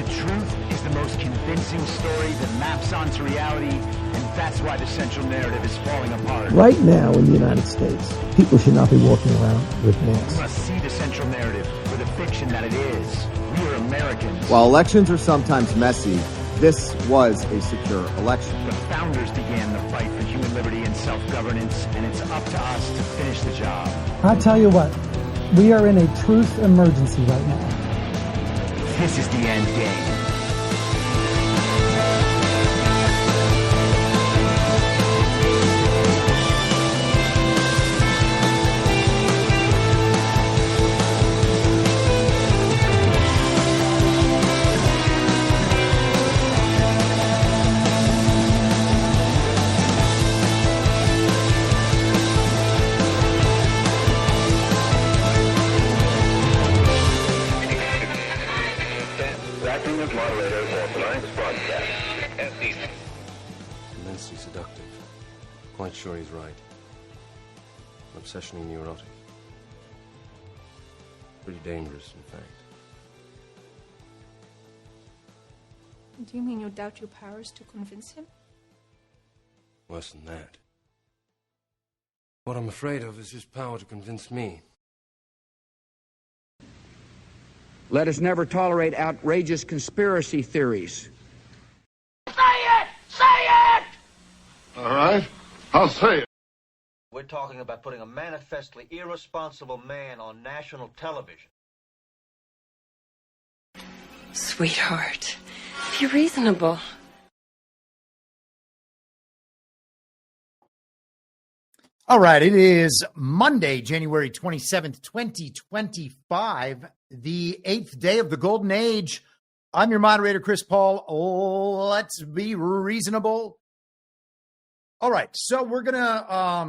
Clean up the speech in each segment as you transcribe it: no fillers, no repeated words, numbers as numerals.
truth is the most convincing story that maps onto reality, and that's why the central narrative is falling apart. Right now in the United States, people should not be walking around with masks. We must see the central narrative for the fiction that it is. We are Americans. While elections are sometimes messy, this was a secure election. The founders began the fight for human liberty and self-governance, and it's up to us to finish the job. I'll tell you what, we are in a truth emergency right now. This is the end game. Immensely seductive. Quite sure he's right. Obsessionally neurotic. Pretty dangerous, in fact. Do you mean you doubt your powers to convince him? Worse than that. What I'm afraid of is his power to convince me. Let us never tolerate outrageous conspiracy theories. Say it! Say it! All right, I'll say it. We're talking about putting a manifestly irresponsible man on national television. Sweetheart, be reasonable. All right, it is Monday, January 27th, 2025, the 8th day of the Golden Age. I'm your moderator, Chris Paul. Oh, let's be reasonable. All right, so we're going to, I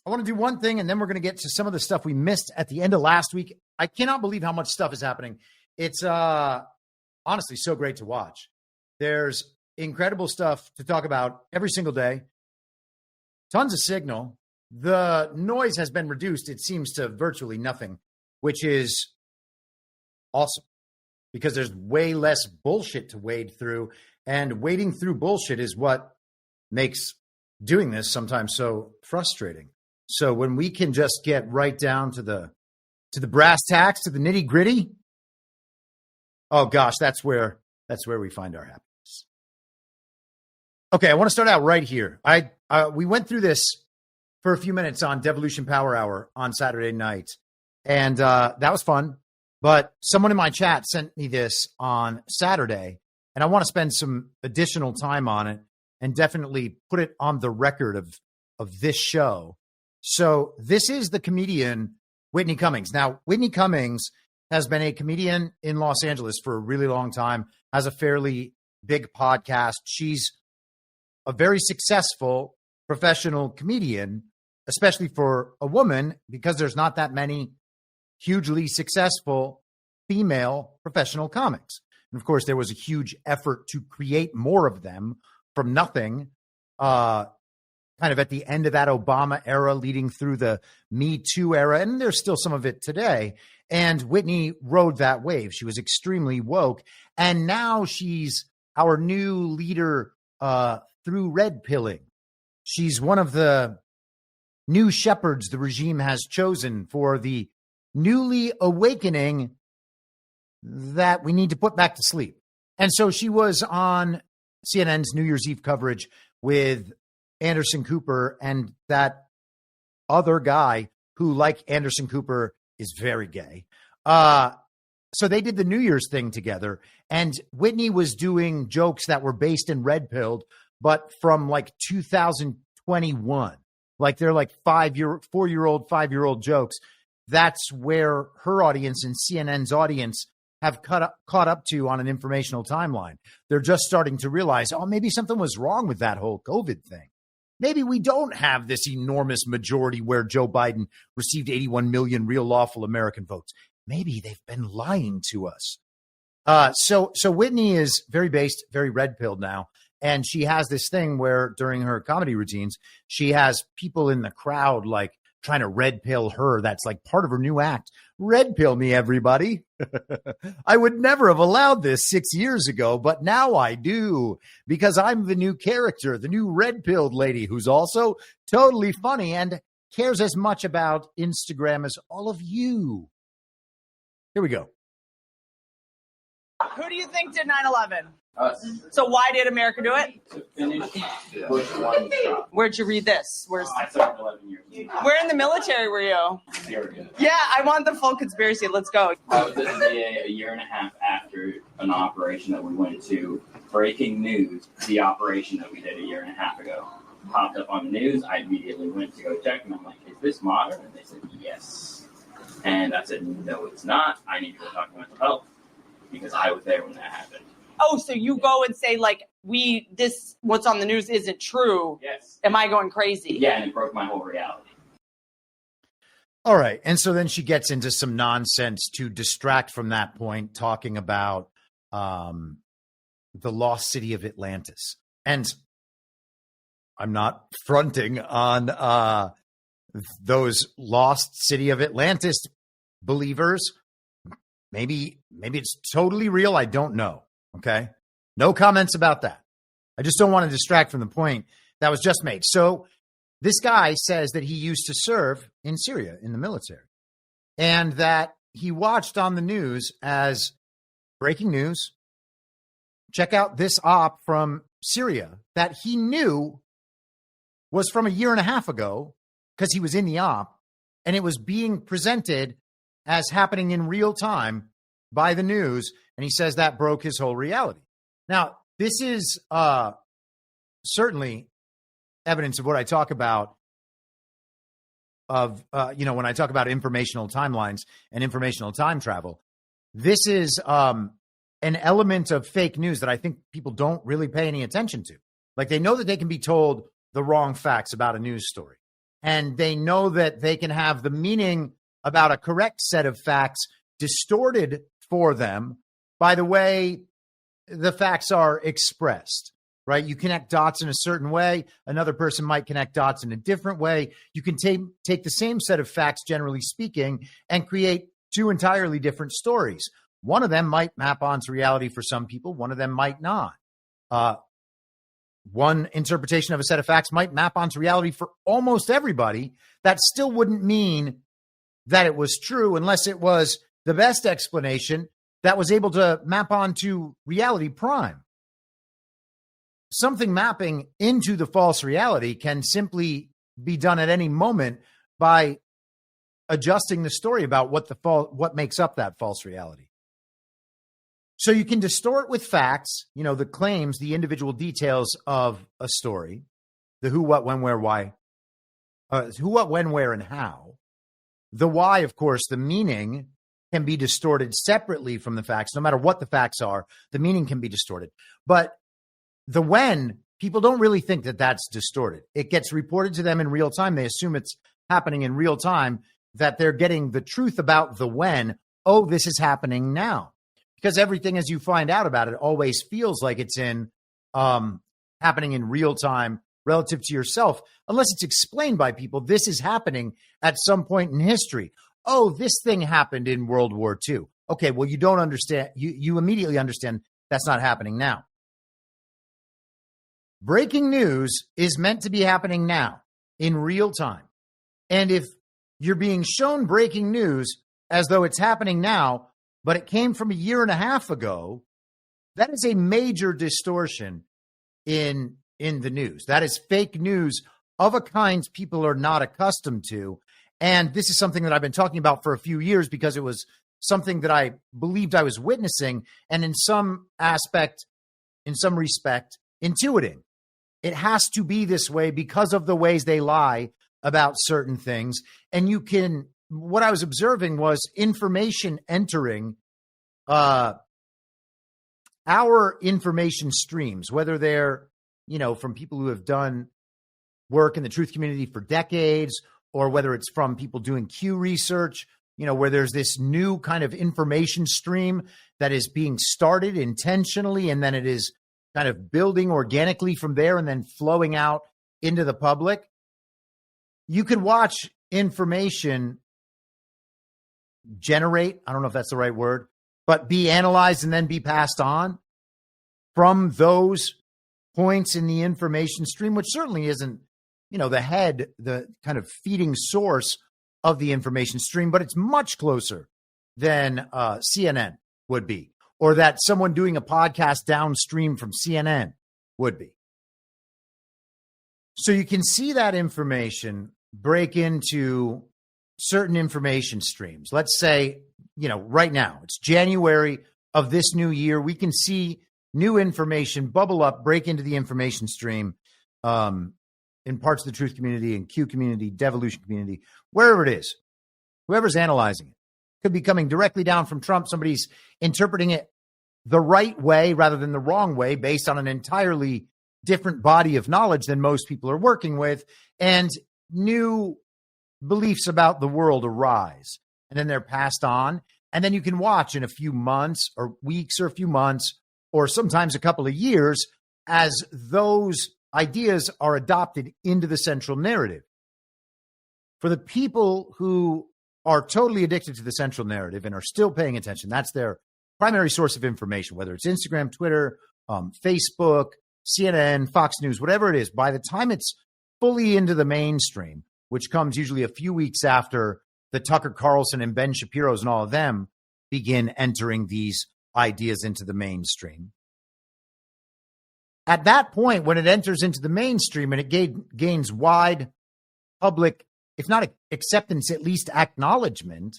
want to do one thing, and then we're going to get to some of the stuff we missed at the end of last week. I cannot believe how much stuff is happening. It's honestly so great to watch. There's incredible stuff to talk about every single day. Tons of signal. The noise has been reduced, it seems, to virtually nothing, which is awesome because there's way less bullshit to wade through. And wading through bullshit is what makes doing this sometimes so frustrating. So when we can just get right down to the brass tacks, to the nitty gritty, oh gosh, that's where we find our happiness. Okay, I want to start out right here. We went through this for a few minutes on Devolution Power Hour on Saturday night, and that was fun. But someone in my chat sent me this on Saturday, and I want to spend some additional time on it and definitely put it on the record of this show. So this is the comedian Whitney Cummings. Now, Whitney Cummings has been a comedian in Los Angeles for a really long time, has a fairly big podcast. She's a very successful professional comedian, especially for a woman, because there's not that many hugely successful female professional comics. And of course, there was a huge effort to create more of them from nothing, kind of at the end of that Obama era, leading through the Me Too era. And there's still some of it today. And Whitney rode that wave. She was extremely woke. And now she's our new leader through red pilling. She's one of the new shepherds the regime has chosen for the newly awakening that we need to put back to sleep. And so she was on CNN's New Year's Eve coverage with Anderson Cooper and that other guy who, like Anderson Cooper, is very gay. So they did the New Year's thing together, and Whitney was doing jokes that were based in red pilled, but from like 2021. Like they're like 4-year-old, 5-year-old jokes. That's where her audience and CNN's audience have caught up to on an informational timeline. They're just starting to realize, oh, maybe something was wrong with that whole COVID thing. Maybe we don't have this enormous majority where Joe Biden received 81 million real lawful American votes. Maybe they've been lying to us. So Whitney is very based, very red-pilled now. And she has this thing where during her comedy routines, she has people in the crowd like trying to red pill her. That's like part of her new act. Red pill me, everybody. I would never have allowed this 6 years ago, but now I do, because I'm the new character, the new red pilled lady who's also totally funny and cares as much about Instagram as all of you. Here we go. Who do you think did 9/11? Us. So why did America do it? To finish Bush 1 stop. Where'd you read this? I served 11 years. Where in the military were you? Syria. Yeah, I want the full conspiracy. Let's go. I was at the VA a year and a half after an operation that we went to. Breaking news, the operation that we did a year and a half ago popped up on the news. I immediately went to go check, and I'm like, is this modern? And they said, yes. And I said, no, it's not. I need to go talk to mental health, because I was there when that happened. Oh, so you go and say, like, what's on the news isn't true. Yes. Am I going crazy? Yeah, and it broke my whole reality. All right. And so then she gets into some nonsense to distract from that point, talking about the lost city of Atlantis. And I'm not fronting on those lost city of Atlantis believers. Maybe it's totally real. I don't know. Okay. No comments about that. I just don't want to distract from the point that was just made. So this guy says that he used to serve in Syria in the military, and that he watched on the news as breaking news. Check out this op from Syria that he knew was from a year and a half ago, because he was in the op, and it was being presented as happening in real time by the news. And he says that broke his whole reality. Now, this is certainly evidence of what I talk about when I talk about informational timelines and informational time travel. This is an element of fake news that I think people don't really pay any attention to. Like, they know that they can be told the wrong facts about a news story, and they know that they can have the meaning about a correct set of facts distorted for them by the way the facts are expressed, right? You connect dots in a certain way. Another person might connect dots in a different way. You can take the same set of facts, generally speaking, and create two entirely different stories. One of them might map onto reality for some people. One of them might not. One interpretation of a set of facts might map onto reality for almost everybody. That still wouldn't mean that it was true unless it was the best explanation that was able to map onto reality prime. Something mapping into the false reality can simply be done at any moment by adjusting the story about what makes up that false reality. So you can distort with facts, the claims, the individual details of a story, the who, what, when, where, why, who, what, when, where, and how. The why, of course, the meaning can be distorted separately from the facts. No matter what the facts are, the meaning can be distorted. But the when, people don't really think that that's distorted. It gets reported to them in real time. They assume it's happening in real time, that they're getting the truth about the when. Oh, this is happening now. Because everything, as you find out about it, always feels like it's happening in real time relative to yourself, unless it's explained by people. This is happening at some point in history. Oh, this thing happened in World War II. Okay, well, you don't understand. You immediately understand that's not happening now. Breaking news is meant to be happening now in real time. And if you're being shown breaking news as though it's happening now, but it came from a year and a half ago, that is a major distortion in the news. That is fake news of a kind people are not accustomed to. And this is something that I've been talking about for a few years, because it was something that I believed I was witnessing, and in some respect, intuiting. It has to be this way because of the ways they lie about certain things. And what I was observing was information entering our information streams, whether they're, from people who have done work in the truth community for decades, or whether it's from people doing Q research, where there's this new kind of information stream that is being started intentionally, and then it is kind of building organically from there and then flowing out into the public. You could watch information generate, I don't know if that's the right word, but be analyzed and then be passed on from those points in the information stream, which certainly isn't, the kind of feeding source of the information stream, but it's much closer than CNN would be, or that someone doing a podcast downstream from CNN would be. So you can see that information break into certain information streams. Let's say, right now, it's January of this new year. We can see new information bubble up, break into the information stream in parts of the truth community and Q community, devolution community, wherever it is, whoever's analyzing it. Could be coming directly down from Trump. Somebody's interpreting it the right way rather than the wrong way based on an entirely different body of knowledge than most people are working with. And new beliefs about the world arise. And then they're passed on. And then you can watch in a few months or weeks or a few months or sometimes a couple of years as those ideas are adopted into the central narrative. For the people who are totally addicted to the central narrative and are still paying attention, that's their primary source of information, whether it's Instagram, Twitter, Facebook, CNN, Fox News, whatever it is. By the time it's fully into the mainstream, which comes usually a few weeks after the Tucker Carlson and Ben Shapiro's and all of them begin entering these ideas into the mainstream. At that point, when it enters into the mainstream and it gains wide public, if not acceptance, at least acknowledgement,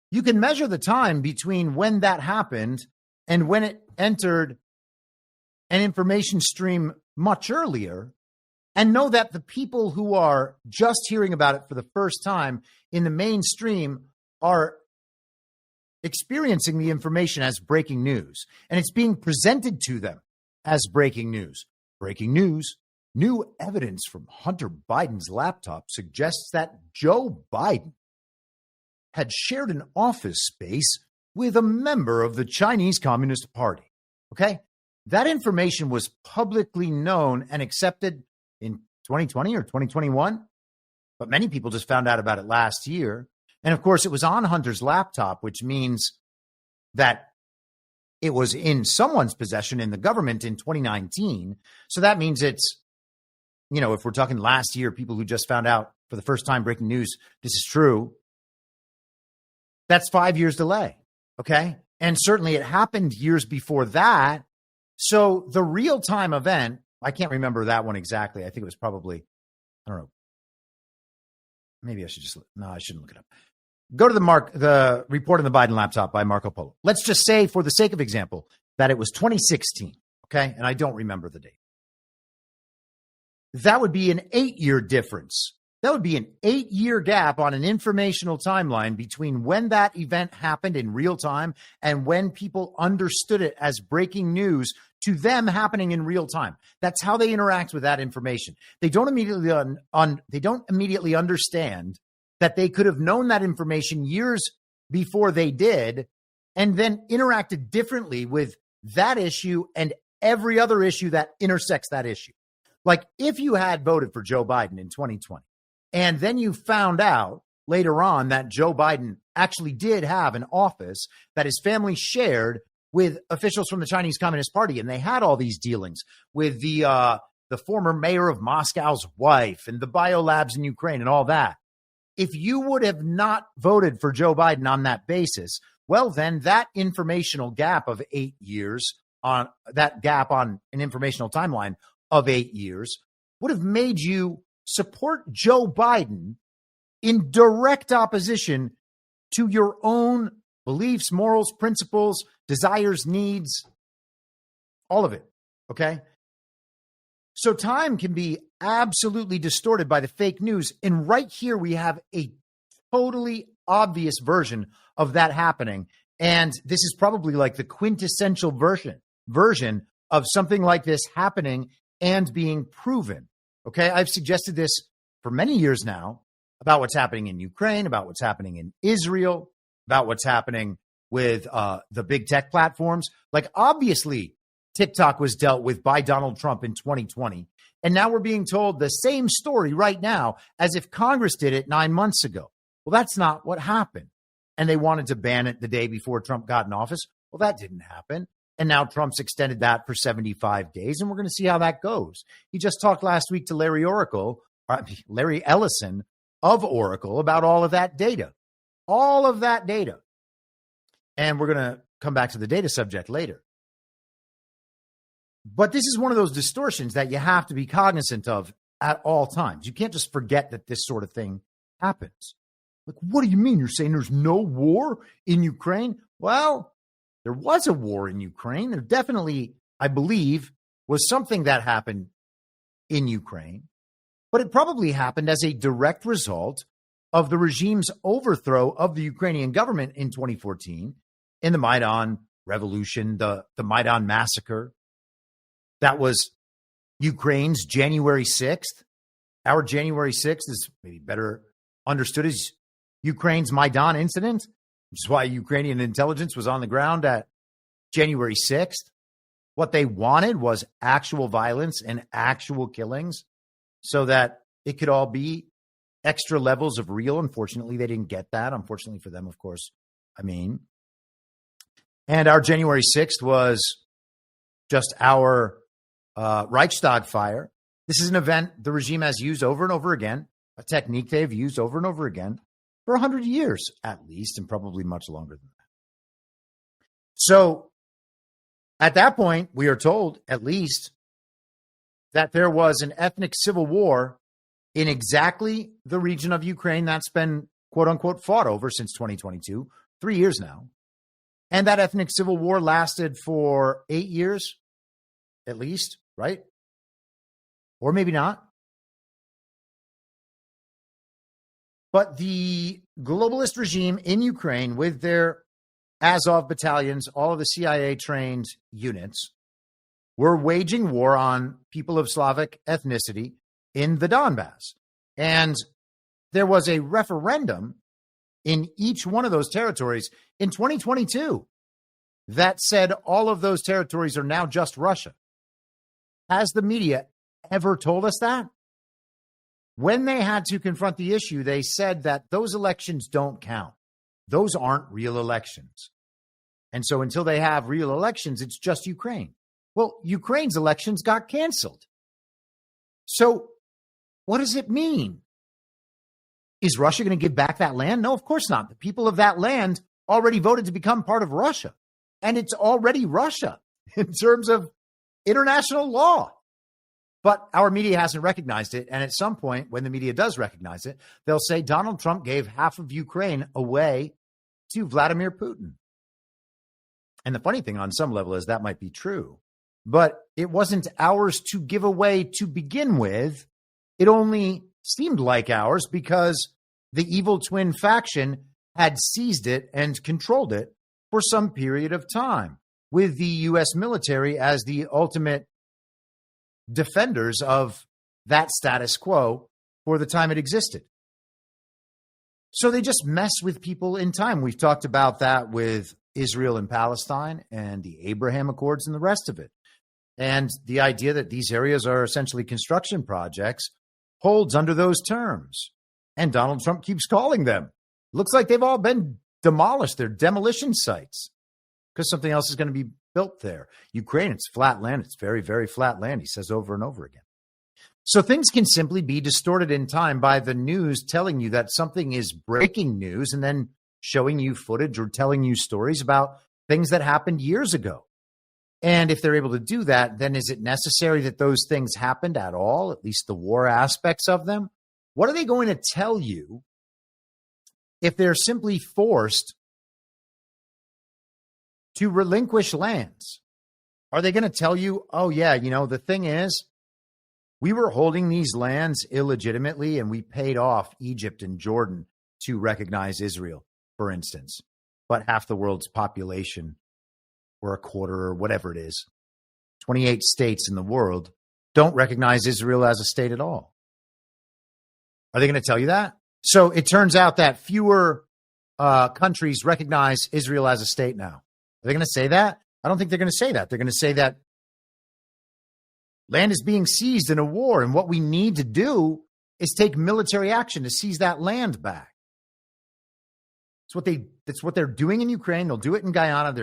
you can measure the time between when that happened and when it entered an information stream much earlier, and know that the people who are just hearing about it for the first time in the mainstream are experiencing the information as breaking news, and it's being presented to them as breaking news. Breaking news. New evidence from Hunter Biden's laptop suggests that Joe Biden had shared an office space with a member of the Chinese Communist Party. Okay? That information was publicly known and accepted in 2020 or 2021, but many people just found out about it last year. And of course, it was on Hunter's laptop, which means that it was in someone's possession in the government in 2019. So that means it's, if we're talking last year, people who just found out for the first time breaking news, this is true, that's 5 years delay. Okay. And certainly it happened years before that. So the real-time event, I can't remember that one exactly. I think it was probably, I don't know. Maybe I should I shouldn't look it up. Go to the report on the Biden laptop by Marco Polo. Let's just say, for the sake of example, that it was 2016. Okay. And I don't remember the date. That would be an 8-year difference. That would be an 8-year gap on an informational timeline between when that event happened in real time and when people understood it as breaking news to them happening in real time. That's how they interact with that information. They don't immediately understand that they could have known that information years before they did and then interacted differently with that issue and every other issue that intersects that issue. Like if you had voted for Joe Biden in 2020, and then you found out later on that Joe Biden actually did have an office that his family shared with officials from the Chinese Communist Party, and they had all these dealings with the former mayor of Moscow's wife and the biolabs in Ukraine and all that. If you would have not voted for Joe Biden on that basis, well, then that informational gap of 8 years on that gap on an informational timeline of 8 years would have made you support Joe Biden in direct opposition to your own beliefs, morals, principles, desires, needs, all of it. Okay. So time can be absolutely distorted by the fake news. And right here, we have a totally obvious version of that happening. And this is probably like the quintessential version of something like this happening and being proven. Okay. I've suggested this for many years now about what's happening in Ukraine, about what's happening in Israel, about what's happening with the big tech platforms. Like obviously TikTok was dealt with by Donald Trump in 2020. And now we're being told the same story right now as if Congress did it 9 months ago. Well, that's not what happened. And they wanted to ban it the day before Trump got in office. Well, that didn't happen. And now Trump's extended that for 75 days, and we're going to see how that goes. He just talked last week to Larry Ellison of Oracle about all of that data. All of that data. And we're going to come back to the data subject later. But this is one of those distortions that you have to be cognizant of at all times. You can't just forget that this sort of thing happens. Like, what do you mean? You're saying there's no war in Ukraine? Well, there was a war in Ukraine. There definitely, I believe, was something that happened in Ukraine. But it probably happened as a direct result of the regime's overthrow of the Ukrainian government in 2014 in the Maidan revolution, the Maidan massacre. That was Ukraine's January 6th. Our January 6th is maybe better understood as Ukraine's Maidan incident, which is why Ukrainian intelligence was on the ground at January 6th. What they wanted was actual violence and actual killings so that it could all be extra levels of real. Unfortunately, they didn't get that. Unfortunately for them, of course, And our January 6th was just our Reichstag fire. This is an event the regime has used over and over again, a technique they've used over and over again for 100 years at least, and probably much longer than that. So at that point, we are told at least that there was an ethnic civil war in exactly the region of Ukraine that's been, quote unquote, fought over since 2022, 3 years now. And that ethnic civil war lasted for 8 years, at least, right? Or maybe not. But the globalist regime in Ukraine, with their Azov battalions, all of the CIA-trained units, were waging war on people of Slavic ethnicity in the Donbass. And there was a referendum in each one of those territories in 2022 that said all of those territories are now just Russia. Has the media ever told us that? When they had to confront the issue, they said that those elections don't count. Those aren't real elections. And so until they have real elections, it's just Ukraine. Well, Ukraine's elections got canceled. So what does it mean? Is Russia going to give back that land? No, of course not. The people of that land already voted to become part of Russia. And it's already Russia in terms of international law. But our media hasn't recognized it. And at some point, when the media does recognize it, they'll say Donald Trump gave half of Ukraine away to Vladimir Putin. And the funny thing on some level is that might be true. But it wasn't ours to give away to begin with. It only seemed like ours because the evil twin faction had seized it and controlled it for some period of time, with the U.S. military as the ultimate defenders of that status quo for the time it existed. So they just mess with people in time. We've talked about that with Israel and Palestine and the Abraham Accords and the rest of it. And the idea that these areas are essentially construction projects holds under those terms. And Donald Trump keeps calling them. Looks like they've all been demolished. They're demolition sites because something else is going to be built there. Ukraine, it's flat land. It's very, very flat land, he says over and over again. So things can simply be distorted in time by the news telling you that something is breaking news and then showing you footage or telling you stories about things that happened years ago. And if they're able to do that, then is it necessary that those things happened at all, at least the war aspects of them? What are they going to tell you if they're simply forced to relinquish lands? Are they going to tell you, oh, yeah, the thing is, we were holding these lands illegitimately and we paid off Egypt and Jordan to recognize Israel, for instance, but half the world's population, or a quarter or whatever it is, 28 states in the world don't recognize Israel as a state at all. Are they going to tell you that? So it turns out that fewer countries recognize Israel as a state now. Are they going to say that? I don't think they're going to say that. They're going to say that Land is being seized in a war, and what we need to do is take military action to seize that land back. That's what they're doing in Ukraine. They'll do it in Guyana.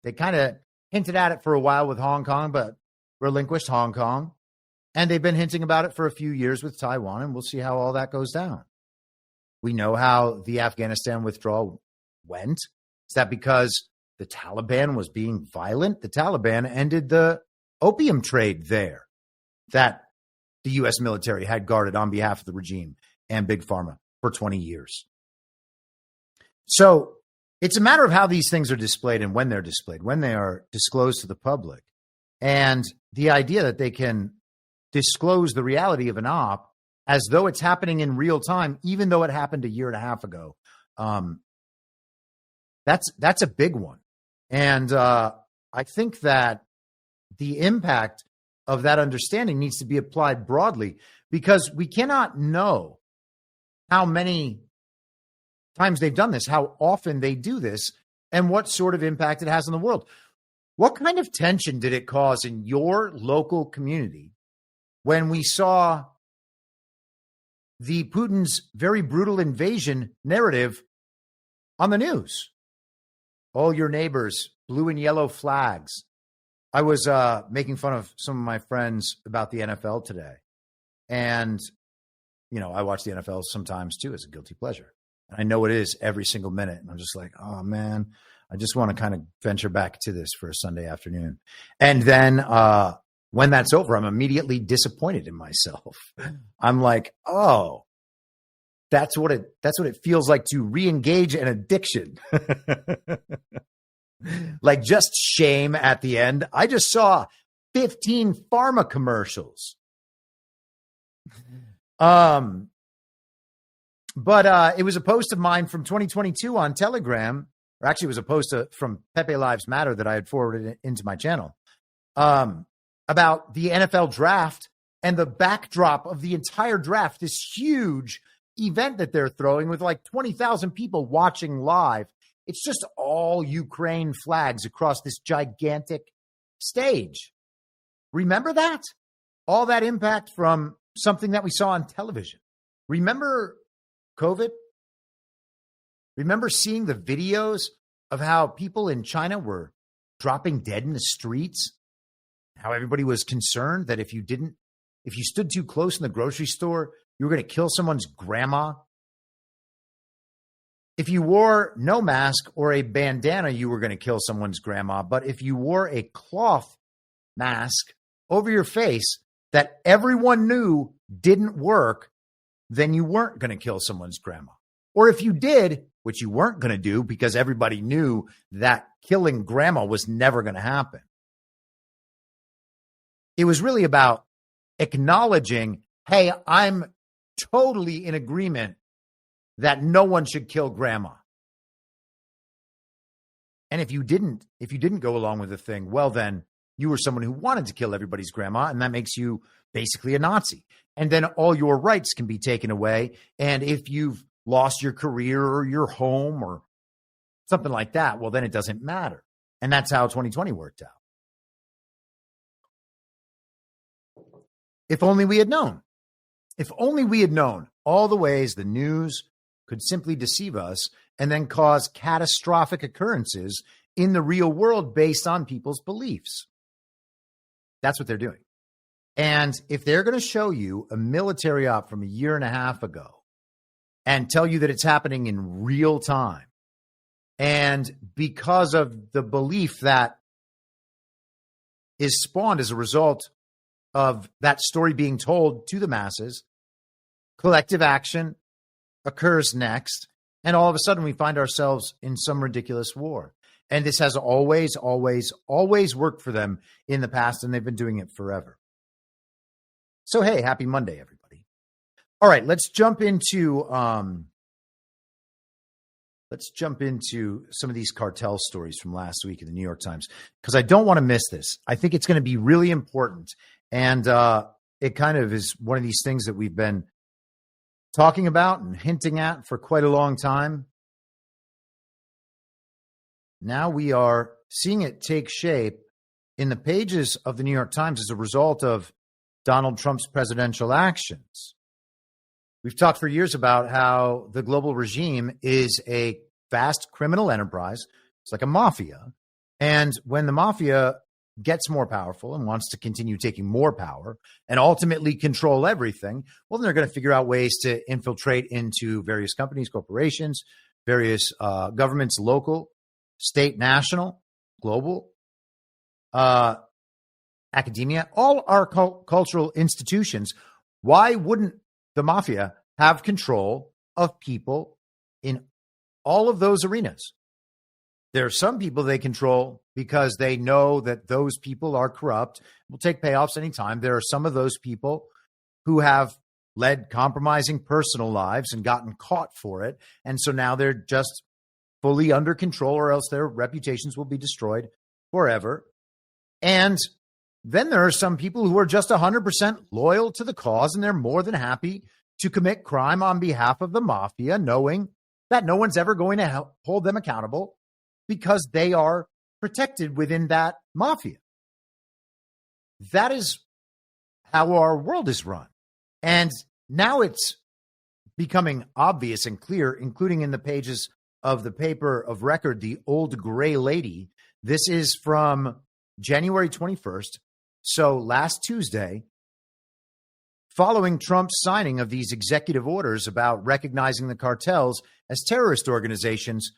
They kind of hinted at it for a while with Hong Kong, but relinquished Hong Kong. And they've been hinting about it for a few years with Taiwan, and we'll see how all that goes down. We know how the Afghanistan withdrawal went. Is that because the Taliban was being violent? The Taliban ended the opium trade there that the U.S. military had guarded on behalf of the regime and Big Pharma for 20 years. So it's a matter of how these things are displayed and when they're displayed, when they are disclosed to the public. And the idea that they can disclose the reality of an op as though it's happening in real time, even though it happened a year and a half ago. That's a big one. And I think that the impact of that understanding needs to be applied broadly, because we cannot know how many times they've done this, how often they do this, and what sort of impact it has on the world. What kind of tension did it cause in your local community when we saw the Putin's very brutal invasion narrative on the news? All your neighbors, blue and yellow flags. I was making fun of some of my friends about the NFL today. And, you know, I watch the NFL sometimes too as a guilty pleasure. And I know it is every single minute. And I'm just like, oh man, I just want to kind of venture back to this for a Sunday afternoon. And then when that's over, I'm immediately disappointed in myself. I'm like, oh, that's what it feels like to re-engage an addiction. Like just shame at the end. I just saw 15 pharma commercials. But it was a post of mine from 2022 on Telegram, or actually it was a post from Pepe Lives Matter that I had forwarded into my channel, about the NFL draft and the backdrop of the entire draft, this huge event that they're throwing with like 20,000 people watching live. It's just all Ukraine flags across this gigantic stage. Remember that? All that impact from something that we saw on television. Remember COVID? Remember seeing the videos of how people in China were dropping dead in the streets? How everybody was concerned that if you stood too close in the grocery store, you were going to kill someone's grandma. If you wore no mask or a bandana, you were going to kill someone's grandma. But if you wore a cloth mask over your face that everyone knew didn't work, then you weren't going to kill someone's grandma. Or if you did, which you weren't going to do because everybody knew that killing grandma was never going to happen. It was really about acknowledging, hey, I'm totally in agreement that no one should kill grandma. And if you didn't go along with the thing, well, then you were someone who wanted to kill everybody's grandma, and that makes you basically a Nazi. And then all your rights can be taken away. And if you've lost your career or your home or something like that, well, then it doesn't matter. And that's how 2020 worked out. If only we had known. If only we had known all the ways the news could simply deceive us and then cause catastrophic occurrences in the real world based on people's beliefs. That's what they're doing. And if they're going to show you a military op from a year and a half ago and tell you that it's happening in real time, and because of the belief that is spawned as a result of that story being told to the masses, collective action occurs next, and all of a sudden we find ourselves in some ridiculous war. And this has always, always, always worked for them in the past, and they've been doing it forever. So, hey, happy Monday, everybody. All right, let's jump into some of these cartel stories from last week in the New York Times, because I don't want to miss this. I think it's going to be really important, and it kind of is one of these things that we've been talking about and hinting at for quite a long time. Now we are seeing it take shape in the pages of the New York Times as a result of Donald Trump's presidential actions. We've talked for years about how the global regime is a vast criminal enterprise. It's like a mafia. And when the mafia gets more powerful and wants to continue taking more power and ultimately control everything, well, then they're going to figure out ways to infiltrate into various companies, corporations, various governments, local, state, national, global, academia, all our cultural institutions. Why wouldn't the mafia have control of people in all of those arenas? There are some people they control because they know that those people are corrupt, will take payoffs anytime. There are some of those people who have led compromising personal lives and gotten caught for it. And so now they're just fully under control, or else their reputations will be destroyed forever. And then there are some people who are just 100% loyal to the cause, and they're more than happy to commit crime on behalf of the mafia, knowing that no one's ever going to hold them accountable because they are protected within that mafia. That is how our world is run. And now it's becoming obvious and clear, including in the pages of the paper of record, The Old Gray Lady. This is from January 21st. So last Tuesday, following Trump's signing of these executive orders about recognizing the cartels as terrorist organizations,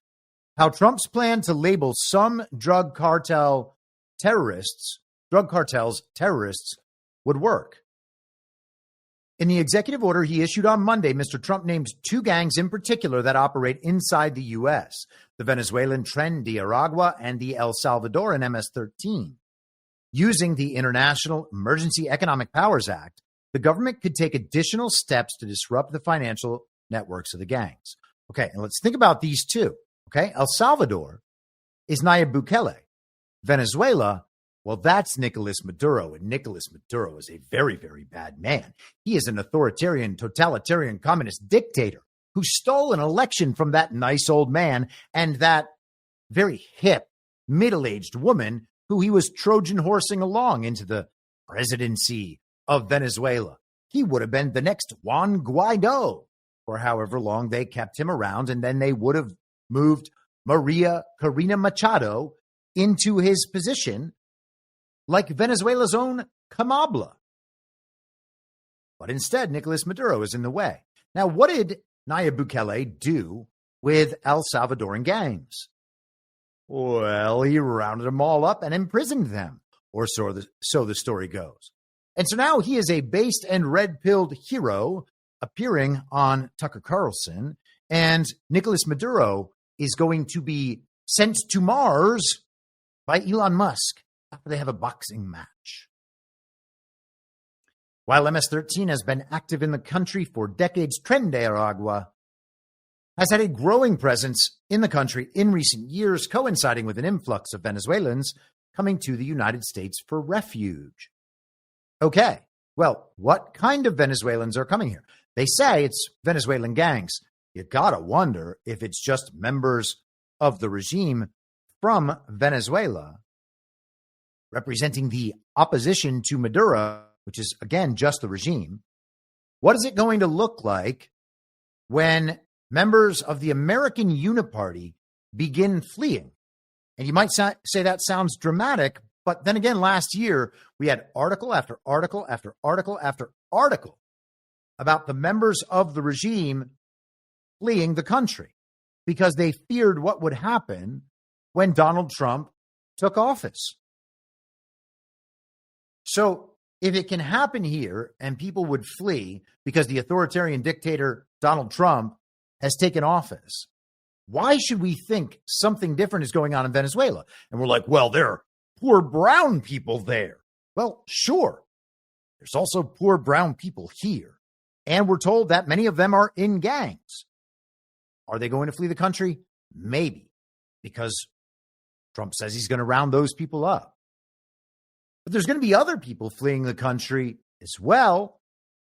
how Trump's plan to label some drug cartels terrorists would work. In the executive order he issued on Monday, Mr. Trump named two gangs in particular that operate inside the U.S., the Venezuelan Tren de Aragua and the El Salvadoran MS-13. Using the International Emergency Economic Powers Act, the government could take additional steps to disrupt the financial networks of the gangs. Okay, and let's think about these two. Okay, El Salvador is Nayib Bukele. Venezuela, well, that's Nicolas Maduro, and Nicolas Maduro is a very, very bad man. He is an authoritarian, totalitarian, communist dictator who stole an election from that nice old man and that very hip, middle-aged woman who he was Trojan horsing along into the presidency of Venezuela. He would have been the next Juan Guaido for however long they kept him around, and then they would have moved Maria Corina Machado into his position like Venezuela's own Kamabla. But instead, Nicolas Maduro is in the way. Now, what did Nayib Bukele do with El Salvadoran gangs? Well, he rounded them all up and imprisoned them, or so the story goes. And so now he is a based and red-pilled hero appearing on Tucker Carlson, and Nicolas Maduro is going to be sent to Mars by Elon Musk after they have a boxing match. While MS-13 has been active in the country for decades, Tren de Aragua has had a growing presence in the country in recent years, coinciding with an influx of Venezuelans coming to the United States for refuge. Okay, well, what kind of Venezuelans are coming here? They say it's Venezuelan gangs. You gotta wonder if it's just members of the regime from Venezuela representing the opposition to Maduro, which is, again, just the regime. What is it going to look like when members of the American Uniparty begin fleeing? And you might say that sounds dramatic, but then again, last year, we had article after article after article after article about the members of the regime fleeing the country because they feared what would happen when Donald Trump took office. So if it can happen here and people would flee because the authoritarian dictator Donald Trump has taken office, why should we think something different is going on in Venezuela? And we're like, well, there are poor brown people there. Well, sure. There's also poor brown people here. And we're told that many of them are in gangs. Are they going to flee the country? Maybe, because Trump says he's going to round those people up. But there's going to be other people fleeing the country as well,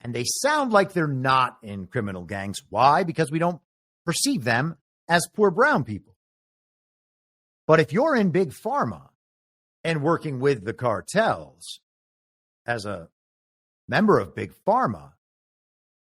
and they sound like they're not in criminal gangs. Why? Because we don't perceive them as poor brown people. But if you're in big pharma and working with the cartels as a member of Big Pharma,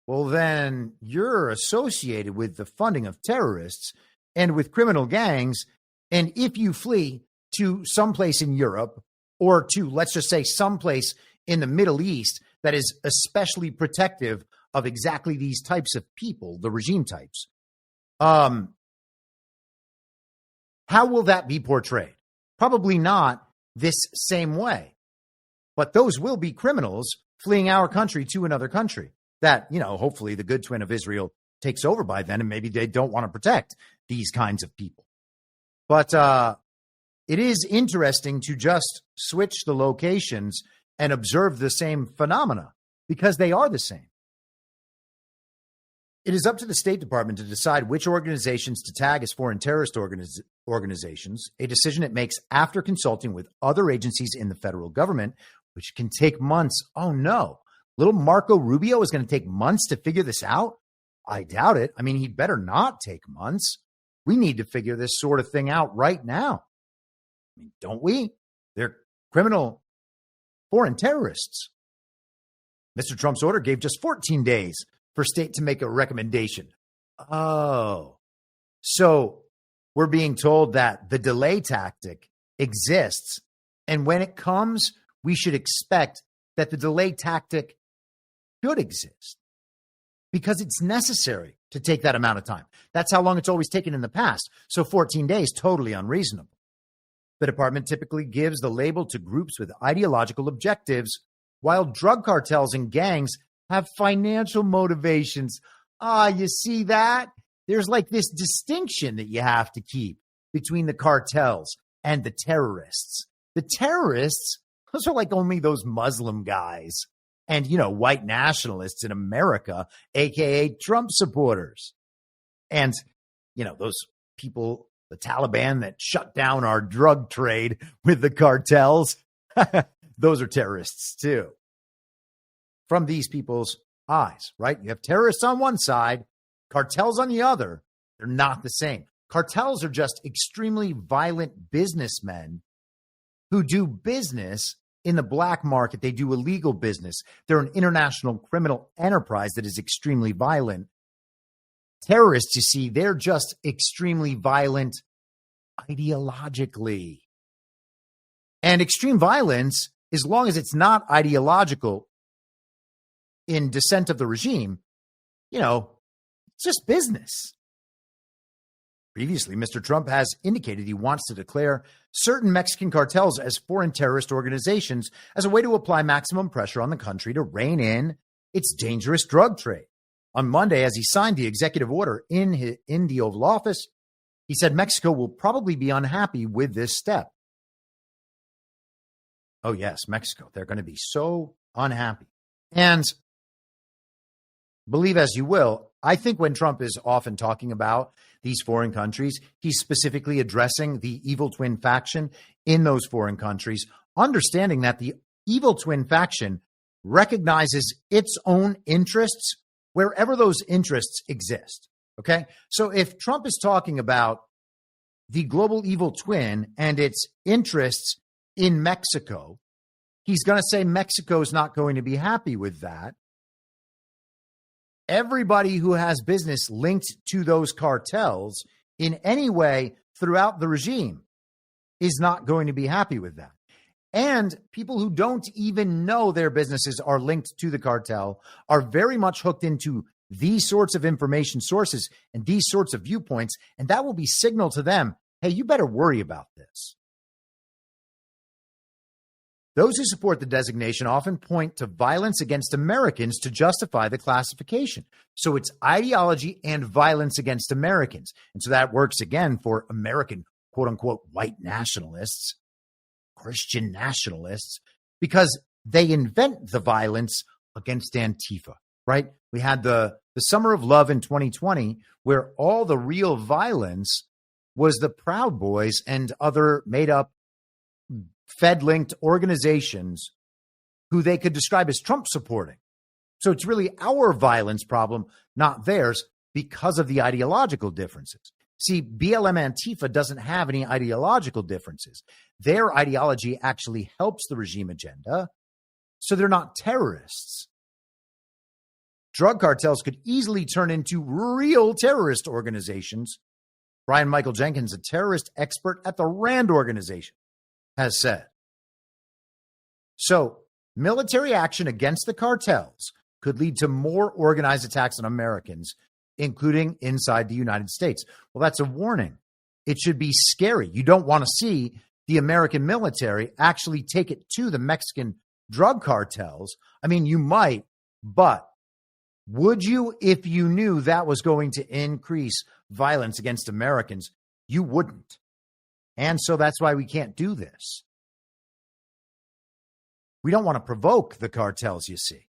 well, then you're associated with the funding of terrorists and with criminal gangs. And if you flee to someplace in Europe or to, let's just say, someplace in the Middle East that is especially protective of exactly these types of people, the regime types, how will that be portrayed? Probably not this same way. But those will be criminals fleeing our country to another country that, you know, hopefully the good twin of Israel takes over by then, and maybe they don't want to protect these kinds of people. But it is interesting to just switch the locations and observe the same phenomena because they are the same. It is up to the State Department to decide which organizations to tag as foreign terrorist organizations, a decision it makes after consulting with other agencies in the federal government, which can take months. Oh, no. Little Marco Rubio is going to take months to figure this out? I doubt it. I mean, he'd better not take months. We need to figure this sort of thing out right now. I mean, don't we? They're criminal foreign terrorists. Mr. Trump's order gave just 14 days for state to make a recommendation. Oh, so we're being told that the delay tactic exists. And when it comes, we should expect that the delay tactic should exist because it's necessary to take that amount of time. That's how long it's always taken in the past. So 14 days, totally unreasonable. The department typically gives the label to groups with ideological objectives, while drug cartels and gangs have financial motivations. You see that? There's like this distinction that you have to keep between the cartels and the terrorists. The terrorists, those are like only those Muslim guys and, you know, white nationalists in America, aka Trump supporters. And, you know, those people, the Taliban that shut down our drug trade with the cartels, those are terrorists too. From these people's eyes, right? You have terrorists on one side, cartels on the other. They're not the same. Cartels are just extremely violent businessmen who do business in the black market. They do illegal business. They're an international criminal enterprise that is extremely violent. Terrorists, you see, they're just extremely violent ideologically. And extreme violence, as long as it's not ideological in dissent of the regime, you know, it's just business. Previously, Mr. Trump has indicated he wants to declare certain Mexican cartels as foreign terrorist organizations as a way to apply maximum pressure on the country to rein in its dangerous drug trade. On Monday, as he signed the executive order in the Oval Office, he said Mexico will probably be unhappy with this step. Oh, yes, Mexico. They're going to be so unhappy. And believe as you will, I think when Trump is often talking about these foreign countries, he's specifically addressing the evil twin faction in those foreign countries, understanding that the evil twin faction recognizes its own interests wherever those interests exist. Okay? So if Trump is talking about the global evil twin and its interests in Mexico, he's going to say Mexico is not going to be happy with that. Everybody who has business linked to those cartels in any way throughout the regime is not going to be happy with that. And people who don't even know their businesses are linked to the cartel are very much hooked into these sorts of information sources and these sorts of viewpoints. And that will be signal to them, hey, you better worry about this. Those who support the designation often point to violence against Americans to justify the classification. So it's ideology and violence against Americans. And so that works again for American, quote unquote, white nationalists, Christian nationalists, because they invent the violence against Antifa, right? We had the Summer of Love in 2020, where all the real violence was the Proud Boys and other made up Fed-linked organizations who they could describe as Trump supporting. So it's really our violence problem, not theirs, because of the ideological differences. See, BLM Antifa doesn't have any ideological differences. Their ideology actually helps the regime agenda, so they're not terrorists. Drug cartels could easily turn into real terrorist organizations. Brian Michael Jenkins, a terrorist expert at the RAND organization, has said. So, military action against the cartels could lead to more organized attacks on Americans, including inside the United States. Well, that's a warning. It should be scary. You don't want to see the American military actually take it to the Mexican drug cartels. I mean, you might, but would you if you knew that was going to increase violence against Americans? You wouldn't. And so that's why we can't do this. We don't want to provoke the cartels, you see.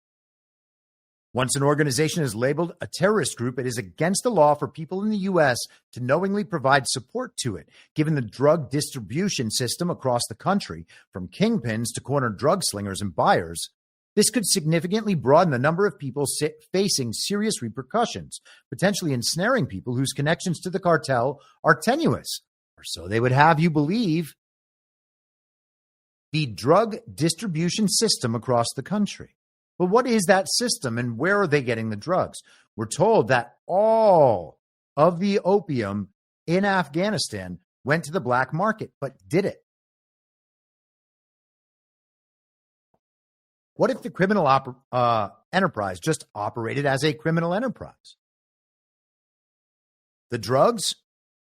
Once an organization is labeled a terrorist group, it is against the law for people in the U.S. to knowingly provide support to it, given the drug distribution system across the country, from kingpins to corner drug slingers and buyers. This could significantly broaden the number of people facing serious repercussions, potentially ensnaring people whose connections to the cartel are tenuous, or so they would have you believe. The drug distribution system across the country. But what is that system and where are they getting the drugs? We're told that all of the opium in Afghanistan went to the black market, but did it? What if the criminal enterprise just operated as a criminal enterprise? The drugs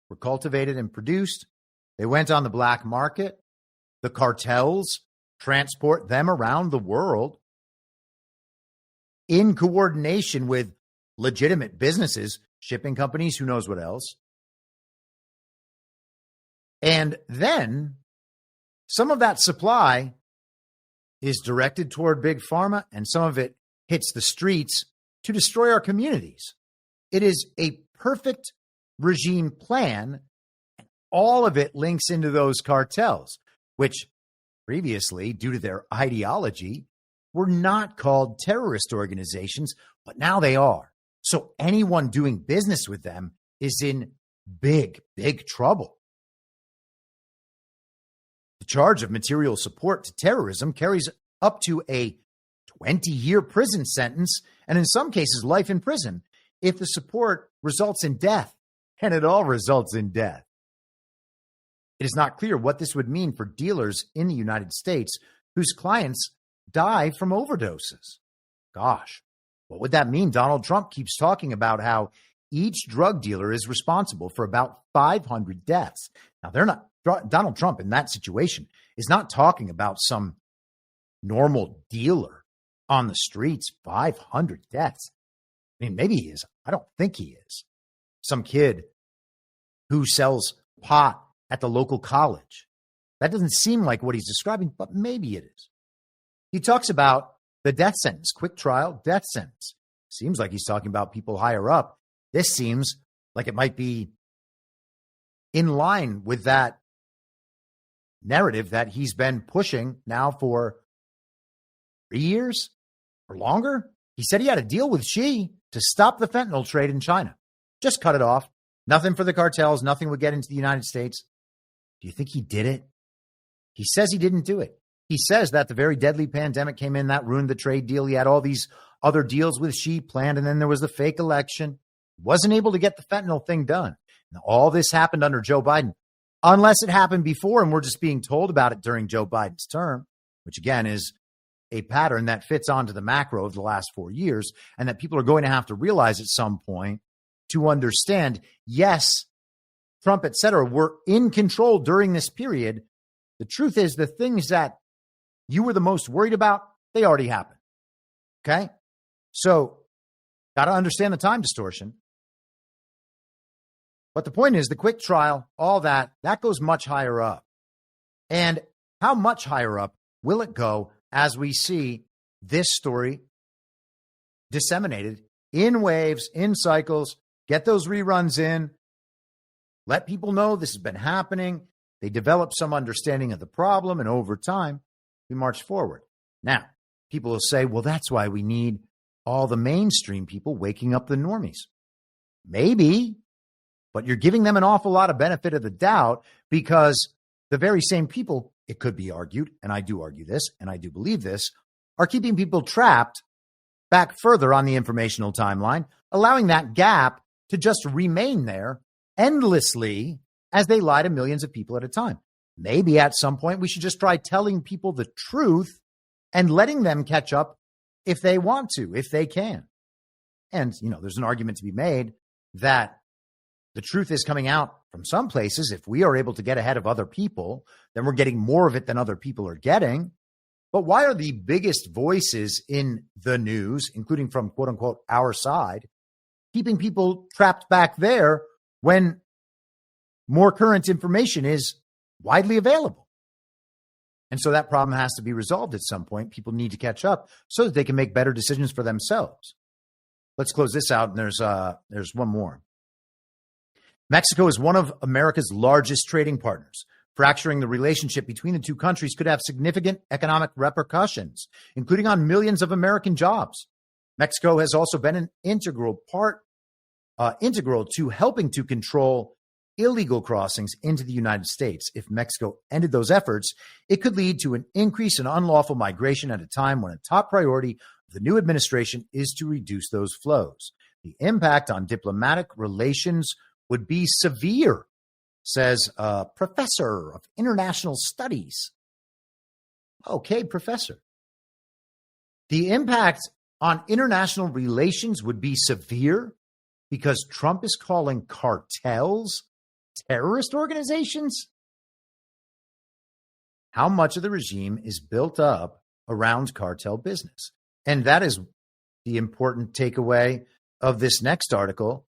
were cultivated and produced. They went on the black market. The cartels transport them around the world in coordination with legitimate businesses, shipping companies, who knows what else. And then some of that supply is directed toward big pharma, and some of it hits the streets to destroy our communities. It is a perfect regime plan, and all of it links into those cartels, which previously, due to their ideology, were not called terrorist organizations, but now they are. So anyone doing business with them is in big, big trouble. The charge of material support to terrorism carries up to a 20-year prison sentence, and in some cases, life in prison, if the support results in death, and it all results in death. It is not clear what this would mean for dealers in the United States whose clients die from overdoses. Gosh, what would that mean? Donald Trump keeps talking about how each drug dealer is responsible for about 500 deaths. Now, Donald Trump in that situation is not talking about some normal dealer on the streets, 500 deaths. I mean, maybe he is. I don't think he is. Some kid who sells pot at the local college. That doesn't seem like what he's describing, but maybe it is. He talks about the death sentence, quick trial, death sentence. Seems like he's talking about people higher up. This seems like it might be in line with that narrative that he's been pushing now for 3 years or longer. He said he had a deal with Xi to stop the fentanyl trade in China. Just cut it off. Nothing for the cartels. Nothing would get into the United States. Do you think he did it? He says he didn't do it. He says that the very deadly pandemic came in, that ruined the trade deal. He had all these other deals with Xi planned, and then there was the fake election. He wasn't able to get the fentanyl thing done. Now, all this happened under Joe Biden, unless it happened before and we're just being told about it during Joe Biden's term, which again is a pattern that fits onto the macro of the last 4 years, and that people are going to have to realize at some point to understand, yes, Trump, et cetera, were in control during this period. The truth is the things that you were the most worried about, they already happened. Okay? So, got to understand the time distortion. But the point is the quick trial, all that goes much higher up. And how much higher up will it go as we see this story disseminated in waves, in cycles? Get those reruns in. Let people know this has been happening. They develop some understanding of the problem, and over time, we march forward. Now, people will say, well, that's why we need all the mainstream people waking up the normies. Maybe, but you're giving them an awful lot of benefit of the doubt because the very same people, it could be argued, and I do argue this, and I do believe this, are keeping people trapped back further on the informational timeline, allowing that gap to just remain there endlessly as they lie to millions of people at a time. Maybe at some point we should just try telling people the truth and letting them catch up if they want to, if they can. And, there's an argument to be made that the truth is coming out from some places. If we are able to get ahead of other people, then we're getting more of it than other people are getting. But why are the biggest voices in the news, including from quote unquote our side, keeping people trapped back there when more current information is widely available? And so that problem has to be resolved at some point. People need to catch up so that they can make better decisions for themselves. Let's close this out. And there's one more. Mexico is one of America's largest trading partners. Fracturing the relationship between the two countries could have significant economic repercussions, including on millions of American jobs. Mexico has also been an integral to helping to control illegal crossings into the United States. If Mexico ended those efforts, it could lead to an increase in unlawful migration at a time when a top priority of the new administration is to reduce those flows. The impact on diplomatic relations would be severe, says a professor of international studies. Okay, professor. The impact on international relations would be severe because Trump is calling cartels terrorist organizations? How much of the regime is built up around cartel business? And that is the important takeaway of this next article,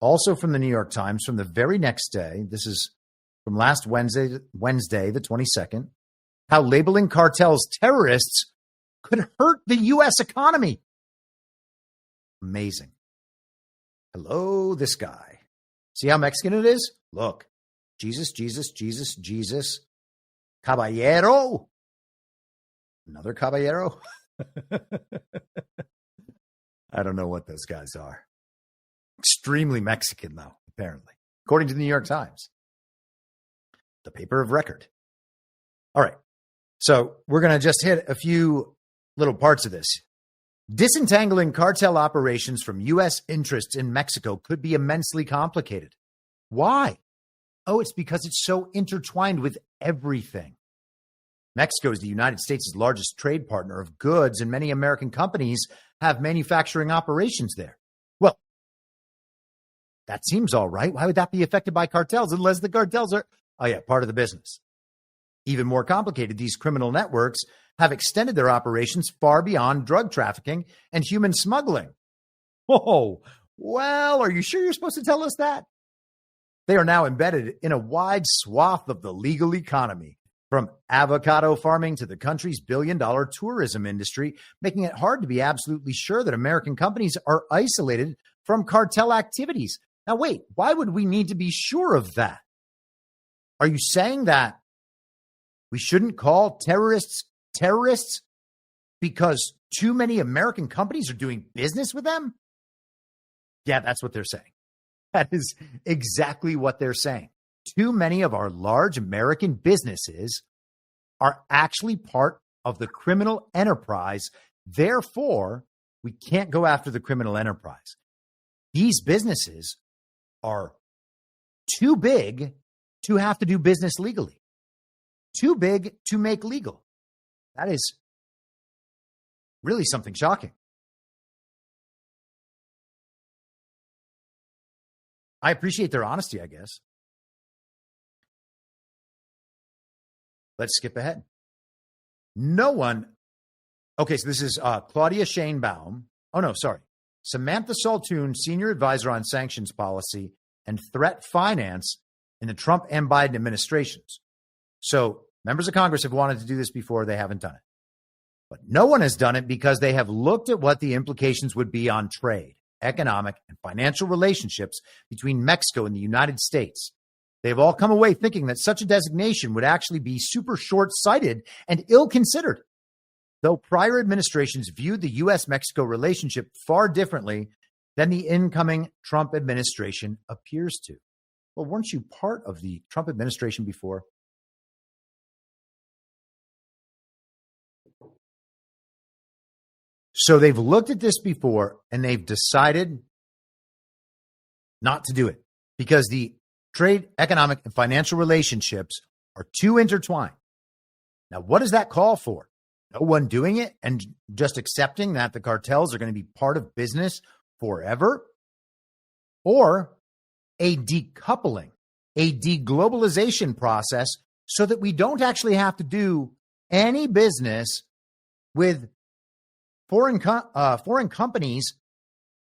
also from the New York Times, from the very next day. This is from last Wednesday, the 22nd. How labeling cartels terrorists could hurt the U.S. economy. Amazing. Hello, this guy. See how Mexican it is? Look, Jesus, Jesus, Jesus, Jesus. Caballero. Another caballero. I don't know what those guys are. Extremely Mexican, though, apparently, according to the New York Times, the paper of record. All right. So we're going to just hit a few little parts of this. Disentangling cartel operations from U.S. interests in Mexico could be immensely complicated. Why? Oh, it's because it's so intertwined with everything. Mexico is the United States' largest trade partner of goods, and many American companies have manufacturing operations there. Well, that seems all right. Why would that be affected by cartels unless the cartels are, part of the business? Even more complicated, these criminal networks have extended their operations far beyond drug trafficking and human smuggling. Oh, well, are you sure you're supposed to tell us that? They are now embedded in a wide swath of the legal economy, from avocado farming to the country's billion-dollar tourism industry, making it hard to be absolutely sure that American companies are isolated from cartel activities. Now, wait, why would we need to be sure of that? Are you saying that we shouldn't call terrorists because too many American companies are doing business with them? Yeah, that's what they're saying. That is exactly what they're saying. Too many of our large American businesses are actually part of the criminal enterprise. Therefore, we can't go after the criminal enterprise. These businesses are too big to have to do business legally, too big to make legal. That is really something shocking. I appreciate their honesty, I guess. Let's skip ahead. Okay, so this is Claudia Sheinbaum. Oh, no, sorry. Samantha Saltoon, Senior Advisor on Sanctions Policy and Threat Finance in the Trump and Biden administrations. So members of Congress have wanted to do this before. They haven't done it. But no one has done it because they have looked at what the implications would be on trade, economic, and financial relationships between Mexico and the United States. They've all come away thinking that such a designation would actually be super short-sighted and ill-considered, though prior administrations viewed the U.S.-Mexico relationship far differently than the incoming Trump administration appears to. Well, weren't you part of the Trump administration before? So they've looked at this before and they've decided not to do it because the trade, economic, and financial relationships are too intertwined. Now, what does that call for? No one doing it and just accepting that the cartels are going to be part of business forever? Or a decoupling, a deglobalization process so that we don't actually have to do any business with foreign companies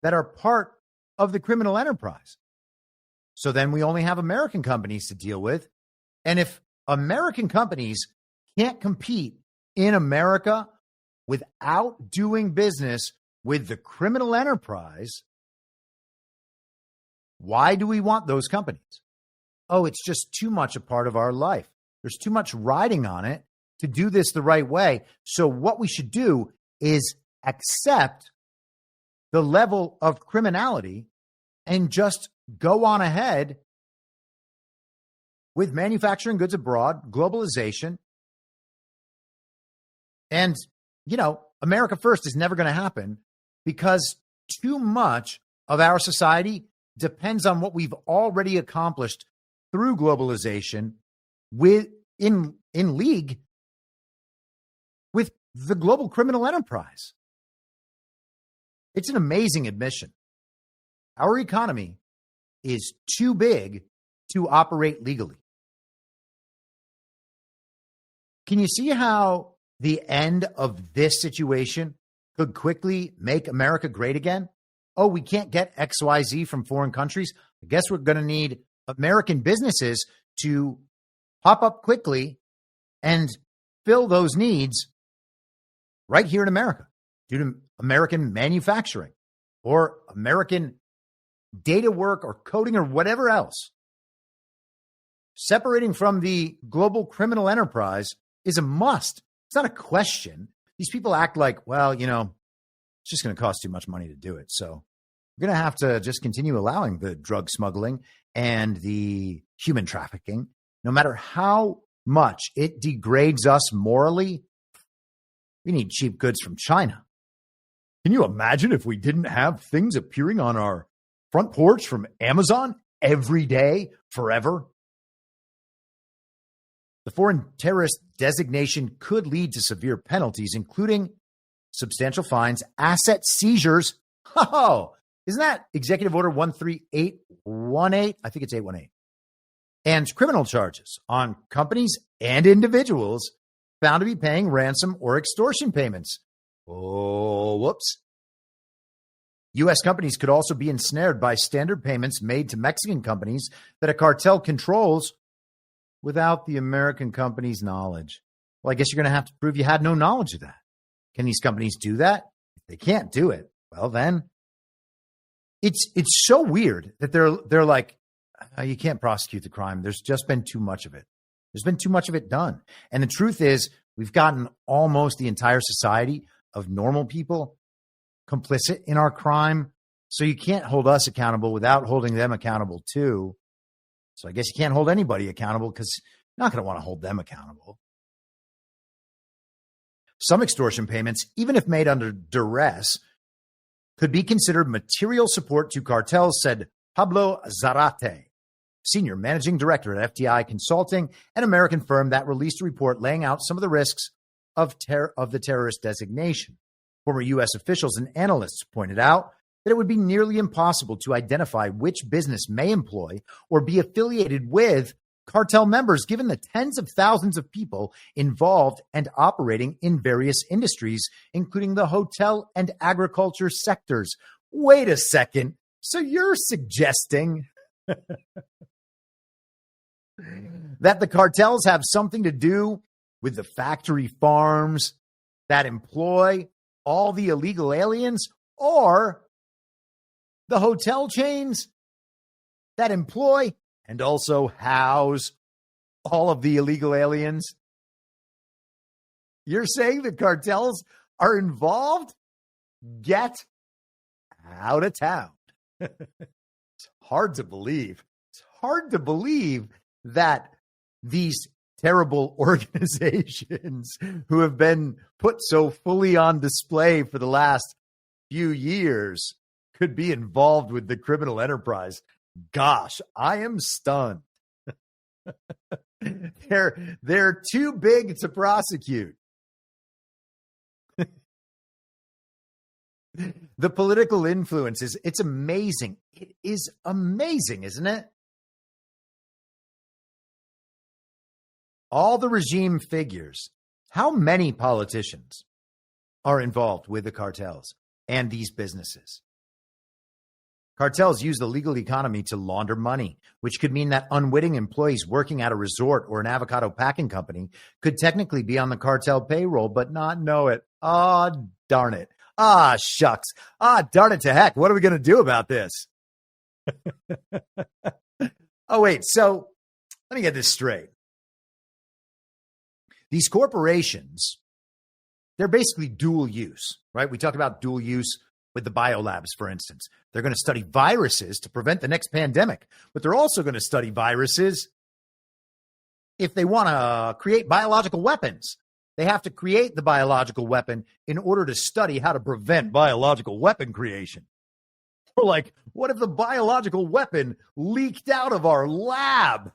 that are part of the criminal enterprise. So then we only have American companies to deal with. And if American companies can't compete in America without doing business with the criminal enterprise, why do we want those companies? Oh, it's just too much a part of our life. There's too much riding on it to do this the right way. So what we should do is accept the level of criminality and just go on ahead with manufacturing goods abroad, globalization. And, America first is never going to happen because too much of our society depends on what we've already accomplished through globalization in league with the global criminal enterprise. It's an amazing admission. Our economy is too big to operate legally. Can you see how the end of this situation could quickly make America great again? Oh, we can't get XYZ from foreign countries. I guess we're going to need American businesses to pop up quickly and fill those needs right here in America due to American manufacturing or American data work or coding or whatever else. Separating from the global criminal enterprise is a must. It's not a question. These people act like, well, it's just going to cost too much money to do it. So we're going to have to just continue allowing the drug smuggling and the human trafficking, no matter how much it degrades us morally. We need cheap goods from China. Can you imagine if we didn't have things appearing on our front porch from Amazon every day, forever? The foreign terrorist designation could lead to severe penalties, including substantial fines, asset seizures. Oh, isn't that Executive Order 13818? I think it's 818. And criminal charges on companies and individuals found to be paying ransom or extortion payments. Oh, whoops. U.S. companies could also be ensnared by standard payments made to Mexican companies that a cartel controls without the American company's knowledge. Well, I guess you're going to have to prove you had no knowledge of that. Can these companies do that? If they can't do it, well, then it's so weird that they're like, you can't prosecute the crime. There's just been too much of it. There's been too much of it done. And the truth is, we've gotten almost the entire society of normal people complicit in our crime. So you can't hold us accountable without holding them accountable too. So I guess you can't hold anybody accountable because you're not going to want to hold them accountable. Some extortion payments, even if made under duress, could be considered material support to cartels, said Pablo Zarate, senior managing director at FTI Consulting, an American firm that released a report laying out some of the risks of the terrorist designation. Former U.S. officials and analysts pointed out that it would be nearly impossible to identify which business may employ or be affiliated with cartel members, given the tens of thousands of people involved and operating in various industries, including the hotel and agriculture sectors. Wait a second. So you're suggesting that the cartels have something to do with the factory farms that employ all the illegal aliens, or the hotel chains that employ and also house all of the illegal aliens? You're saying the cartels are involved? Get out of town. It's hard to believe. It's hard to believe that these terrible organizations who have been put so fully on display for the last few years could be involved with the criminal enterprise. Gosh, I am stunned. They're too big to prosecute. The political influence it's amazing. It is amazing, isn't it? All the regime figures. How many politicians are involved with the cartels and these businesses? Cartels use the legal economy to launder money, which could mean that unwitting employees working at a resort or an avocado packing company could technically be on the cartel payroll but not know it. Ah, darn it. Ah, shucks. Ah, darn it to heck. What are we going to do about this? Oh, wait. So let me get this straight. These corporations, they're basically dual use, right? We talked about dual use with the biolabs, for instance. They're going to study viruses to prevent the next pandemic, but they're also going to study viruses if they want to create biological weapons. They have to create the biological weapon in order to study how to prevent biological weapon creation. We're like, what if the biological weapon leaked out of our lab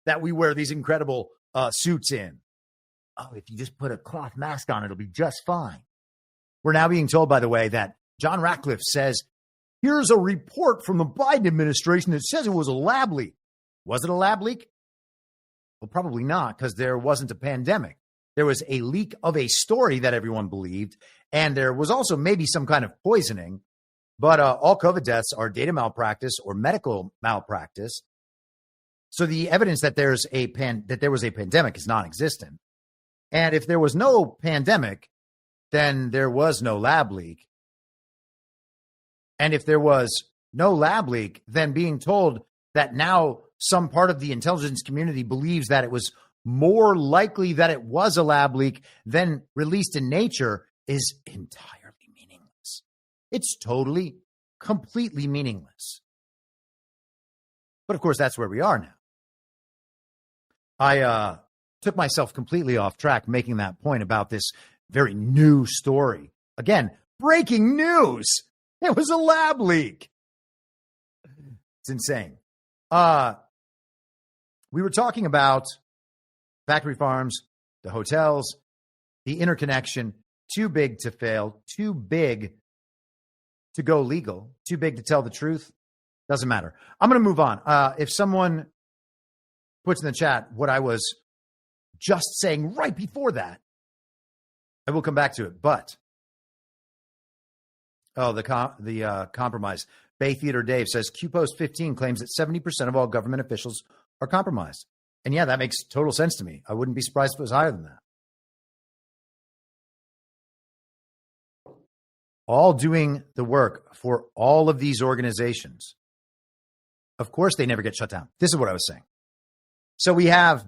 that we wear these incredible suits in? Oh, if you just put a cloth mask on, it'll be just fine. We're now being told, by the way, that John Ratcliffe says, here's a report from the Biden administration that says it was a lab leak. Was it a lab leak? Well, probably not, because there wasn't a pandemic. There was a leak of a story that everyone believed, and there was also maybe some kind of poisoning, but all COVID deaths are data malpractice or medical malpractice. So the evidence that there was a pandemic is non-existent. And if there was no pandemic, then there was no lab leak. And if there was no lab leak, then being told that now some part of the intelligence community believes that it was more likely that it was a lab leak than released in Nature is entirely meaningless. It's totally, completely meaningless. But of course, that's where we are now. I took myself completely off track making that point about this very new story. Again, breaking news. It was a lab leak. It's insane. We were talking about factory farms, the hotels, the interconnection, too big to fail, too big to go legal, too big to tell the truth. Doesn't matter. I'm going to move on. If someone puts in the chat what I was just saying right before that, I will come back to it. But, the compromise. Bay Theater Dave says, QPost 15 claims that 70% of all government officials are compromised. And yeah, that makes total sense to me. I wouldn't be surprised if it was higher than that. All doing the work for all of these organizations. Of course, they never get shut down. This is what I was saying. So we have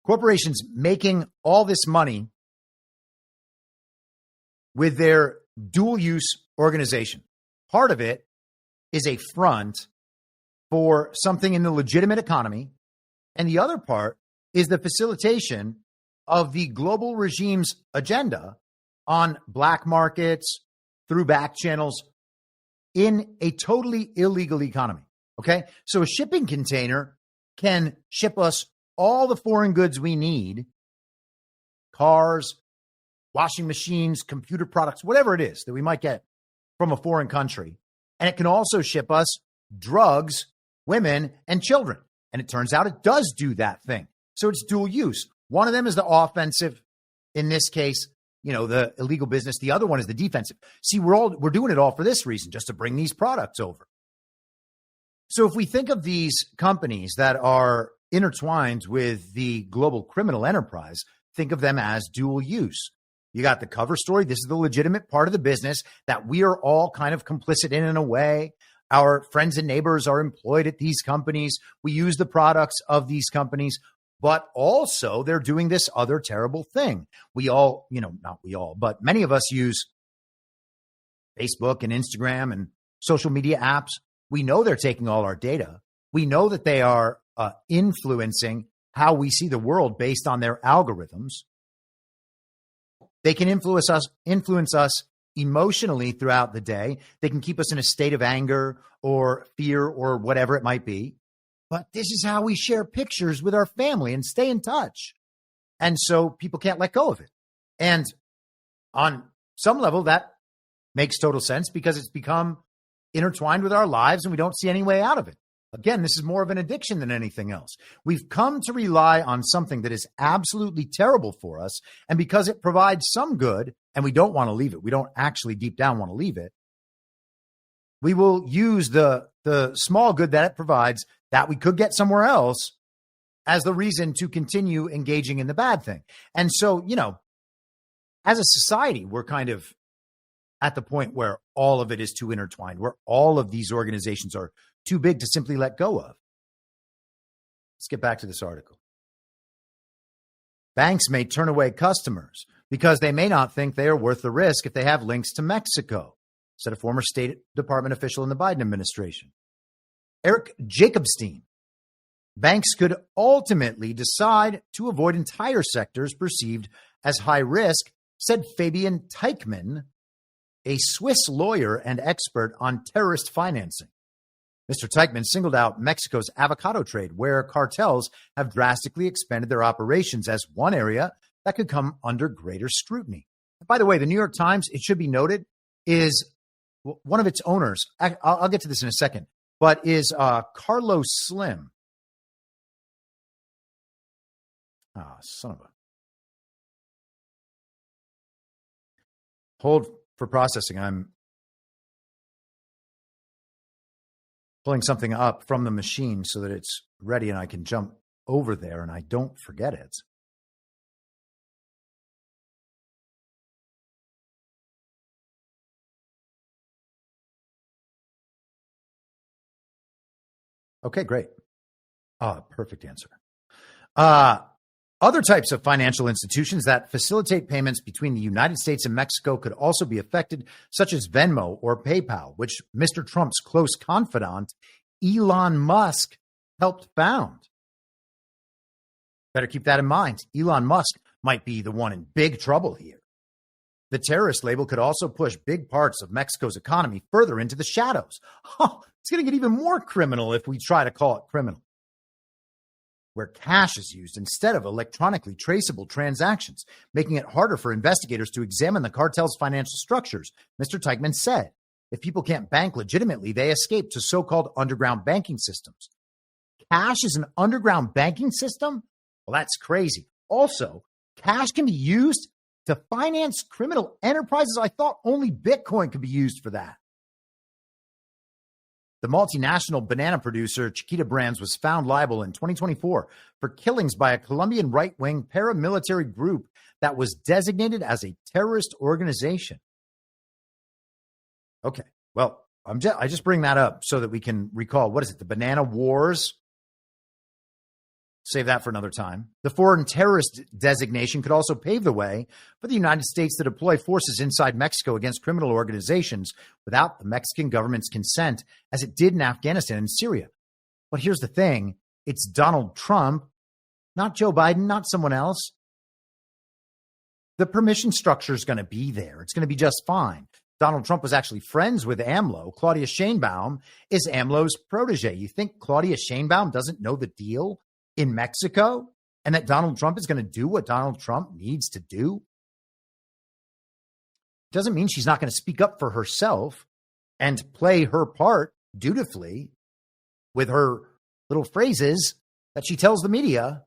corporations making all this money with their dual-use organization. Part of it is a front for something in the legitimate economy, and the other part is the facilitation of the global regime's agenda on black markets, through back channels, in a totally illegal economy, okay? So a shipping container can ship us all the foreign goods we need, cars, washing machines, computer products, whatever it is that we might get from a foreign country. And it can also ship us drugs, women, and children. And it turns out it does do that thing. So it's dual use. One of them is the offensive, in this case, the illegal business. The other one is the defensive. See, we're doing it all for this reason, just to bring these products over. So if we think of these companies that are intertwined with the global criminal enterprise, think of them as dual use. You got the cover story. This is the legitimate part of the business that we are all kind of complicit in a way. Our friends and neighbors are employed at these companies. We use the products of these companies, but also they're doing this other terrible thing. We all, not we all, but many of us use Facebook and Instagram and social media apps. We know they're taking all our data. We know that they are influencing how we see the world based on their algorithms. They can influence us emotionally throughout the day. They can keep us in a state of anger or fear or whatever it might be. But this is how we share pictures with our family and stay in touch. And so people can't let go of it. And on some level, that makes total sense because it's become intertwined with our lives and we don't see any way out of it. Again, this is more of an addiction than anything else. We've come to rely on something that is absolutely terrible for us. And because it provides some good and we don't want to leave it, we don't actually deep down want to leave it, we will use the small good that it provides that we could get somewhere else as the reason to continue engaging in the bad thing. And so, as a society, we're kind of at the point where all of it is too intertwined, where all of these organizations are too big to simply let go of. Let's get back to this article. Banks may turn away customers because they may not think they are worth the risk if they have links to Mexico, said a former State Department official in the Biden administration. Eric Jacobstein. Banks could ultimately decide to avoid entire sectors perceived as high risk, said Fabian Teichmann, a Swiss lawyer and expert on terrorist financing. Mr. Teichmann singled out Mexico's avocado trade, where cartels have drastically expanded their operations as one area that could come under greater scrutiny. By the way, the New York Times, it should be noted, is one of its owners. I'll get to this in a second, but is Carlos Slim. Son of a. Hold for processing. I'm pulling something up from the machine so that it's ready and I can jump over there and I don't forget it. Okay, great. Perfect answer. Other types of financial institutions that facilitate payments between the United States and Mexico could also be affected, such as Venmo or PayPal, which Mr. Trump's close confidant, Elon Musk, helped found. Better keep that in mind. Elon Musk might be the one in big trouble here. The terrorist label could also push big parts of Mexico's economy further into the shadows. It's going to get even more criminal if we try to call it criminal, where cash is used instead of electronically traceable transactions, making it harder for investigators to examine the cartel's financial structures. Mr. Teichmann said, if people can't bank legitimately, they escape to so-called underground banking systems. Cash is an underground banking system? Well, that's crazy. Also, cash can be used to finance criminal enterprises. I thought only Bitcoin could be used for that. The multinational banana producer Chiquita Brands was found liable in 2024 for killings by a Colombian right-wing paramilitary group that was designated as a terrorist organization. Okay, well, I just bring that up so that we can recall, what is it, the Banana Wars? Save that for another time. The foreign terrorist designation could also pave the way for the United States to deploy forces inside Mexico against criminal organizations without the Mexican government's consent, as it did in Afghanistan and Syria. But here's the thing. It's Donald Trump, not Joe Biden, not someone else. The permission structure is going to be there. It's going to be just fine. Donald Trump was actually friends with AMLO. Claudia Sheinbaum is AMLO's protege. You think Claudia Sheinbaum doesn't know the deal in Mexico and that Donald Trump is going to do what Donald Trump needs to do? Doesn't mean she's not going to speak up for herself and play her part dutifully with her little phrases that she tells the media.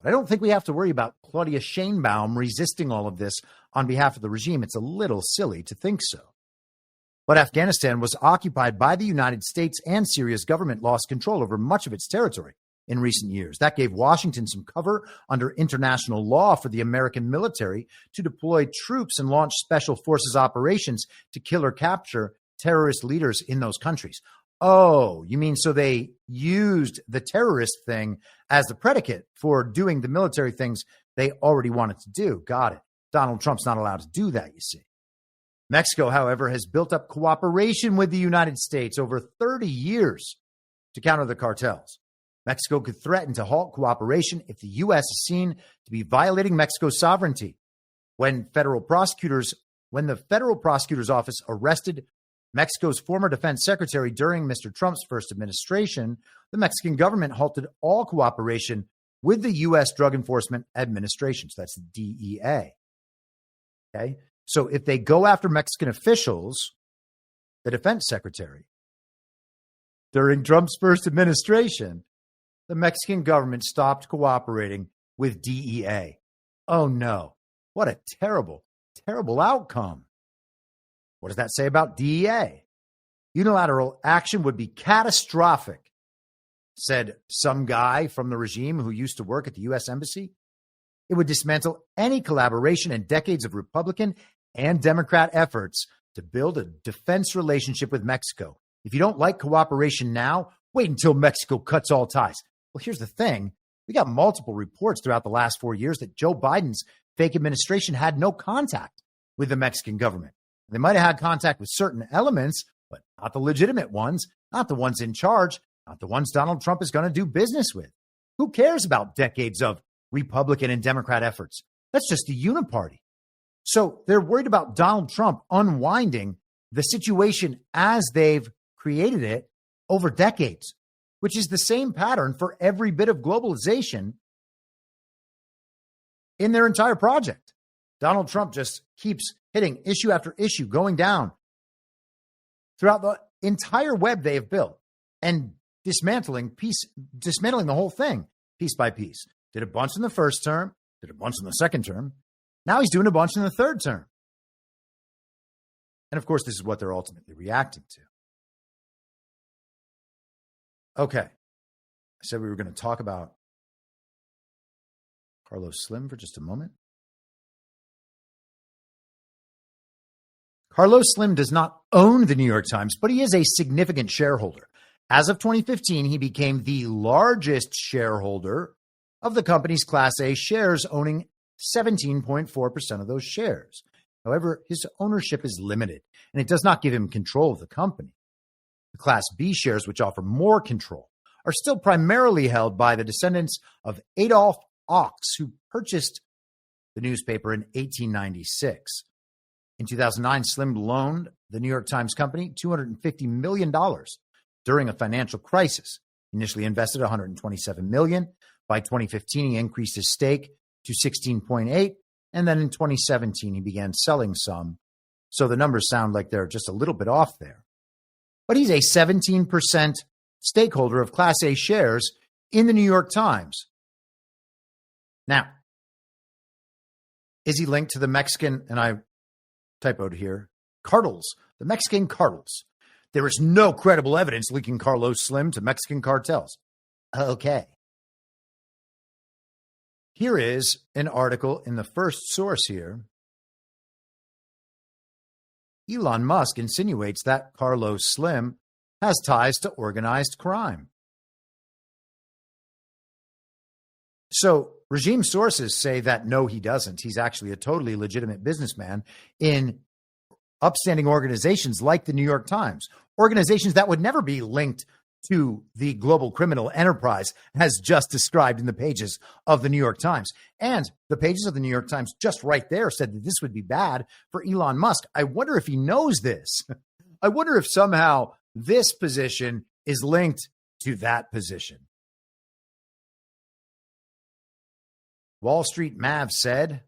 But I don't think we have to worry about Claudia Sheinbaum resisting all of this on behalf of the regime. It's a little silly to think so. But Afghanistan was occupied by the United States, and Syria's government lost control over much of its territory in recent years. That gave Washington some cover under international law for the American military to deploy troops and launch special forces operations to kill or capture terrorist leaders in those countries. Oh, you mean so they used the terrorist thing as the predicate for doing the military things they already wanted to do? Got it. Donald Trump's not allowed to do that, you see. Mexico, however, has built up cooperation with the United States over 30 years to counter the cartels. Mexico could threaten to halt cooperation if the U.S. is seen to be violating Mexico's sovereignty. When the federal prosecutor's office arrested Mexico's former defense secretary during Mr. Trump's first administration, the Mexican government halted all cooperation with the U.S. Drug Enforcement Administration. So that's the DEA. Okay. So if they go after Mexican officials, the defense secretary, during Trump's first administration, the Mexican government stopped cooperating with DEA. Oh, no. What a terrible, terrible outcome. What does that say about DEA? Unilateral action would be catastrophic, said some guy from the regime who used to work at the U.S. Embassy. It would dismantle any collaboration and decades of Republican and Democrat efforts to build a defense relationship with Mexico. If you don't like cooperation now, wait until Mexico cuts all ties. Well, here's the thing. We got multiple reports throughout the last 4 years that Joe Biden's fake administration had no contact with the Mexican government. They might have had contact with certain elements, but not the legitimate ones, not the ones in charge, not the ones Donald Trump is going to do business with. Who cares about decades of Republican and Democrat efforts? That's just the uniparty. So they're worried about Donald Trump unwinding the situation as they've created it over decades, which is the same pattern for every bit of globalization in their entire project. Donald Trump just keeps hitting issue after issue, going down throughout the entire web they have built and dismantling the whole thing piece by piece. Did a bunch in the first term, did a bunch in the second term. Now he's doing a bunch in the third term. And of course, this is what they're ultimately reacting to. Okay. I said we were going to talk about Carlos Slim for just a moment. Carlos Slim does not own the New York Times, but he is a significant shareholder. As of 2015, he became the largest shareholder of the company's Class A shares, owning 17.4% of those shares. However, his ownership is limited, and it does not give him control of the company. The Class B shares, which offer more control, are still primarily held by the descendants of Adolph Ochs, who purchased the newspaper in 1896. In 2009, Slim loaned the New York Times Company $250 million during a financial crisis. He initially invested $127 million. By 2015, he increased his stake to 16.8%, and then in 2017, he began selling some. So the numbers sound like they're just a little bit off there. But he's a 17% stakeholder of Class A shares in the New York Times. Now, is he linked to the Mexican, and I typoed here, cartels, the Mexican cartels? There is no credible evidence linking Carlos Slim to Mexican cartels. Okay. Here is an article in the first source here. Elon Musk insinuates that Carlos Slim has ties to organized crime. So regime sources say that no, he doesn't. He's actually a totally legitimate businessman in upstanding organizations like the New York Times, organizations that would never be linked to the global criminal enterprise as just described in the pages of the New York Times. And the pages of the New York Times just right there said that this would be bad for Elon Musk. I wonder if he knows this. I wonder if somehow this position is linked to that position. Wall Street Mav said,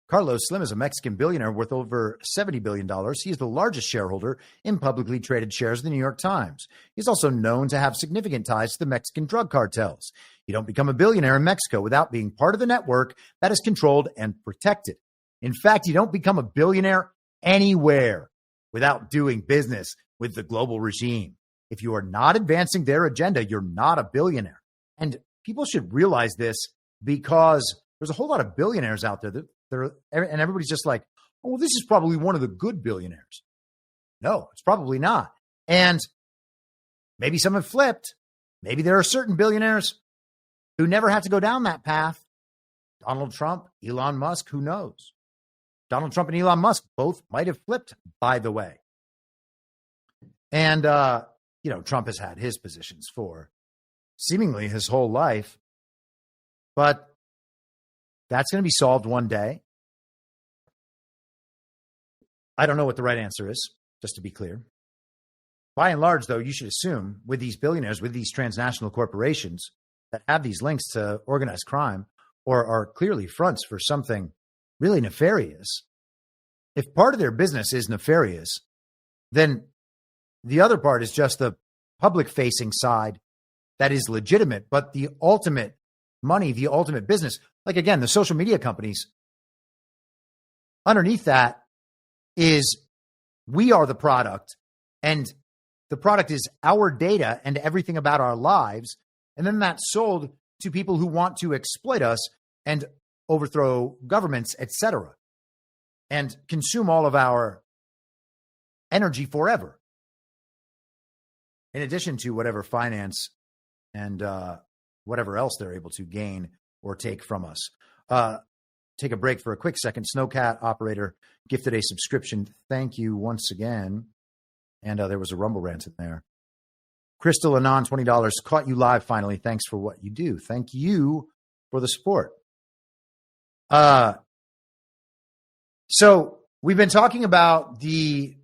Carlos Slim is a Mexican billionaire worth over $70 billion. He is the largest shareholder in publicly traded shares of the New York Times. He's also known to have significant ties to the Mexican drug cartels. You don't become a billionaire in Mexico without being part of the network that is controlled and protected. In fact, you don't become a billionaire anywhere without doing business with the global regime. If you are not advancing their agenda, you're not a billionaire. And people should realize this, because there's a whole lot of billionaires out there and everybody's just like, oh, well, this is probably one of the good billionaires. No, it's probably not. And maybe some have flipped. Maybe there are certain billionaires who never have to go down that path. Donald Trump, Elon Musk, who knows? Donald Trump and Elon Musk both might have flipped, by the way. And, Trump has had his positions for seemingly his whole life, but that's going to be solved one day. I don't know what the right answer is, just to be clear. By and large, though, you should assume with these billionaires, with these transnational corporations that have these links to organized crime or are clearly fronts for something really nefarious, if part of their business is nefarious, then the other part is just the public-facing side that is legitimate, but the ultimate money, the ultimate business, like, again, the social media companies, underneath that is we are the product, and the product is our data and everything about our lives, and then that's sold to people who want to exploit us and overthrow governments, etc., and consume all of our energy forever, in addition to whatever finance and whatever else they're able to gain or take from us. Take a break for a quick second. Snowcat operator gifted a subscription. Thank you once again. And there was a Rumble rant in there. Crystal Anon, $20. Caught you live finally. Thanks for what you do. Thank you for the support. So we've been talking about the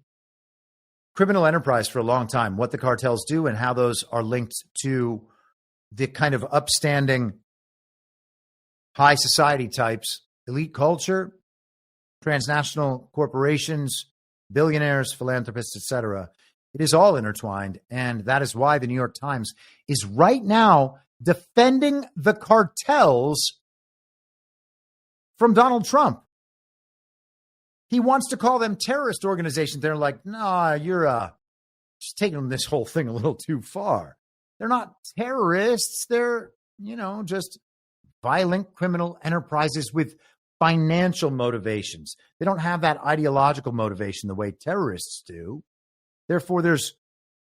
criminal enterprise for a long time, what the cartels do and how those are linked to the kind of upstanding high society types, elite culture, transnational corporations, billionaires, philanthropists, etc. It is all intertwined, and that is why the New York Times is right now defending the cartels from Donald Trump. He wants to call them terrorist organizations. They're like, nah, you're just taking this whole thing a little too far. They're not terrorists. They're, just violent criminal enterprises with financial motivations. They don't have that ideological motivation the way terrorists do. Therefore, there's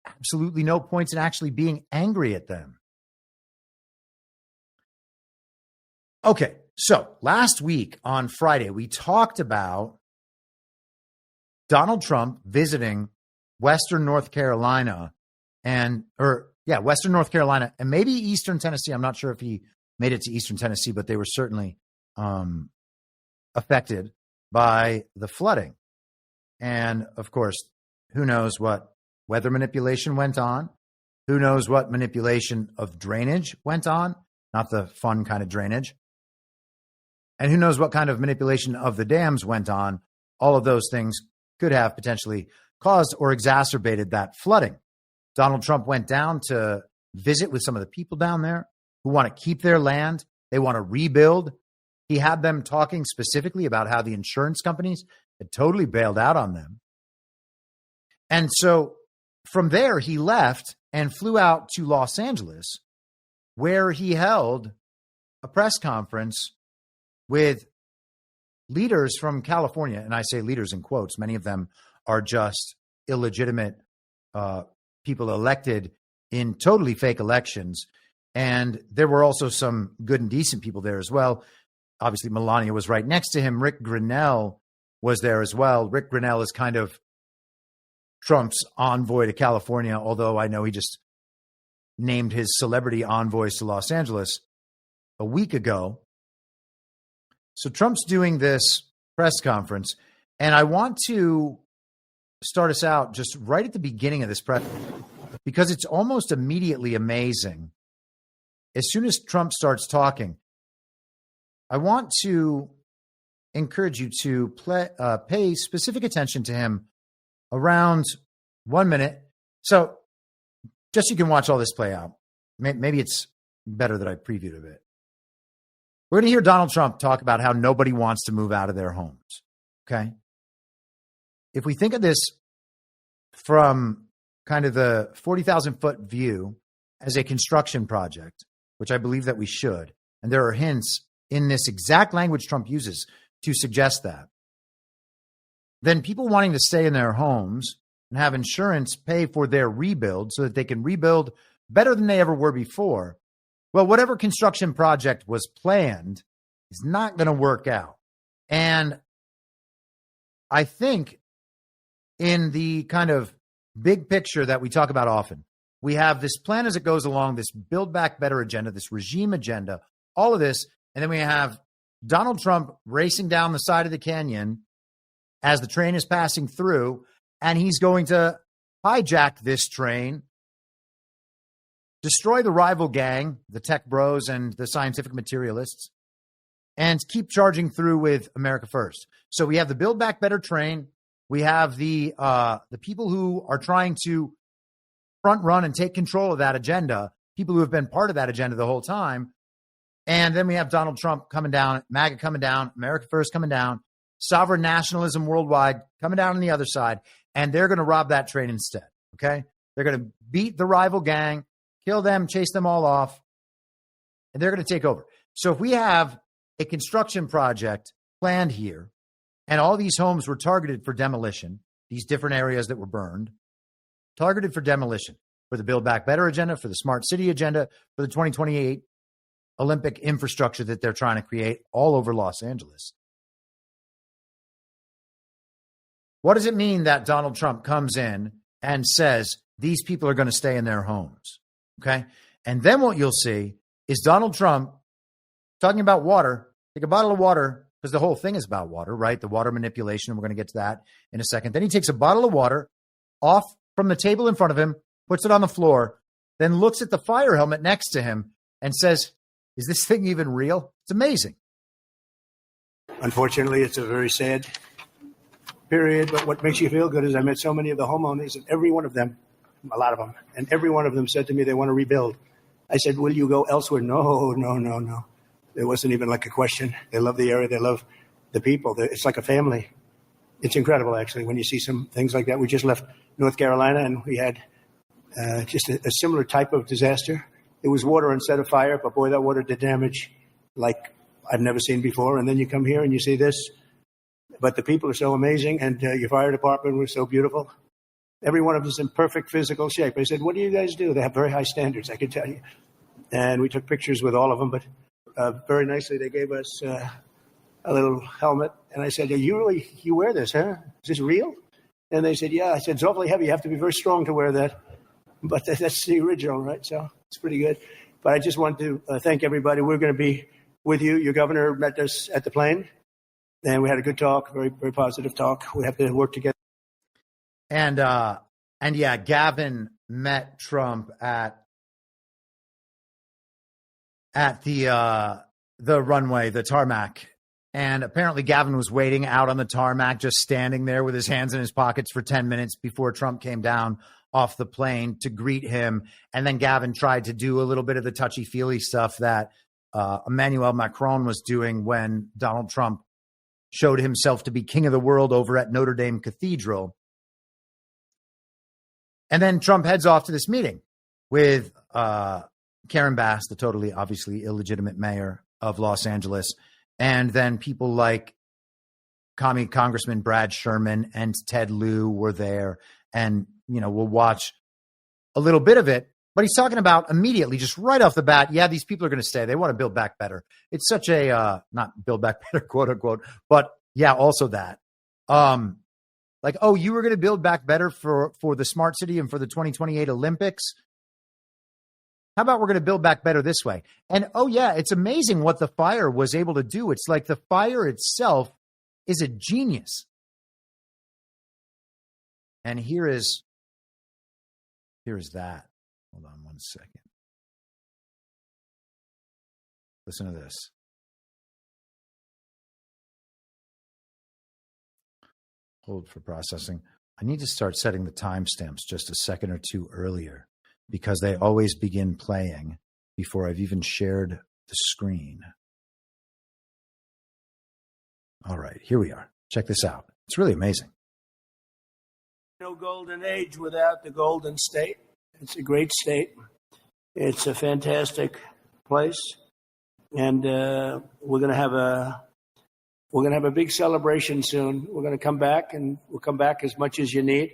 absolutely no point in actually being angry at them. Okay, so last week on Friday, we talked about Donald Trump visiting Western North Carolina Western North Carolina and maybe Eastern Tennessee. I'm not sure if he made it to Eastern Tennessee, but they were certainly affected by the flooding. And of course, who knows what weather manipulation went on? Who knows what manipulation of drainage went on? Not the fun kind of drainage. And who knows what kind of manipulation of the dams went on? All of those things could have potentially caused or exacerbated that flooding. Donald Trump went down to visit with some of the people down there who want to keep their land. They want to rebuild. He had them talking specifically about how the insurance companies had totally bailed out on them. And so from there, he left and flew out to Los Angeles, where he held a press conference with leaders from California. And I say leaders in quotes. Many of them are just illegitimate people elected in totally fake elections. And there were also some good and decent people there as well. Obviously, Melania was right next to him. Rick Grinnell was there as well. Rick Grinnell is kind of Trump's envoy to California, although I know he just named his celebrity envoys to Los Angeles a week ago. So Trump's doing this press conference, and I want to start us out just right at the beginning of this press, because it's almost immediately amazing. As soon as Trump starts talking, I want to encourage you to pay specific attention to him around 1 minute. So just so you can watch all this play out. Maybe it's better that I previewed a bit. We're going to hear Donald Trump talk about how nobody wants to move out of their homes. Okay? If we think of this from kind of the 40,000 foot view as a construction project, which I believe that we should, and there are hints in this exact language Trump uses to suggest that, then people wanting to stay in their homes and have insurance pay for their rebuild so that they can rebuild better than they ever were before. Well, whatever construction project was planned is not going to work out. And I think in the kind of big picture that we talk about often, we have this plan as it goes along, this Build Back Better agenda, this regime agenda, all of this. And then we have Donald Trump racing down the side of the canyon as the train is passing through, and he's going to hijack this train, destroy the rival gang, the tech bros and the scientific materialists, and keep charging through with America First. So we have the Build Back Better train. We have the people who are trying to front run and take control of that agenda, people who have been part of that agenda the whole time. And then we have Donald Trump coming down, MAGA coming down, America First coming down, sovereign nationalism worldwide coming down on the other side. And they're going to rob that train instead. Okay. They're going to beat the rival gang, kill them, chase them all off, and they're going to take over. So if we have a construction project planned here, and all these homes were targeted for demolition, these different areas that were burned, targeted for demolition, for the Build Back Better agenda, for the Smart City agenda, for the 2028 Olympic infrastructure that they're trying to create all over Los Angeles. What does it mean that Donald Trump comes in and says these people are going to stay in their homes? Okay. And then what you'll see is Donald Trump talking about water. Take a bottle of water, because the whole thing is about water, right? The water manipulation. And we're going to get to that in a second. Then he takes a bottle of water off from the table in front of him, puts it on the floor, then looks at the fire helmet next to him and says, is this thing even real? It's amazing. Unfortunately, it's a very sad period, but what makes you feel good is I met so many of the homeowners, and every one of them, a lot of them, and every one of them said to me they want to rebuild. I said, will you go elsewhere? No. There wasn't even like a question. They love the area. They love the people. It's like a family. It's incredible, actually, when you see some things like that. We just left North Carolina, and we had just a similar type of disaster. It was water instead of fire, but boy, that water did damage like I've never seen before. And then you come here and you see this. But the people are so amazing, and your fire department was so beautiful. Every one of us in perfect physical shape. I said, what do you guys do? They have very high standards, I can tell you. And we took pictures with all of them, but very nicely they gave us a little helmet. And I said, you wear this, huh? Is this real? And they said, yeah. I said, it's awfully heavy. You have to be very strong to wear that. But that's the original, right? So it's pretty good. But I just want to thank everybody. We're going to be with you. Your governor met us at the plane, and we had a good talk, very, very positive talk. We have to work together. And yeah, Gavin met Trump at the runway, the tarmac. And apparently Gavin was waiting out on the tarmac, just standing there with his hands in his pockets for 10 minutes before Trump came down off the plane to greet him. And then Gavin tried to do a little bit of the touchy-feely stuff that Emmanuel Macron was doing when Donald Trump showed himself to be king of the world over at Notre Dame Cathedral. And then Trump heads off to this meeting with Karen Bass, the totally, obviously illegitimate mayor of Los Angeles. And then people like Congressman Brad Sherman and Ted Lieu were there. And, we'll watch a little bit of it. But he's talking about immediately, just right off the bat, yeah, these people are going to stay. They want to build back better. It's such a, not build back better, quote unquote, but yeah, also that. Like, oh, you were going to build back better for the smart city and for the 2028 Olympics. How about we're going to build back better this way? And, oh, yeah, it's amazing what the fire was able to do. It's like the fire itself is a genius. And here is that. Hold on one second. Listen to this. Hold for processing. I need to start setting the timestamps just a second or two earlier because they always begin playing before I've even shared the screen. All right, here we are. Check this out. It's really amazing. No golden age without the Golden State. It's a great state. It's a fantastic place, and we're going to have a big celebration soon. We're going to come back, and we'll come back as much as you need,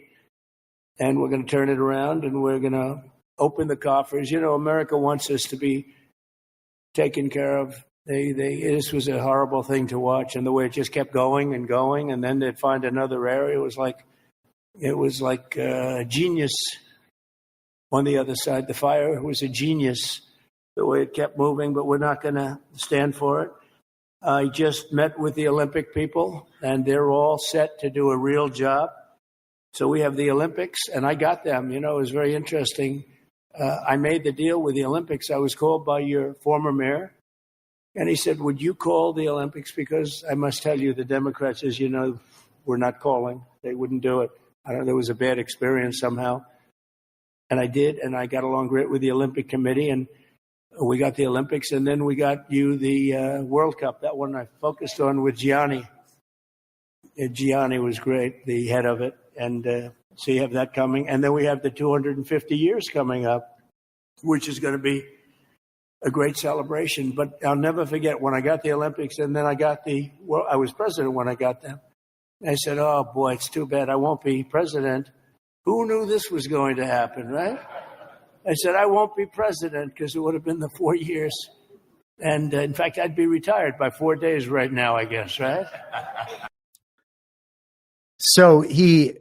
and we're going to turn it around, and we're going to open the coffers. America wants us to be taken care of This was a horrible thing to watch, and the way it just kept going and going, and then they'd find another area. It was like a genius on the other side. The fire was a genius, the way it kept moving, but we're not going to stand for it. I just met with the Olympic people, and they're all set to do a real job. So we have the Olympics, and I got them. You know, it was very interesting. I made the deal with the Olympics. I was called by your former mayor, and he said, would you call the Olympics? Because I must tell you, the Democrats, as you know, were not calling. They wouldn't do it. I don't know, there was a bad experience somehow. And I did, and I got along great with the Olympic Committee, and we got the Olympics, and then we got you the World Cup. That one I focused on with Gianni. Gianni was great, the head of it. And so you have that coming. And then we have the 250 years coming up, which is going to be a great celebration. But I'll never forget when I got the Olympics, and then I was president when I got them. I said, oh, boy, it's too bad I won't be president. Who knew this was going to happen, right? I said, I won't be president because it would have been the 4 years. And, in fact, I'd be retired by 4 days right now, I guess, right? So he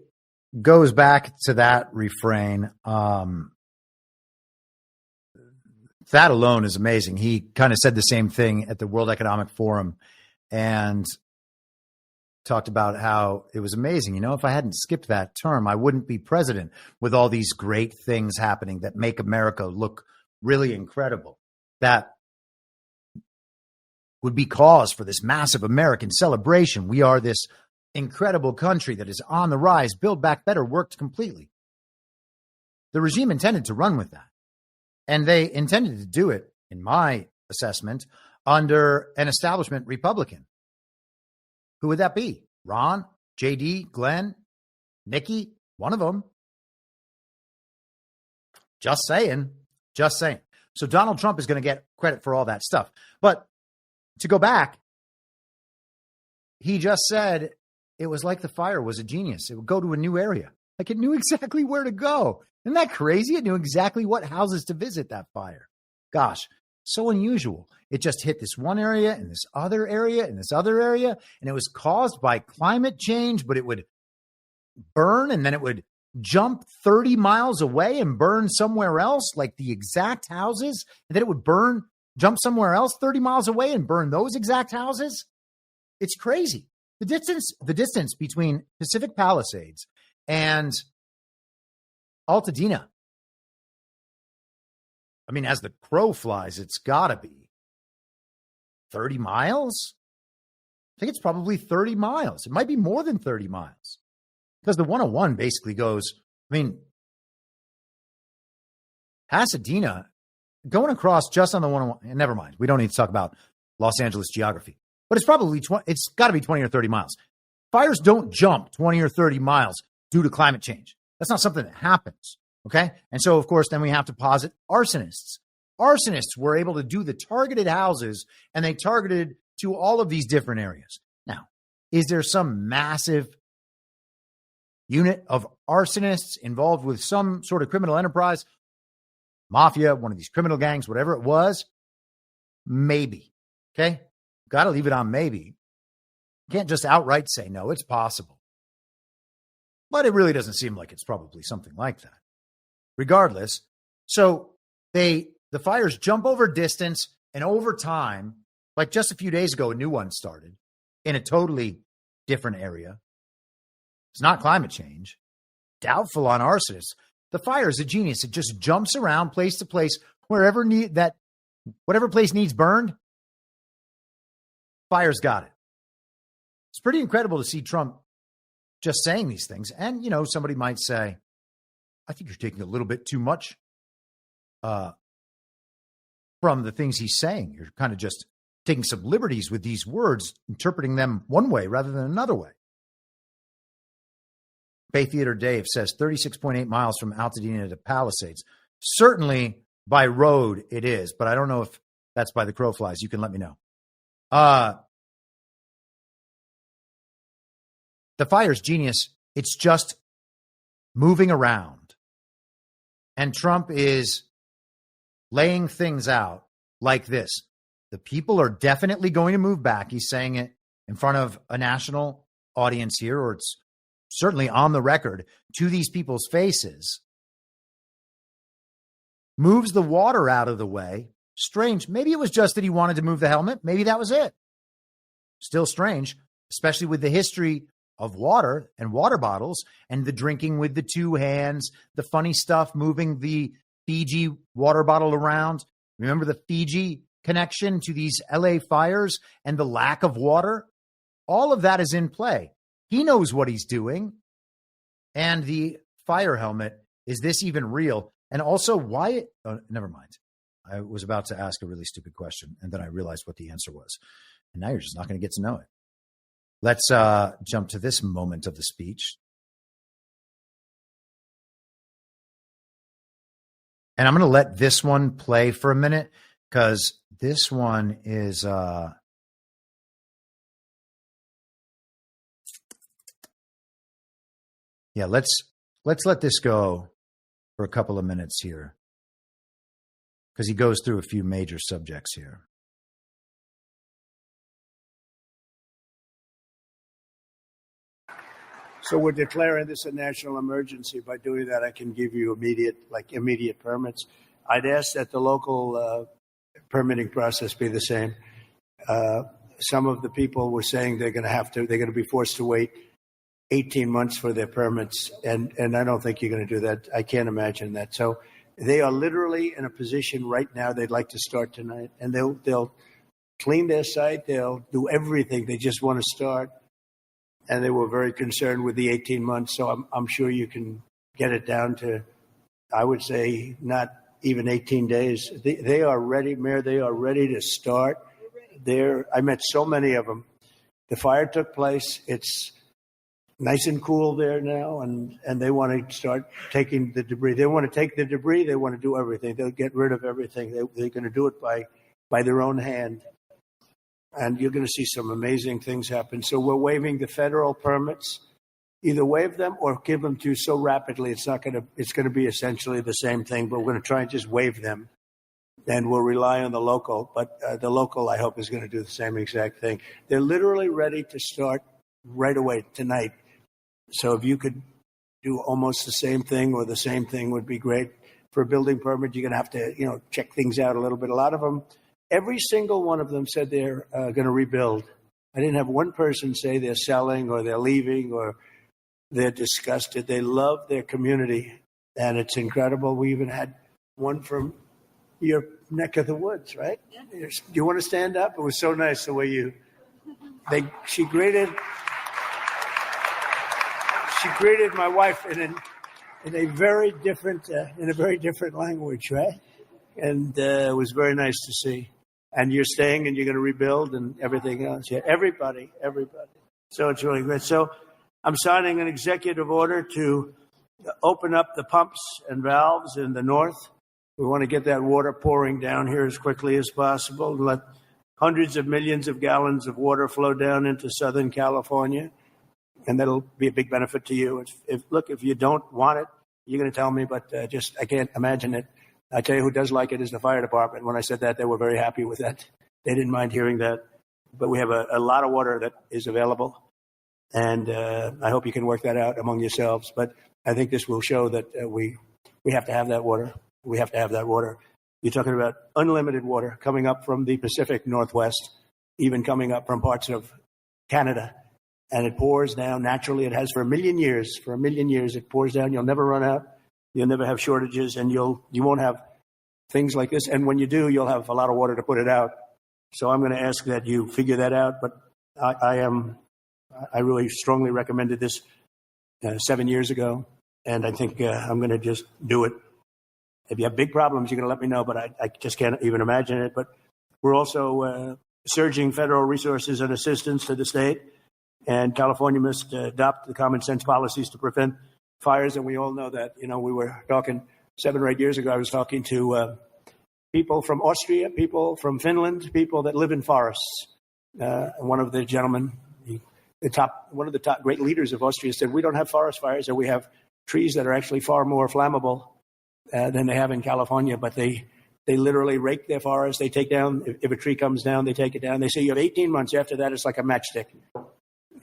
goes back to that refrain. That alone is amazing. He kind of said the same thing at the World Economic Forum and talked about how it was amazing. You know, if I hadn't skipped that term, I wouldn't be president with all these great things happening that make America look really incredible. That would be cause for this massive American celebration. We are this incredible country that is on the rise. Build Back Better worked completely. The regime intended to run with that. And they intended to do it, in my assessment, under an establishment Republican. Who would that be? Ron, JD, Glenn, Nikki, one of them. Just saying. Just saying. So Donald Trump is going to get credit for all that stuff. But to go back, he just said it was like the fire was a genius. It would go to a new area. Like it knew exactly where to go. Isn't that crazy? It knew exactly what houses to visit, that fire. Gosh, so unusual. It just hit this one area and this other area and this other area. And it was caused by climate change, but it would burn and then it would jump 30 miles away and burn somewhere else, like the exact houses. And then it would jump somewhere else 30 miles away and burn those exact houses. It's crazy. The distance between Pacific Palisades and Altadena. I mean, as the crow flies, it's got to be 30 miles. I think it's probably 30 miles. It might be more than 30 miles because the 101 basically goes, I mean, Pasadena going across just on the 101. Never mind. We don't need to talk about Los Angeles geography, but it's probably it's got to be 20 or 30 miles. Fires don't jump 20 or 30 miles due to climate change. That's not something that happens, okay? And so, of course, then we have to posit arsonists. Arsonists were able to do the targeted houses, and they targeted to all of these different areas. Now, is there some massive unit of arsonists involved with some sort of criminal enterprise? Mafia, one of these criminal gangs, whatever it was? Maybe, okay? Got to leave it on maybe. You can't just outright say no, it's possible. But it really doesn't seem like it's probably something like that. Regardless, so the fires jump over distance and over time, like just a few days ago, a new one started in a totally different area. It's not climate change. Doubtful on arsonists. The fire is a genius. It just jumps around place to place, whatever place needs burned, fire's got it. It's pretty incredible to see Trump just saying these things. And, you know, somebody might say, I think you're taking a little bit too much from the things he's saying. You're kind of just taking some liberties with these words, interpreting them one way rather than another way. Bay Theater Dave says 36.8 miles from Altadena to Palisades. Certainly by road it is, but I don't know if that's by the crow flies. You can let me know. The fire's genius. It's just moving around. And Trump is laying things out like this. The people are definitely going to move back. He's saying it in front of a national audience here, or it's certainly on the record, to these people's faces. Moves the water out of the way. Strange. Maybe it was just that he wanted to move the helmet. Maybe that was it. Still strange, especially with the history of water and water bottles and the drinking with the two hands, the funny stuff, moving the Fiji water bottle around. Remember the Fiji connection to these LA fires and the lack of water? All of that is in play. He knows what he's doing. And the fire helmet, is this even real? And also, why? Oh, never mind. I was about to ask a really stupid question, and then I realized what the answer was. And now you're just not going to get to know it. Let's jump to this moment of the speech. And I'm going to let this one play for a minute, because this one is let's let this go for a couple of minutes here, because he goes through a few major subjects here. So we're declaring this a national emergency. By doing that, I can give you immediate permits. I'd ask that the local permitting process be the same. Some of the people were saying they're going to be forced to wait 18 months for their permits, and I don't think you're going to do that. I can't imagine that. So they are literally in a position right now. They'd like to start tonight, and they'll clean their site. They'll do everything. They just want to start. And they were very concerned with the 18 months. So I'm sure you can get it down to, I would say, not even 18 days. They are ready, Mayor. They are ready to start. I met so many of them. The fire took place. It's nice and cool there now, and they want to start taking the debris. They want to take the debris. They want to do everything. They'll get rid of everything. They're going to do it by their own hand. And you're going to see some amazing things happen. So we're waiving the federal permits. Either waive them or give them to you so rapidly it's going to be essentially the same thing, but we're going to try and just waive them. And we'll rely on the local. But the local, I hope, is going to do the same exact thing. They're literally ready to start right away tonight. So if you could do almost the same thing or the same thing would be great. For a building permit, you're going to have to, check things out a little bit. A lot of them, every single one of them said they're going to rebuild. I didn't have one person say they're selling or they're leaving or they're disgusted. They love their community, and it's incredible. We even had one from your neck of the woods, right? Do you want to stand up? It was so nice the way she greeted my wife in a very different language, right? And it was very nice to see. And you're staying and you're going to rebuild and everything else. Yeah, everybody. So it's really great. So I'm signing an executive order to open up the pumps and valves in the north. We want to get that water pouring down here as quickly as possible and let hundreds of millions of gallons of water flow down into Southern California. And that'll be a big benefit to you. If you don't want it, you're going to tell me, but I can't imagine it. I tell you who does like it is the fire department. When I said that, they were very happy with that. They didn't mind hearing that. But we have a lot of water that is available. And I hope you can work that out among yourselves. But I think this will show that we have to have that water. We have to have that water. You're talking about unlimited water coming up from the Pacific Northwest, even coming up from parts of Canada. And it pours down naturally. It has for a million years. For a million years, it pours down. You'll never run out. You'll never have shortages, and you won't have things like this. And when you do, you'll have a lot of water to put it out. So I'm going to ask that you figure that out. But I really strongly recommended this 7 years ago, and I think I'm going to just do it. If you have big problems, you're going to let me know, but I just can't even imagine it. But we're also surging federal resources and assistance to the state, and California must adopt the common sense policies to prevent fires. And we all know that. We were talking 7 or 8 years ago, I was talking to people from Austria, people from Finland, people that live in forests. One of the gentlemen, one of the top great leaders of Austria, said, we don't have forest fires, and we have trees that are actually far more flammable than they have in California, but they They literally rake their forest. They take down, if a tree comes down, they take it down. They say you have 18 months. After that, it's like a matchstick.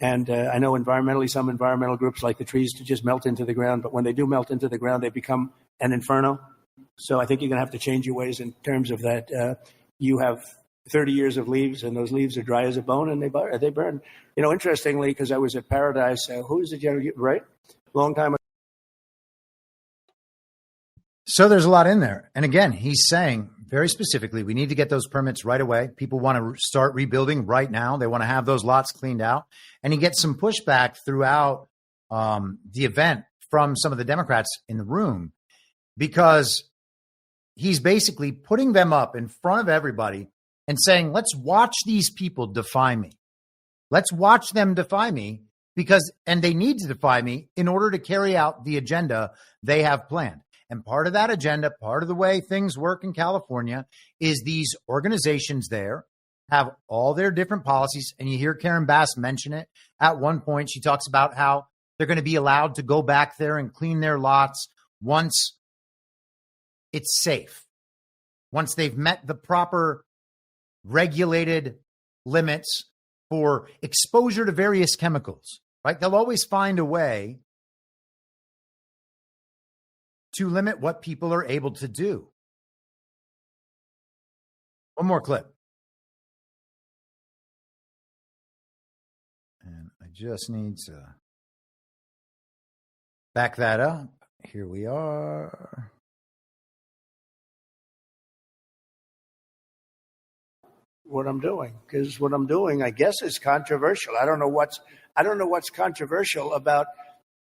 And I know environmentally, some environmental groups like the trees to just melt into the ground. But when they do melt into the ground, they become an inferno. So I think you're going to have to change your ways in terms of that. You have 30 years of leaves, and those leaves are dry as a bone, and they burn. You know, interestingly, because I was at Paradise, who's the general, right? Long time ago. So there's a lot in there. And again, he's saying very specifically, we need to get those permits right away. People want to start rebuilding right now. They want to have those lots cleaned out. And he gets some pushback throughout the event from some of the Democrats in the room, because he's basically putting them up in front of everybody and saying, let's watch these people defy me. Let's watch them defy me and they need to defy me in order to carry out the agenda they have planned. And part of that agenda, part of the way things work in California, is these organizations there have all their different policies. And you hear Karen Bass mention it at one point. She talks about how they're going to be allowed to go back there and clean their lots once it's safe, once they've met the proper regulated limits for exposure to various chemicals, right? They'll always find a way to limit what people are able to do. One more clip. And I just need to back that up. Here we are. What I'm doing, because what I'm doing, I guess, is controversial. I don't know what's controversial about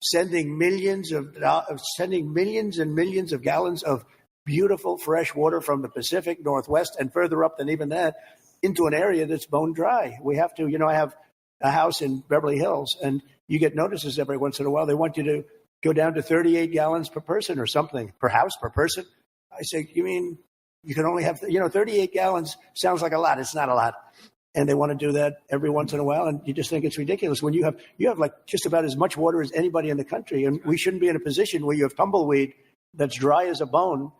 sending millions and millions of gallons of beautiful fresh water from the Pacific Northwest and further up than even that into an area that's bone dry. We have to, I have a house in Beverly Hills, and you get notices every once in a while. They want you to go down to 38 gallons per person or something, per house, per person. I say, you mean you can only have, 38 gallons sounds like a lot. It's not a lot. And they want to do that every once in a while, and you just think it's ridiculous. When you have like just about as much water as anybody in the country, and we shouldn't be in a position where you have tumbleweed that's dry as a bone,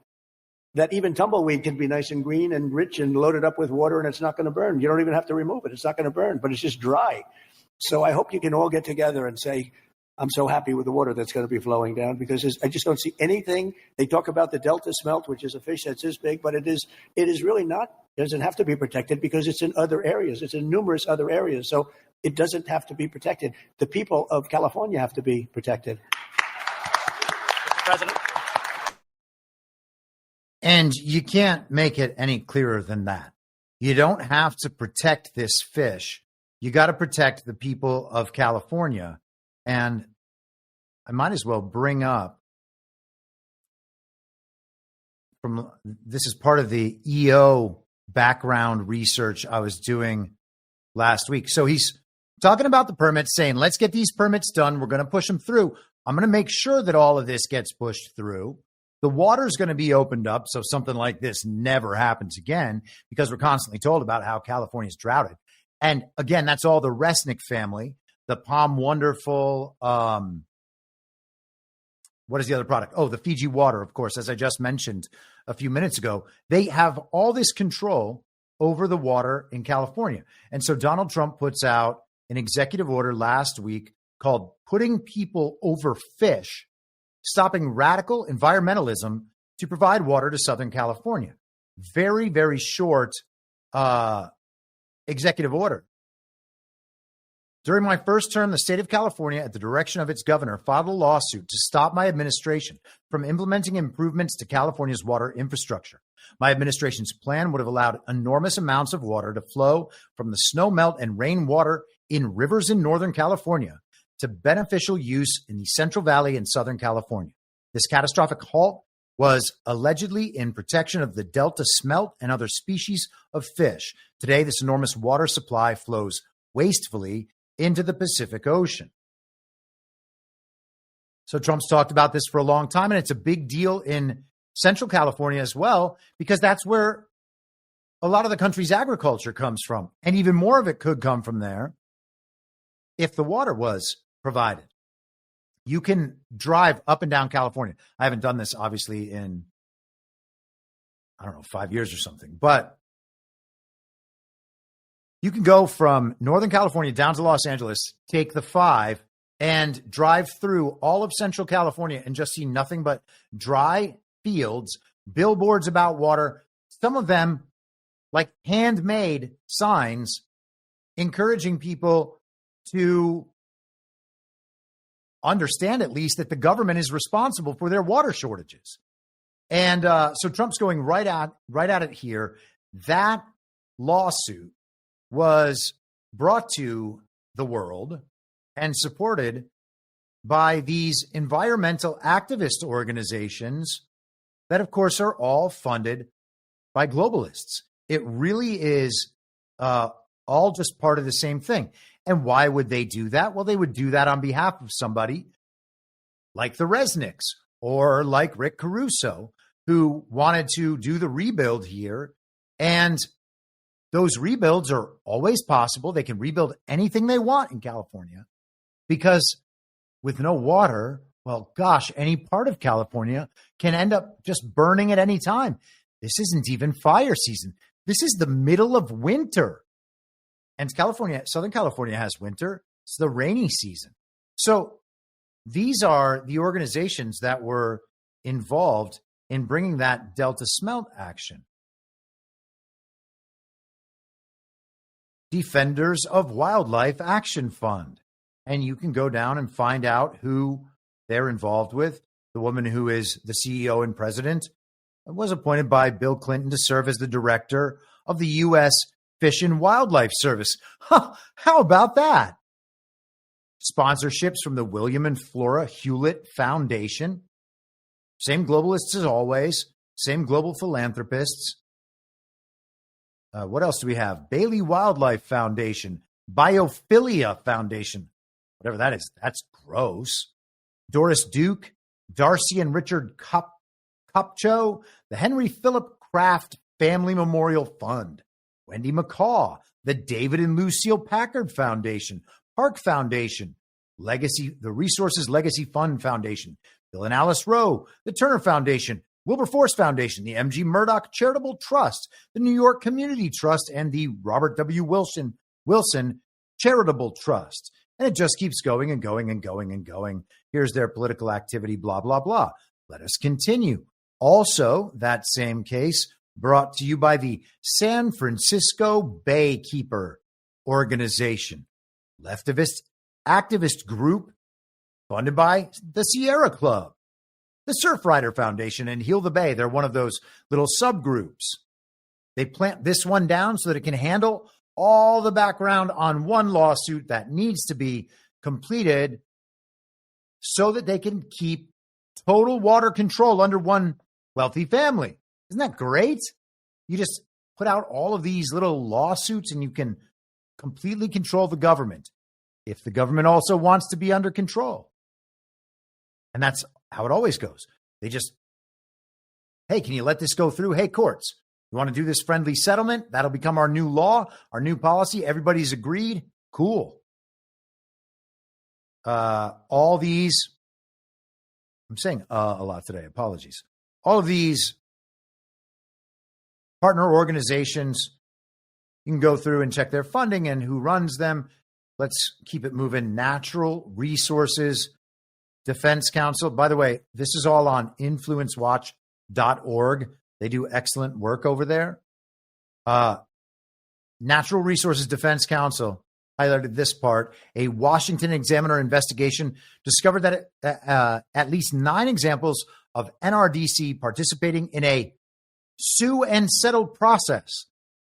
that even tumbleweed can be nice and green and rich and loaded up with water, and it's not going to burn. You don't even have to remove it. It's not going to burn, but it's just dry. So I hope you can all get together and say, I'm so happy with the water that's going to be flowing down, because I just don't see anything. They talk about the Delta smelt, which is a fish that's this big, but it is really not. It doesn't have to be protected because it's in other areas. It's in numerous other areas. So it doesn't have to be protected. The people of California have to be protected. Mr. President. And you can't make it any clearer than that. You don't have to protect this fish. You got to protect the people of California. And I might as well bring up this is part of the EO background research I was doing last week. So he's talking about the permits, saying, let's get these permits done. We're going to push them through. I'm going to make sure that all of this gets pushed through. The water is going to be opened up so something like this never happens again, because we're constantly told about how California is droughted. And again, that's all the Resnick family, the Palm Wonderful. What is the other product? Oh, the Fiji water, of course, as I just mentioned a few minutes ago. They have all this control over the water in California. And so Donald Trump puts out an executive order last week called Putting People Over Fish, Stopping Radical Environmentalism to Provide Water to Southern California. Very, very short executive order. During my first term, the state of California, at the direction of its governor, filed a lawsuit to stop my administration from implementing improvements to California's water infrastructure. My administration's plan would have allowed enormous amounts of water to flow from the snow melt and rainwater in rivers in Northern California to beneficial use in the Central Valley in Southern California. This catastrophic halt was allegedly in protection of the Delta smelt and other species of fish. Today, this enormous water supply flows wastefully into the Pacific Ocean. So Trump's talked about this for a long time, and it's a big deal in Central California as well, because that's where a lot of the country's agriculture comes from. And even more of it could come from there if the water was provided. You can drive up and down California. I haven't done this, obviously, in I don't know, 5 years or something. But you can go from Northern California down to Los Angeles, take the 5, and drive through all of Central California and just see nothing but dry fields, billboards about water, some of them like handmade signs encouraging people to understand at least that the government is responsible for their water shortages. And so Trump's going right at it here. That lawsuit was brought to the world and supported by these environmental activist organizations that, of course, are all funded by globalists. It really is all just part of the same thing. And why would they do that? Well, they would do that on behalf of somebody like the Resnicks or like Rick Caruso, who wanted to do the rebuild here. And those rebuilds are always possible. They can rebuild anything they want in California because with no water, well, gosh, any part of California can end up just burning at any time. This isn't even fire season. This is the middle of winter. And Southern California has winter. It's the rainy season. So these are the organizations that were involved in bringing that Delta Smelt action. Defenders of Wildlife Action Fund. And you can go down and find out who they're involved with. The woman who is the CEO and president was appointed by Bill Clinton to serve as the director of the U.S. Fish and Wildlife Service. Huh, how about that? Sponsorships from the William and Flora Hewlett Foundation. Same globalists as always. Same global philanthropists. What else do we have? Bailey Wildlife Foundation. Biophilia Foundation. Whatever that is. That's gross. Doris Duke. Darcy and Richard Cupcho. The Henry Philip Kraft Family Memorial Fund. Wendy McCaw. The David and Lucille Packard Foundation. Park Foundation. The Resources Legacy Fund Foundation. Bill and Alice Rowe. The Turner Foundation. Wilberforce Foundation, the M.G. Murdoch Charitable Trust, the New York Community Trust, and the Robert W. Wilson Charitable Trust. And it just keeps going and going and going and going. Here's their political activity, blah, blah, blah. Let us continue. Also, that same case brought to you by the San Francisco Baykeeper Organization, leftist activist group funded by the Sierra Club. The Surfrider Foundation and Heal the Bay. They're one of those little subgroups. They plant this one down so that it can handle all the background on one lawsuit that needs to be completed so that they can keep total water control under one wealthy family. Isn't that great? You just put out all of these little lawsuits and you can completely control the government if the government also wants to be under control. And that's how it always goes. They just, hey, can you let this go through? Hey, courts, you want to do this friendly settlement? That'll become our new law, our new policy. Everybody's agreed. Cool. All these, I'm saying a lot today. Apologies. All of these partner organizations, you can go through and check their funding and who runs them. Let's keep it moving. Natural Resources Defense Council. By the way, this is all on influencewatch.org. They do excellent work over there. Natural Resources Defense Council highlighted this part. A Washington Examiner investigation discovered that at least 9 examples of NRDC participating in a sue and settle process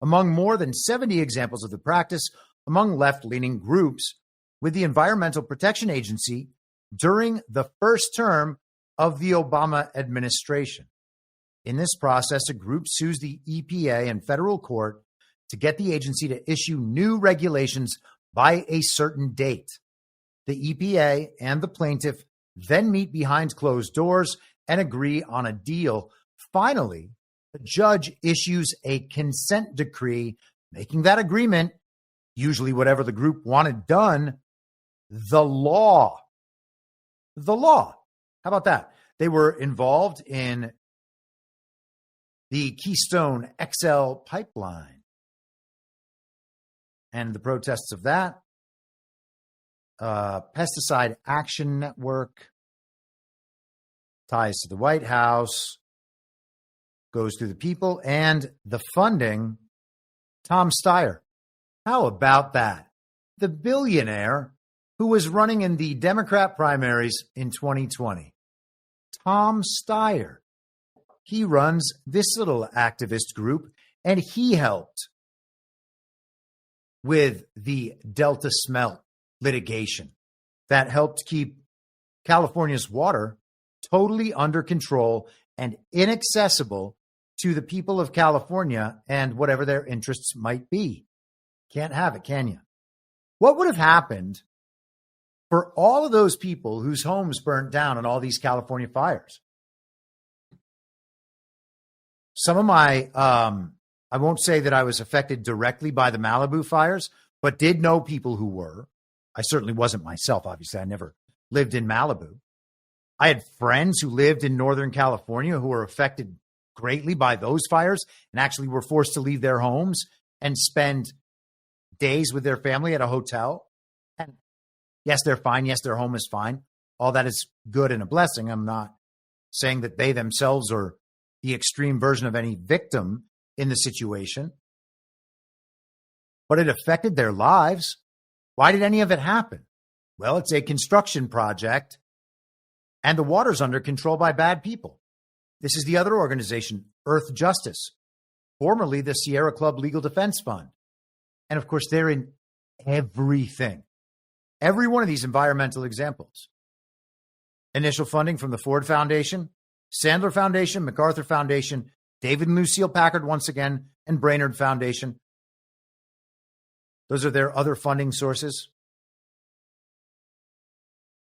among more than 70 examples of the practice among left-leaning groups with the Environmental Protection Agency during the first term of the Obama administration. In this process, a group sues the EPA and federal court to get the agency to issue new regulations by a certain date. The EPA and the plaintiff then meet behind closed doors and agree on a deal. Finally, the judge issues a consent decree, making that agreement, usually whatever the group wanted done, the law. The law. How about that? They were involved in the Keystone XL pipeline and the protests of that, Pesticide Action Network, ties to the White House, goes through the people, and the funding, Tom Steyer. How about that? The billionaire who was running in the Democrat primaries in 2020. Tom Steyer. He runs this little activist group, and he helped with the Delta Smelt litigation that helped keep California's water totally under control and inaccessible to the people of California and whatever their interests might be. Can't have it, can you? What would have happened for all of those people whose homes burnt down in all these California fires? Some of my, I won't say that I was affected directly by the Malibu fires, but did know people who were. I certainly wasn't myself, obviously. I never lived in Malibu. I had friends who lived in Northern California who were affected greatly by those fires and actually were forced to leave their homes and spend days with their family at a hotel. And yes, they're fine. Yes, their home is fine. All that is good and a blessing. I'm not saying that they themselves are the extreme version of any victim in the situation, but it affected their lives. Why did any of it happen? Well, it's a construction project and the water's under control by bad people. This is the other organization, Earth Justice, formerly the Sierra Club Legal Defense Fund. And of course, they're in everything. Every one of these environmental examples. Initial funding from the Ford Foundation, Sandler Foundation, MacArthur Foundation, David and Lucille Packard once again, and Brainerd Foundation. Those are their other funding sources.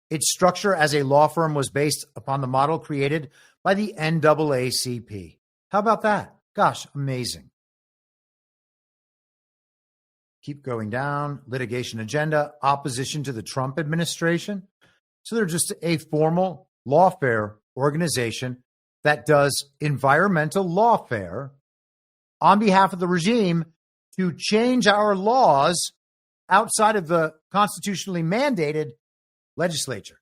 Its structure as a law firm was based upon the model created by the NAACP. How about that? Gosh, amazing. Keep going down. Litigation agenda, opposition to the Trump administration. So they're just a formal lawfare organization that does environmental lawfare on behalf of the regime to change our laws outside of the constitutionally mandated legislature.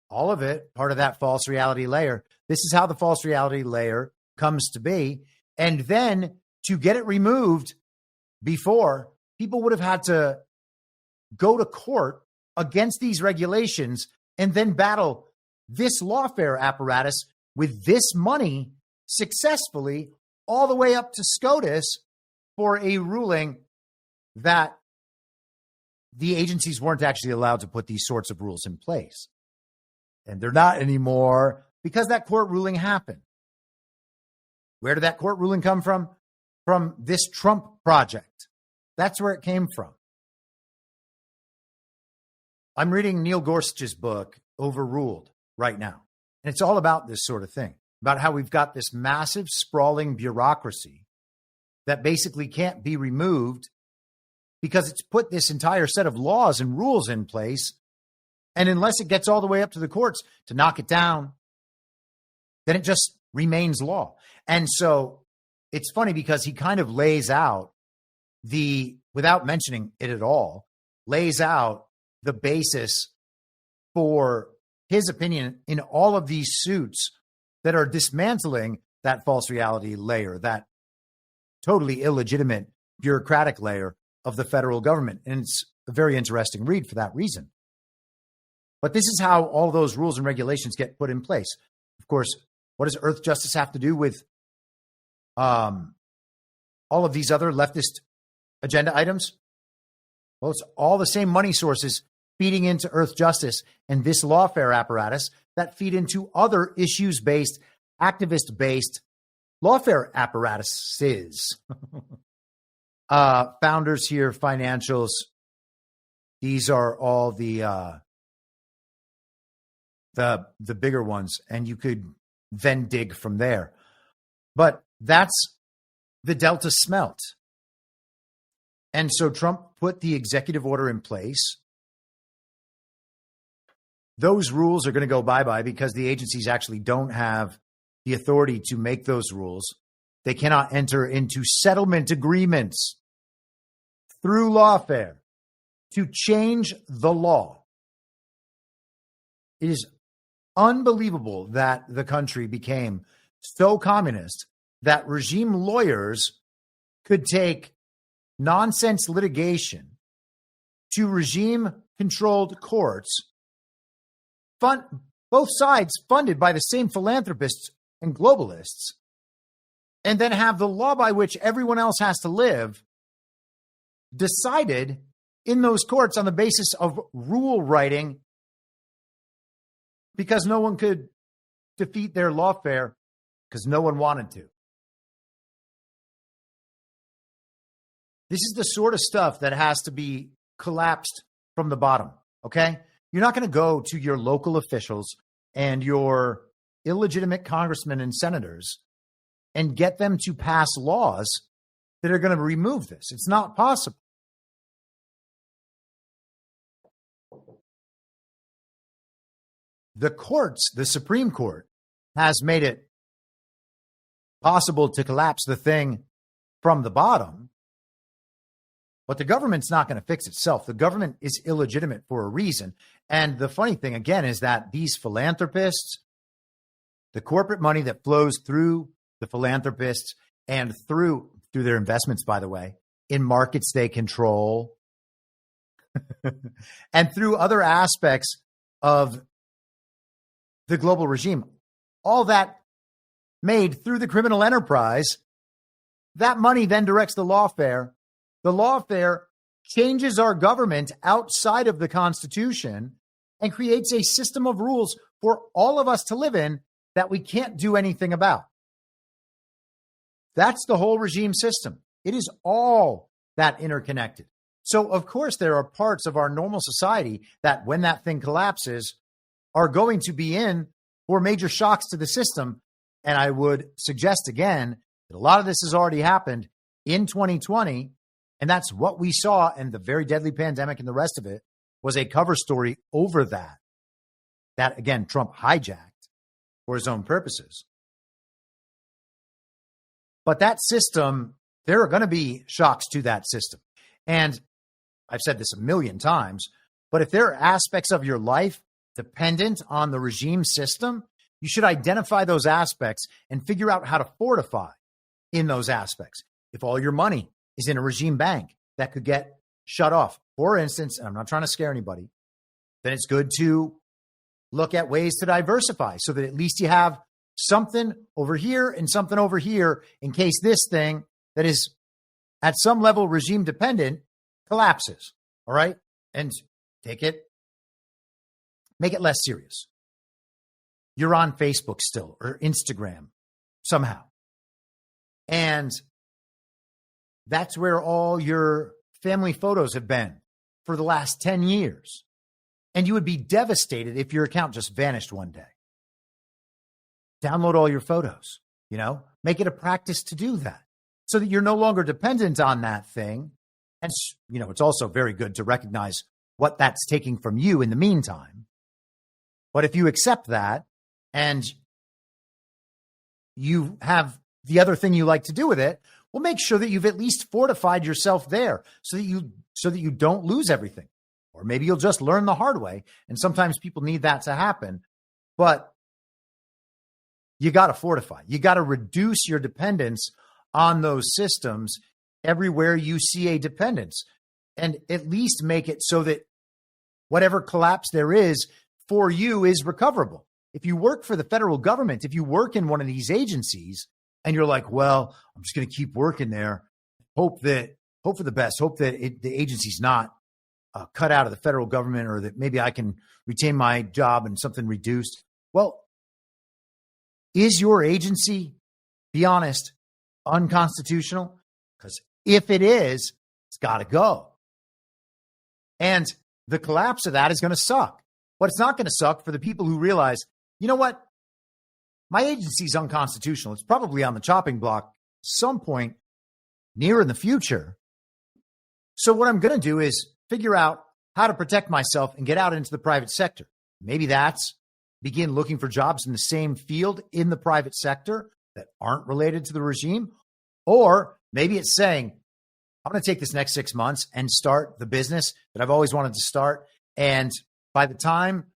All of it, part of that false reality layer. This is how the false reality layer comes to be. And then to get it removed before, people would have had to go to court against these regulations and then battle this lawfare apparatus with this money successfully all the way up to SCOTUS for a ruling that the agencies weren't actually allowed to put these sorts of rules in place. And they're not anymore because that court ruling happened. Where did that court ruling come from? From this Trump project. That's where it came from. I'm reading Neil Gorsuch's book, Overruled, right now. And it's all about this sort of thing, about how we've got this massive, sprawling bureaucracy that basically can't be removed because it's put this entire set of laws and rules in place. And unless it gets all the way up to the courts to knock it down, then it just remains law. And so it's funny because he kind of lays out without mentioning it at all, lays out the basis for his opinion in all of these suits that are dismantling that false reality layer, that totally illegitimate bureaucratic layer of the federal government. And it's a very interesting read for that reason. But this is how all those rules and regulations get put in place. Of course, what does Earth Justice have to do with all of these other leftist agenda items? Well, it's all the same money sources feeding into Earth Justice and this lawfare apparatus that feed into other issues-based, activist-based lawfare apparatuses. Founders here, financials. These are all the bigger ones, and you could then dig from there. But that's the Delta Smelt. And so Trump put the executive order in place. Those rules are going to go bye-bye because the agencies actually don't have the authority to make those rules. They cannot enter into settlement agreements through lawfare to change the law. It is unbelievable that the country became so communist that regime lawyers could take nonsense litigation to regime-controlled courts, both sides funded by the same philanthropists and globalists, and then have the law by which everyone else has to live decided in those courts on the basis of rule writing, because no one could defeat their lawfare because no one wanted to. This is the sort of stuff that has to be collapsed from the bottom, okay? You're not going to go to your local officials and your illegitimate congressmen and senators and get them to pass laws that are going to remove this. It's not possible. The courts, the Supreme Court, has made it possible to collapse the thing from the bottom. But the government's not going to fix itself. The government is illegitimate for a reason. And the funny thing, again, is that these philanthropists, the corporate money that flows through the philanthropists and through their investments, by the way, in markets they control, and through other aspects of the global regime, all that made through the criminal enterprise, that money then directs the lawfare. The lawfare changes our government outside of the Constitution and creates a system of rules for all of us to live in that we can't do anything about. That's the whole regime system. It is all that interconnected. So, of course, there are parts of our normal society that when that thing collapses are going to be in for major shocks to the system. And I would suggest again that a lot of this has already happened in 2020. And that's what we saw. And the very deadly pandemic and the rest of it was a cover story over that. That, again, Trump hijacked for his own purposes. But that system, there are going to be shocks to that system. And I've said this a million times, but if there are aspects of your life dependent on the regime system, you should identify those aspects and figure out how to fortify in those aspects. If all your money is in a regime bank that could get shut off, for instance, and I'm not trying to scare anybody, then it's good to look at ways to diversify so that at least you have something over here and something over here in case this thing that is at some level regime dependent collapses. All right. And make it less serious. You're on Facebook still or Instagram somehow. And that's where all your family photos have been for the last 10 years. And you would be devastated if your account just vanished one day. Download all your photos, make it a practice to do that so that you're no longer dependent on that thing. And, it's also very good to recognize what that's taking from you in the meantime. But if you accept that and you have the other thing you like to do with it, well, make sure that you've at least fortified yourself there so that you don't lose everything. Or maybe you'll just learn the hard way. And sometimes people need that to happen. But you got to fortify. You got to reduce your dependence on those systems everywhere you see a dependence, and at least make it so that whatever collapse there is for you is recoverable. If you work for the federal government, if you work in one of these agencies and you're like, well, I'm just going to keep working there, hope for the best, hope that the agency's not cut out of the federal government, or that maybe I can retain my job and something reduced. Well, is your agency, be honest, unconstitutional? Because if it is, it's got to go. And the collapse of that is going to suck. But it's not going to suck for the people who realize, you know what? My agency's unconstitutional. It's probably on the chopping block some point near in the future. So what I'm going to do is figure out how to protect myself and get out into the private sector. Maybe that's begin looking for jobs in the same field in the private sector that aren't related to the regime. Or maybe it's saying, I'm going to take this next 6 months and start the business that I've always wanted to start. And by the time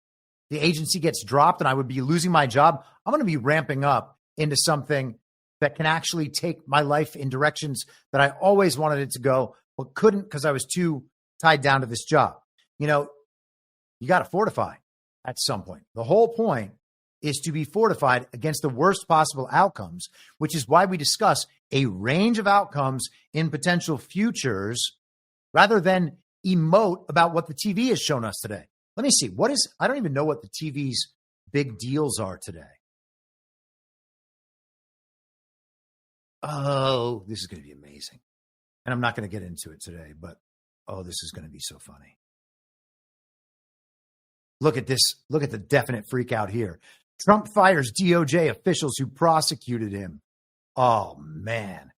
the agency gets dropped and I would be losing my job, I'm going to be ramping up into something that can actually take my life in directions that I always wanted it to go, but couldn't because I was too tied down to this job. You know, you got to fortify at some point. The whole point is to be fortified against the worst possible outcomes, which is why we discuss a range of outcomes in potential futures rather than emote about what the TV has shown us today. Let me see. I don't even know what the TV's big deals are today. Oh, this is going to be amazing. And I'm not going to get into it today, but this is going to be so funny. Look at this. Look at the definite freak out here. Trump fires DOJ officials who prosecuted him. Oh, man.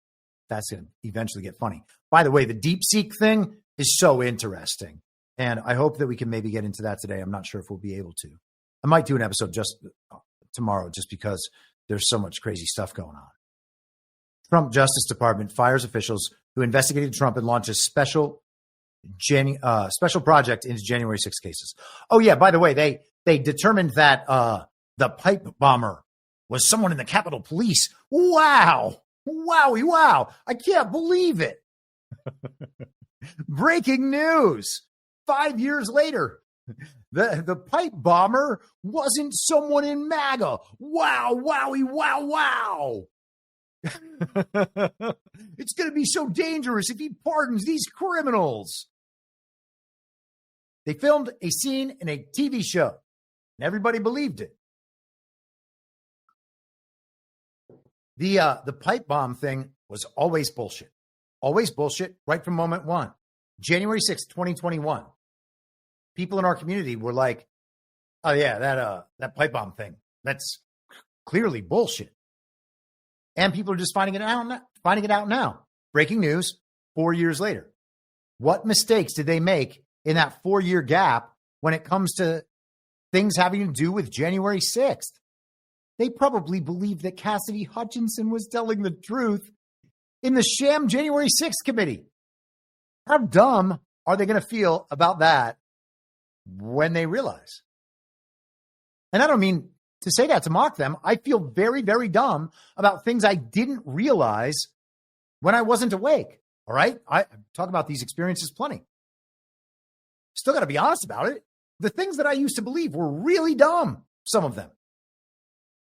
That's going to eventually get funny. By the way, the DeepSeek thing is so interesting. And I hope that we can maybe get into that today. I'm not sure if we'll be able to. I might do an episode just tomorrow just because there's so much crazy stuff going on. Trump Justice Department fires officials who investigated Trump and launches special project into January 6 cases. Oh, yeah, by the way, they determined that the pipe bomber was someone in the Capitol Police. Wow. Wowie, wow. I can't believe it. Breaking news. 5 years later, the pipe bomber wasn't someone in MAGA. Wow, wowie, wow, wow. It's going to be so dangerous if he pardons these criminals. They filmed a scene in a TV show, and everybody believed it. The pipe bomb thing was always bullshit. Always bullshit right from moment one. January 6th, 2021. People in our community were like, oh, yeah, that pipe bomb thing, that's clearly bullshit. And people are just finding it out now. Breaking news, 4 years later. What mistakes did they make in that 4-year gap when it comes to things having to do with January 6th? They probably believed that Cassidy Hutchinson was telling the truth in the sham January 6th committee. How dumb are they going to feel about that when they realize? And I don't mean to say that to mock them. I feel very, very dumb about things I didn't realize when I wasn't awake. All right. I talk about these experiences plenty. Still got to be honest about it. The things that I used to believe were really dumb, some of them.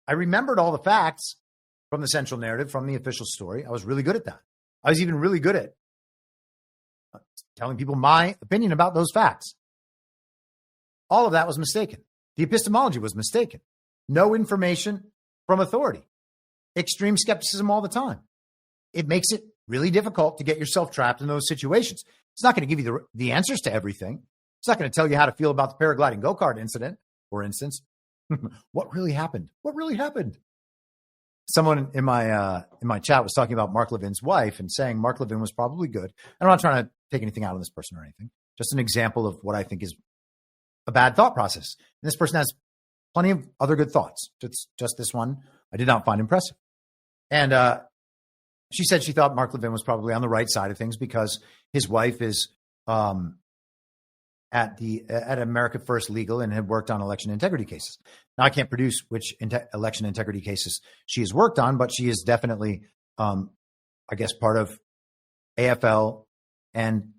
I remembered all the facts from the central narrative, from the official story. I was really good at that. I was even really good at telling people my opinion about those facts. All of that was mistaken. The epistemology was mistaken. No information from authority. Extreme skepticism all the time. It makes it really difficult to get yourself trapped in those situations. It's not going to give you the answers to everything. It's not going to tell you how to feel about the paragliding go-kart incident, for instance. What really happened? What really happened? Someone in my chat was talking about Mark Levin's wife and saying Mark Levin was probably good. And I'm not trying to take anything out on this person or anything. Just an example of what I think is a bad thought process. And this person has plenty of other good thoughts. Just this one I did not find impressive. And she said she thought Mark Levin was probably on the right side of things because his wife is at America First Legal and had worked on election integrity cases. Now, I can't produce which election integrity cases she has worked on, but she is definitely, I guess, part of AFL, and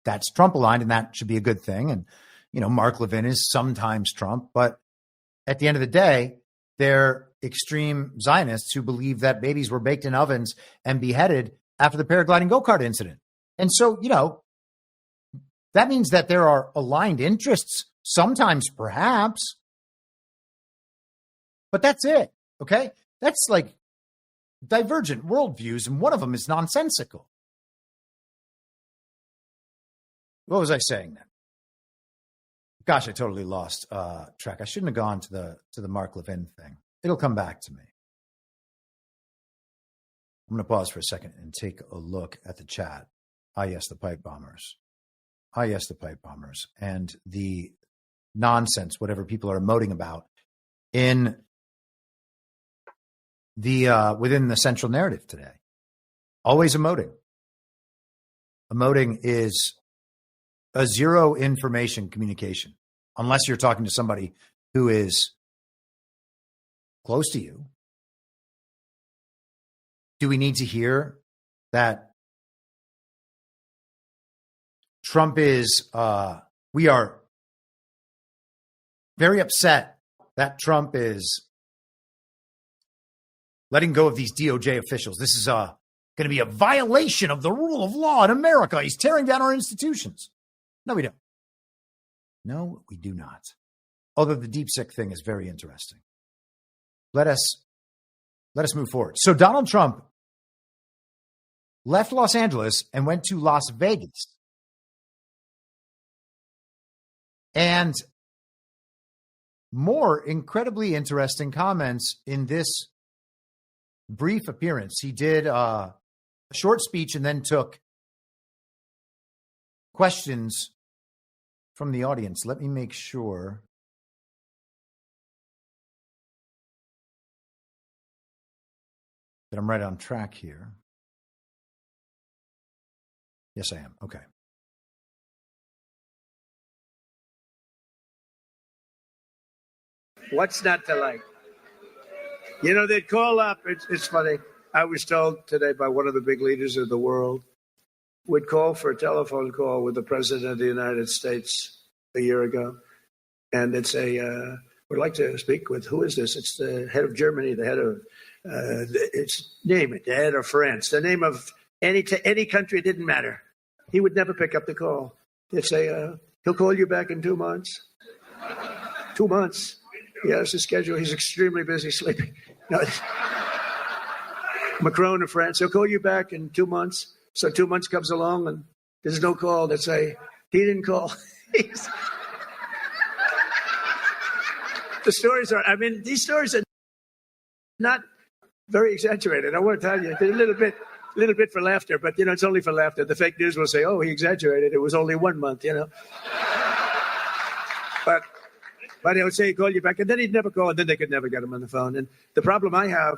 that's Trump aligned, and that should be a good thing. And, you know, Mark Levin is sometimes Trump, but at the end of the day, they're extreme Zionists who believe that babies were baked in ovens and beheaded after the paragliding go-kart incident. And so, you know, that means that there are aligned interests, sometimes perhaps, but that's it, okay? That's like divergent worldviews, and one of them is nonsensical. What was I saying then? Gosh, I totally lost track. I shouldn't have gone to the Mark Levin thing. It'll come back to me. I'm going to pause for a second and take a look at the chat. Ah, yes, the pipe bombers. Ah, yes, the pipe bombers. And the nonsense, whatever people are emoting about, in the within the central narrative today. Always emoting. Emoting is a zero information communication, unless you're talking to somebody who is close to you. Do we need to hear that Trump is, we are very upset that Trump is letting go of these DOJ officials. This is going to be a violation of the rule of law in America. He's tearing down our institutions. No, we don't. No, we do not. Although the DeepSeek thing is very interesting. Let us move forward. So Donald Trump left Los Angeles and went to Las Vegas. And more incredibly interesting comments in this brief appearance. He did a short speech and then took questions from the audience. Let me make sure. That I'm right on track here. Yes, I am. Okay. What's not to like? You know, they'd call up. It's funny. I was told today by one of the big leaders of the world would call for a telephone call with the president of the United States a year ago. And they'd say, would like to speak with, who is this? It's the head of Germany, the head of, it's name it, the head of France, the name of any country, it didn't matter. He would never pick up the call. They'd say, he'll call you back in 2 months. 2 months. He has his schedule. He's extremely busy sleeping. No. Macron of France, he'll call you back in 2 months. So 2 months comes along and there's no call. They say, he didn't call. The stories are, I mean, these stories are not very exaggerated. I want to tell you, they're a little bit for laughter, but, you know, it's only for laughter. The fake news will say, oh, he exaggerated. It was only 1 month, you know. But he would say, he'd call you back, and then he'd never call, and then they could never get him on the phone. And the problem I have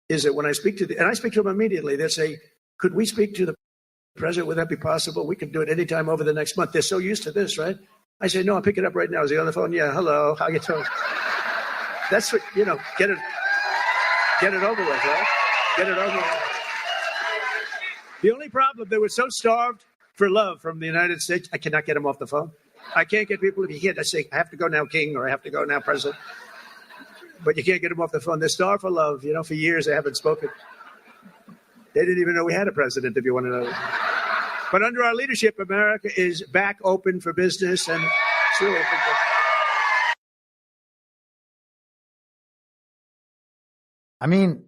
is that when I speak to and I speak to him immediately, they'll say, could we speak to the president? Would that be possible? We can do it anytime over the next month. They're so used to this, right? I say, no, I'll pick it up right now. Is he on the phone? Yeah, hello, how you doing? That's what, you know, get it over with, right? Get it over with. The only problem, they were so starved for love from the United States, I cannot get them off the phone. I can't get people, if you can't, I say, I have to go now, King, or I have to go now, President. But you can't get them off the phone. They're starved for love. You know, for years they haven't spoken. They didn't even know we had a president, if you want to know. But under our leadership, America is back open for business, and it's really open for... I mean,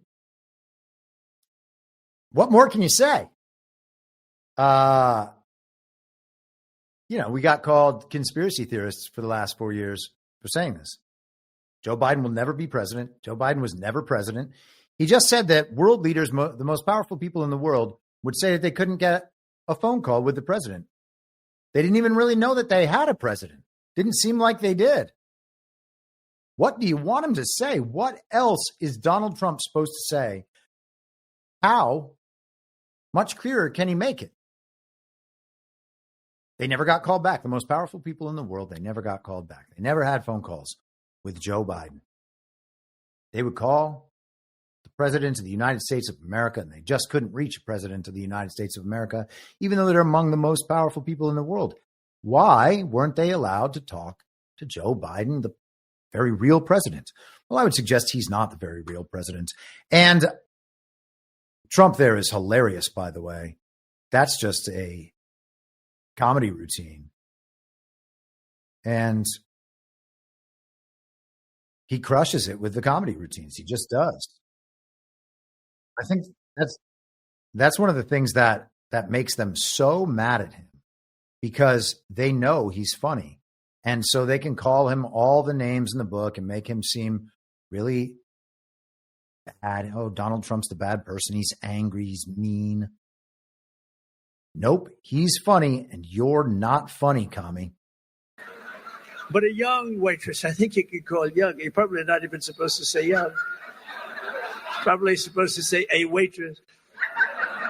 what more can you say? You know, we got called conspiracy theorists for the last 4 years for saying this. Joe Biden will never be president. Joe Biden was never president. He just said that world leaders, the most powerful people in the world, would say that they couldn't get a phone call with the president. They didn't even really know that they had a president. Didn't seem like they did. What do you want him to say? What else is Donald Trump supposed to say? How much clearer can he make it? They never got called back. The most powerful people in the world, they never got called back. They never had phone calls with Joe Biden. They would call the president of the United States of America, and they just couldn't reach a president of the United States of America, even though they're among the most powerful people in the world. Why weren't they allowed to talk to Joe Biden, the very real president? Well, I would suggest he's not the very real president. And Trump there is hilarious, by the way. That's just a comedy routine. And he crushes it with the comedy routines. He just does. I think that's one of the things that makes them so mad at him, because they know he's funny. And so they can call him all the names in the book and make him seem really bad. Oh, Donald Trump's the bad person. He's angry. He's mean. Nope, he's funny, and you're not funny, commie. But a young waitress, I think you could call young. You're probably not even supposed to say young. Probably supposed to say a waitress.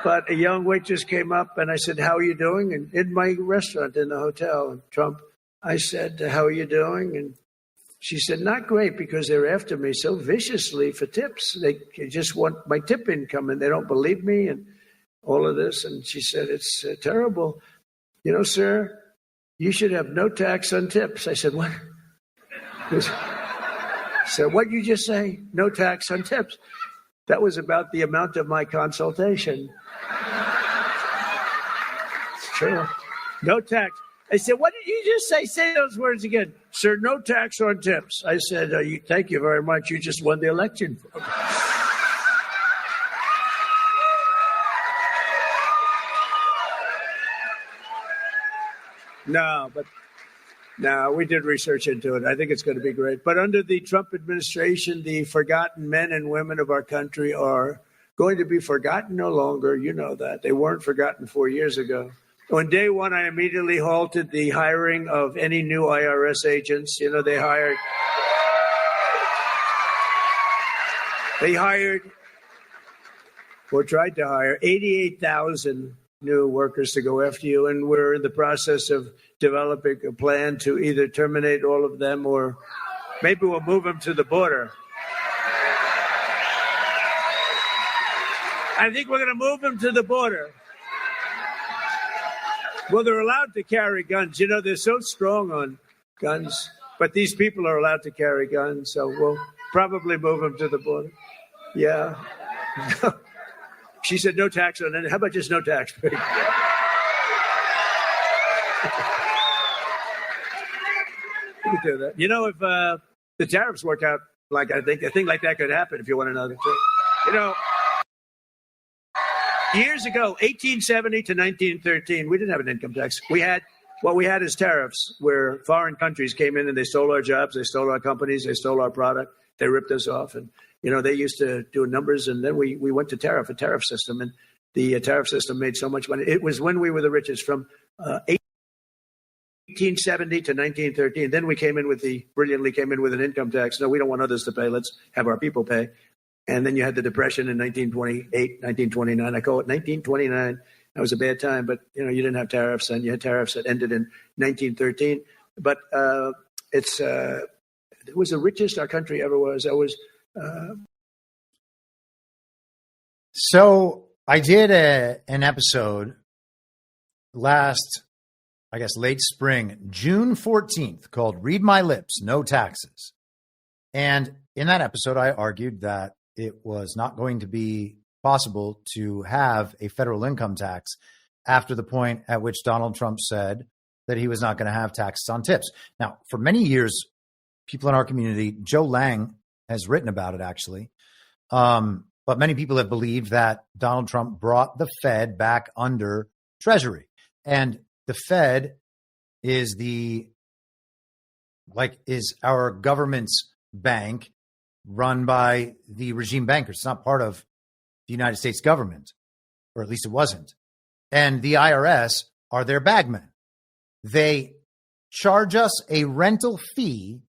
But a young waitress came up and I said, how are you doing? And in my restaurant in the hotel in Trump, I said, how are you doing? And she said, not great, because they're after me so viciously for tips. They just want my tip income and they don't believe me and all of this. And she said, it's terrible. You know, sir, you should have no tax on tips. I said, what? So what you just say? No tax on tips. That was about the amount of my consultation. It's true. No tax. I said, what did you just say? Say those words again. Sir, no tax on tips. I said, thank you very much. You just won the election. No, we did research into it. I think it's going to be great. But under the Trump administration, the forgotten men and women of our country are going to be forgotten no longer. You know that. They weren't forgotten 4 years ago. On day one, I immediately halted the hiring of any new IRS agents. You know, they hired or tried to hire 88,000 new workers to go after you. And we're in the process of developing a plan to either terminate all of them or maybe we'll move them to the border. I think we're going to move them to the border. Well, they're allowed to carry guns. You know, they're so strong on guns, but these people are allowed to carry guns. So we'll probably move them to the border. Yeah. She said no tax on it. How about just no tax? We can do that. You know, if the tariffs work out, like I think a thing like that could happen if you want to know the truth. You know, years ago, 1870 to 1913, we didn't have an income tax. What we had is tariffs, where foreign countries came in and they stole our jobs, they stole our companies, they stole our product, they ripped us off. And, you know, they used to do numbers, and then we went to a tariff system, and the tariff system made so much money. It was when we were the richest, from 1870 to 1913. Then we brilliantly came in with an income tax. No, we don't want others to pay. Let's have our people pay. And then you had the Depression in 1928, 1929. I call it 1929. That was a bad time, but, you know, you didn't have tariffs, and you had tariffs that ended in 1913. But it was the richest our country ever was. So I did an episode last, I guess, late spring, June 14th, called Read My Lips, No Taxes. And in that episode, I argued that it was not going to be possible to have a federal income tax after the point at which Donald Trump said that he was not going to have taxes on tips. Now, for many years, people in our community, Joe Lang has written about it, actually. But many people have believed that Donald Trump brought the Fed back under Treasury. And the Fed is is our government's bank, run by the regime bankers. It's not part of the United States government, or at least it wasn't. And the IRS are their bagmen. They charge us a rental fee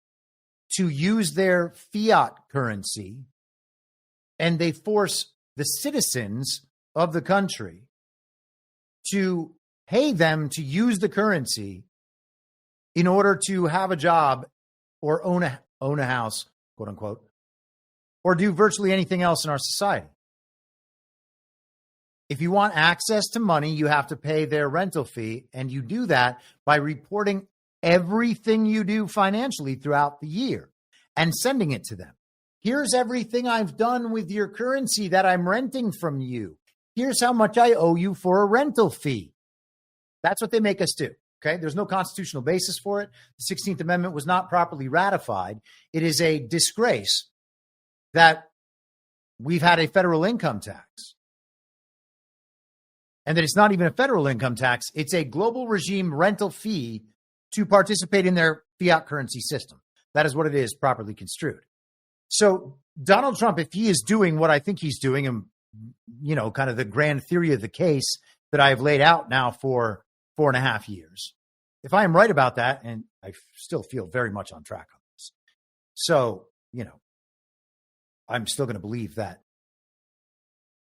to use their fiat currency, and they force the citizens of the country to pay them to use the currency in order to have a job or own a house, quote unquote, or do virtually anything else in our society. If you want access to money, you have to pay their rental fee, and you do that by reporting everything you do financially throughout the year and sending it to them. Here's everything I've done with your currency that I'm renting from you. Here's how much I owe you for a rental fee. That's what they make us do. Okay. There's no constitutional basis for it. The 16th Amendment was not properly ratified. It is a disgrace that we've had a federal income tax, and that it's not even a federal income tax. It's a global regime rental fee to participate in their fiat currency system. That is what it is, properly construed. So Donald Trump, if he is doing what I think he's doing, and, you know, kind of the grand theory of the case that I've laid out now for 4.5 years, if I am right about that, and I still feel very much on track on this, so, I'm still going to believe that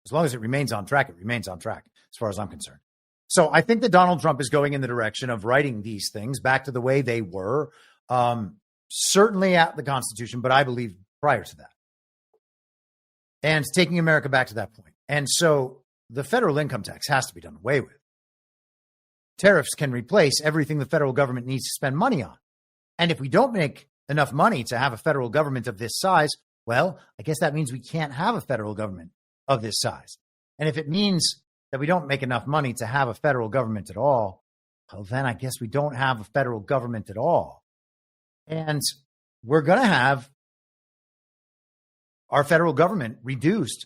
as long as it remains on track, it remains on track as far as I'm concerned. So I think that Donald Trump is going in the direction of writing these things back to the way they were, certainly at the Constitution, but I believe prior to that, and taking America back to that point. And so the federal income tax has to be done away with. Tariffs can replace everything the federal government needs to spend money on. And if we don't make enough money to have a federal government of this size, well, I guess that means we can't have a federal government of this size. And if it means that we don't make enough money to have a federal government at all, well, then I guess we don't have a federal government at all. And we're going to have our federal government reduced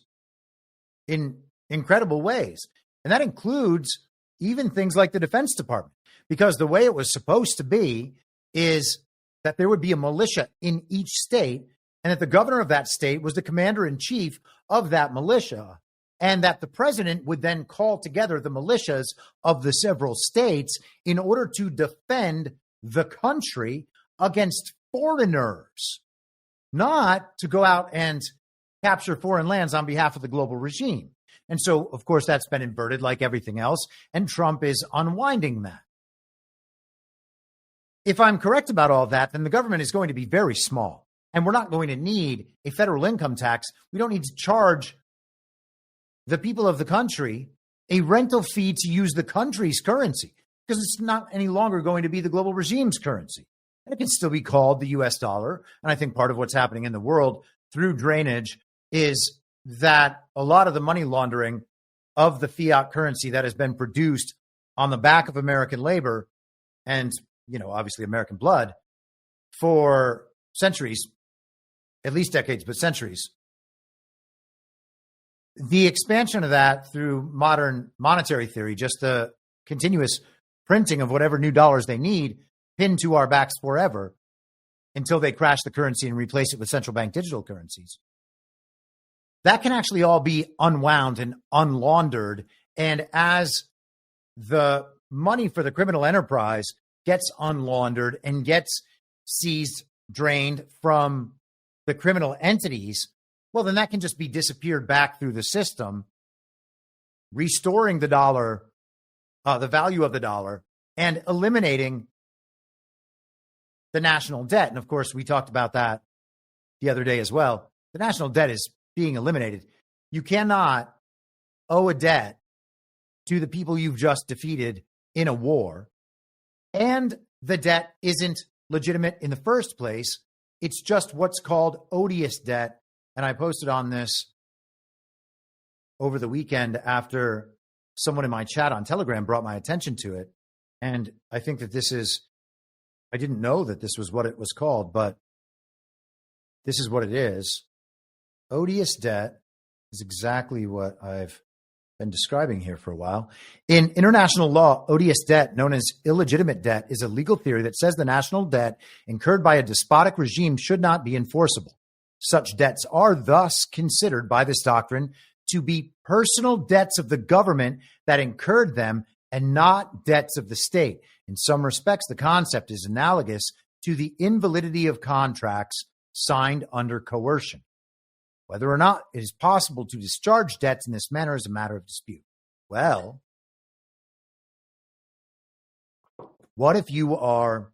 in incredible ways. And that includes even things like the Defense Department, because the way it was supposed to be is that there would be a militia in each state, and that the governor of that state was the commander-in-chief of that militia, and that the president would then call together the militias of the several states in order to defend the country against foreigners, not to go out and capture foreign lands on behalf of the global regime. And so, of course, that's been inverted like everything else, and Trump is unwinding that. If I'm correct about all that, then the government is going to be very small, and we're not going to need a federal income tax. We don't need to charge the people of the country a rental fee to use the country's currency, because it's not any longer going to be the global regime's currency. And it can still be called the U.S. dollar. And I think part of what's happening in the world through drainage is that a lot of the money laundering of the fiat currency that has been produced on the back of American labor and, obviously American blood for centuries, at least decades, but centuries. The expansion of that through modern monetary theory, just the continuous printing of whatever new dollars they need, pinned to our backs forever until they crash the currency and replace it with central bank digital currencies. That can actually all be unwound and unlaundered. And as the money for the criminal enterprise gets unlaundered and gets seized, drained from the criminal entities, well, then that can just be disappeared back through the system, restoring the dollar, the value of the dollar, and eliminating the national debt. And of course, we talked about that the other day as well. The national debt is being eliminated. You cannot owe a debt to the people you've just defeated in a war, and the debt isn't legitimate in the first place. It's just what's called odious debt. And I posted on this over the weekend after someone in my chat on Telegram brought my attention to it. And I think that I didn't know that this was what it was called, but this is what it is. Odious debt is exactly what I've been describing here for a while. In international law, odious debt, known as illegitimate debt, is a legal theory that says the national debt incurred by a despotic regime should not be enforceable. Such debts are thus considered by this doctrine to be personal debts of the government that incurred them and not debts of the state. In some respects, the concept is analogous to the invalidity of contracts signed under coercion. Whether or not it is possible to discharge debts in this manner is a matter of dispute. Well, what if you are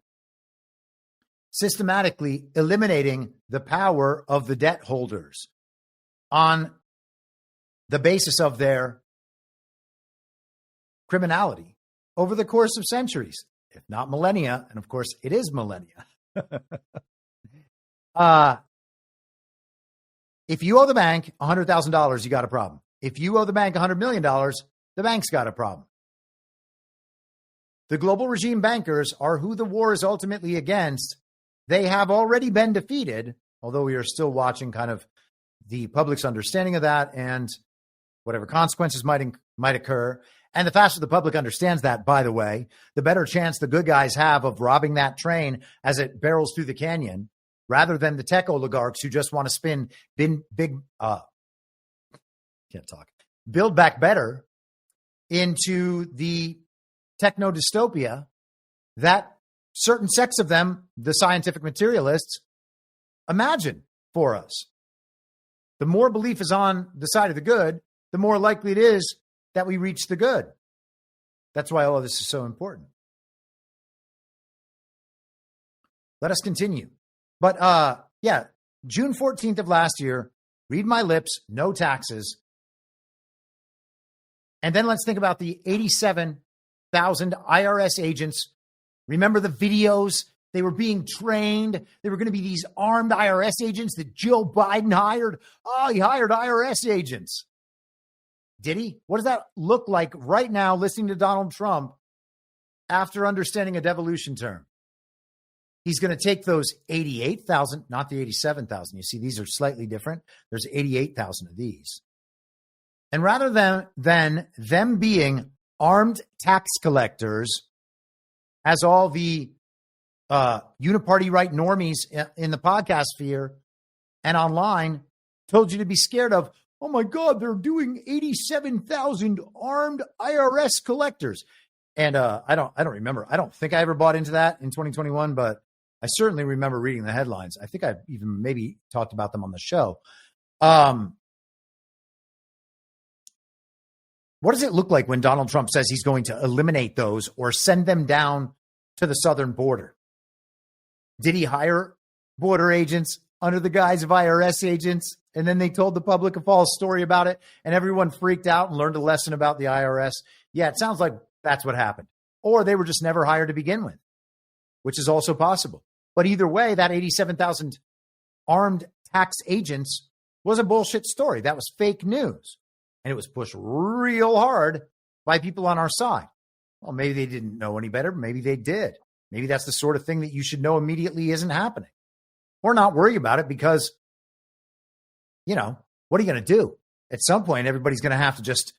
systematically eliminating the power of the debt holders on the basis of their criminality over the course of centuries, if not millennia? And of course, it is millennia. If you owe the bank $100,000, you got a problem. If you owe the bank $100 million, the bank's got a problem. The global regime bankers are who the war is ultimately against. They have already been defeated, although we are still watching kind of the public's understanding of that and whatever consequences might occur. And the faster the public understands that, by the way, the better chance the good guys have of robbing that train as it barrels through the canyon, rather than the tech oligarchs who just want to spin Build Back Better into the techno dystopia that certain sects of them, the scientific materialists, imagine for us. The more belief is on the side of the good, the more likely it is that we reach the good. That's why all of this is so important. Let us continue. But June 14th of last year, read my lips, no taxes. And then let's think about the 87,000 IRS agents. Remember the videos? They were being trained. They were going to be these armed IRS agents that Joe Biden hired. Oh, he hired IRS agents. Did he? What does that look like right now, listening to Donald Trump after understanding a devolution term? He's going to take those 88,000, not the 87,000. You see, these are slightly different. There's 88,000 of these. And rather than them being armed tax collectors, as all the uniparty right normies in the podcast sphere and online told you to be scared of, oh my God, they're doing 87,000 armed IRS collectors. And I don't remember. I don't think I ever bought into that in 2021, but I certainly remember reading the headlines. I think I even maybe talked about them on the show. What does it look like when Donald Trump says he's going to eliminate those or send them down to the southern border? Did he hire border agents under the guise of IRS agents? And then they told the public a false story about it, and everyone freaked out and learned a lesson about the IRS. Yeah, it sounds like that's what happened. Or they were just never hired to begin with, which is also possible. But either way, that 87,000 armed tax agents was a bullshit story. That was fake news. And it was pushed real hard by people on our side. Well, maybe they didn't know any better. Maybe they did. Maybe that's the sort of thing that you should know immediately isn't happening. Or not worry about it because, what are you going to do? At some point, everybody's going to have to just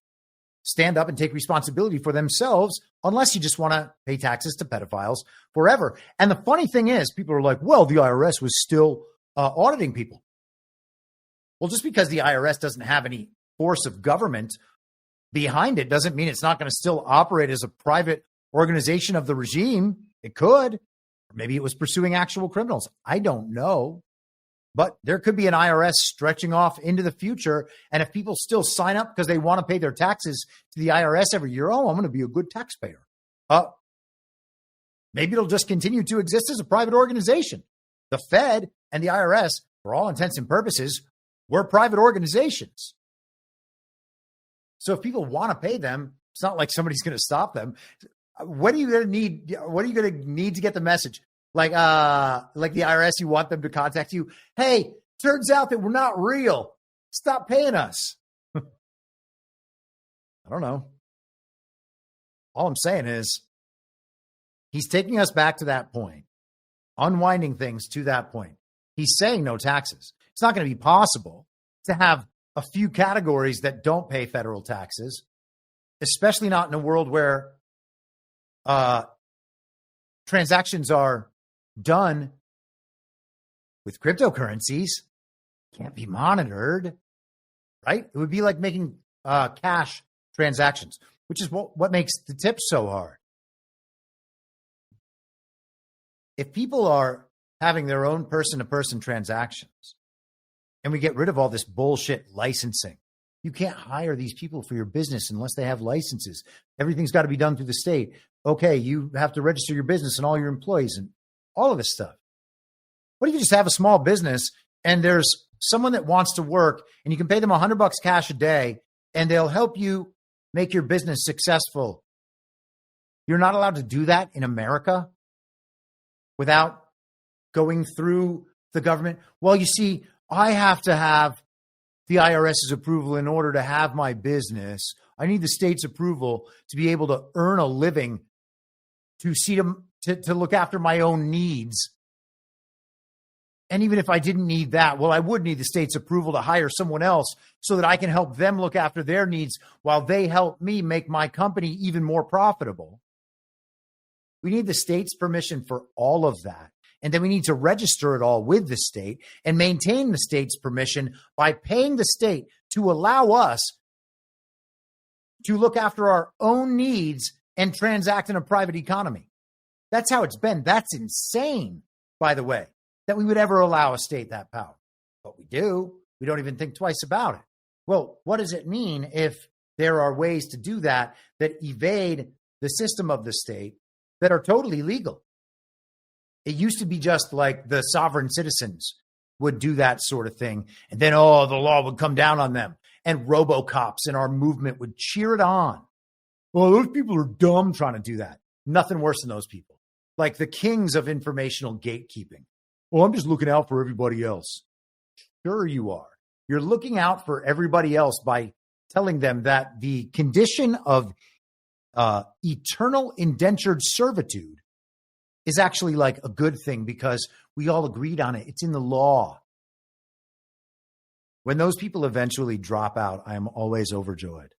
stand up and take responsibility for themselves, unless you just want to pay taxes to pedophiles forever. And the funny thing is, people are like, well, the IRS was still auditing people. Well, just because the IRS doesn't have any force of government behind it doesn't mean it's not going to still operate as a private organization of the regime. It could. Or maybe it was pursuing actual criminals. I don't know. But there could be an IRS stretching off into the future. And if people still sign up because they want to pay their taxes to the IRS every year, I'm going to be a good taxpayer. Maybe it'll just continue to exist as a private organization. The Fed and the IRS, for all intents and purposes, were private organizations. So if people want to pay them, it's not like somebody's going to stop them. What are you going to need? What are you going to need to get the message? Like the IRS, you want them to contact you. Hey, turns out that we're not real. Stop paying us. I don't know. All I'm saying is he's taking us back to that point, unwinding things to that point. He's saying no taxes. It's not going to be possible to have a few categories that don't pay federal taxes, especially not in a world where transactions are done with cryptocurrencies, can't be monitored, right? It would be like making cash transactions, which is what makes the tips so hard. If people are having their own person-to-person transactions and we get rid of all this bullshit licensing, you can't hire these people for your business unless they have licenses. Everything's got to be done through the state. Okay, you have to register your business and all your employees and all of this stuff. What if you just have a small business and there's someone that wants to work and you can pay them $100 cash a day and they'll help you make your business successful? You're not allowed to do that in America without going through the government. Well, you see, I have to have the IRS's approval in order to have my business. I need the state's approval to be able to earn a living, to see them, to look after my own needs. And even if I didn't need that, well, I would need the state's approval to hire someone else so that I can help them look after their needs while they help me make my company even more profitable. We need the state's permission for all of that. And then we need to register it all with the state and maintain the state's permission by paying the state to allow us to look after our own needs and transact in a private economy. That's how it's been. That's insane, by the way, that we would ever allow a state that power. But we do. We don't even think twice about it. Well, what does it mean if there are ways to do that evade the system of the state that are totally legal? It used to be just like the sovereign citizens would do that sort of thing. And then, the law would come down on them. And RoboCops in our movement would cheer it on. Well, those people are dumb trying to do that. Nothing worse than those people. Like the kings of informational gatekeeping. Well, I'm just looking out for everybody else. Sure you are. You're looking out for everybody else by telling them that the condition of eternal indentured servitude is actually like a good thing because we all agreed on it. It's in the law. When those people eventually drop out, I am always overjoyed.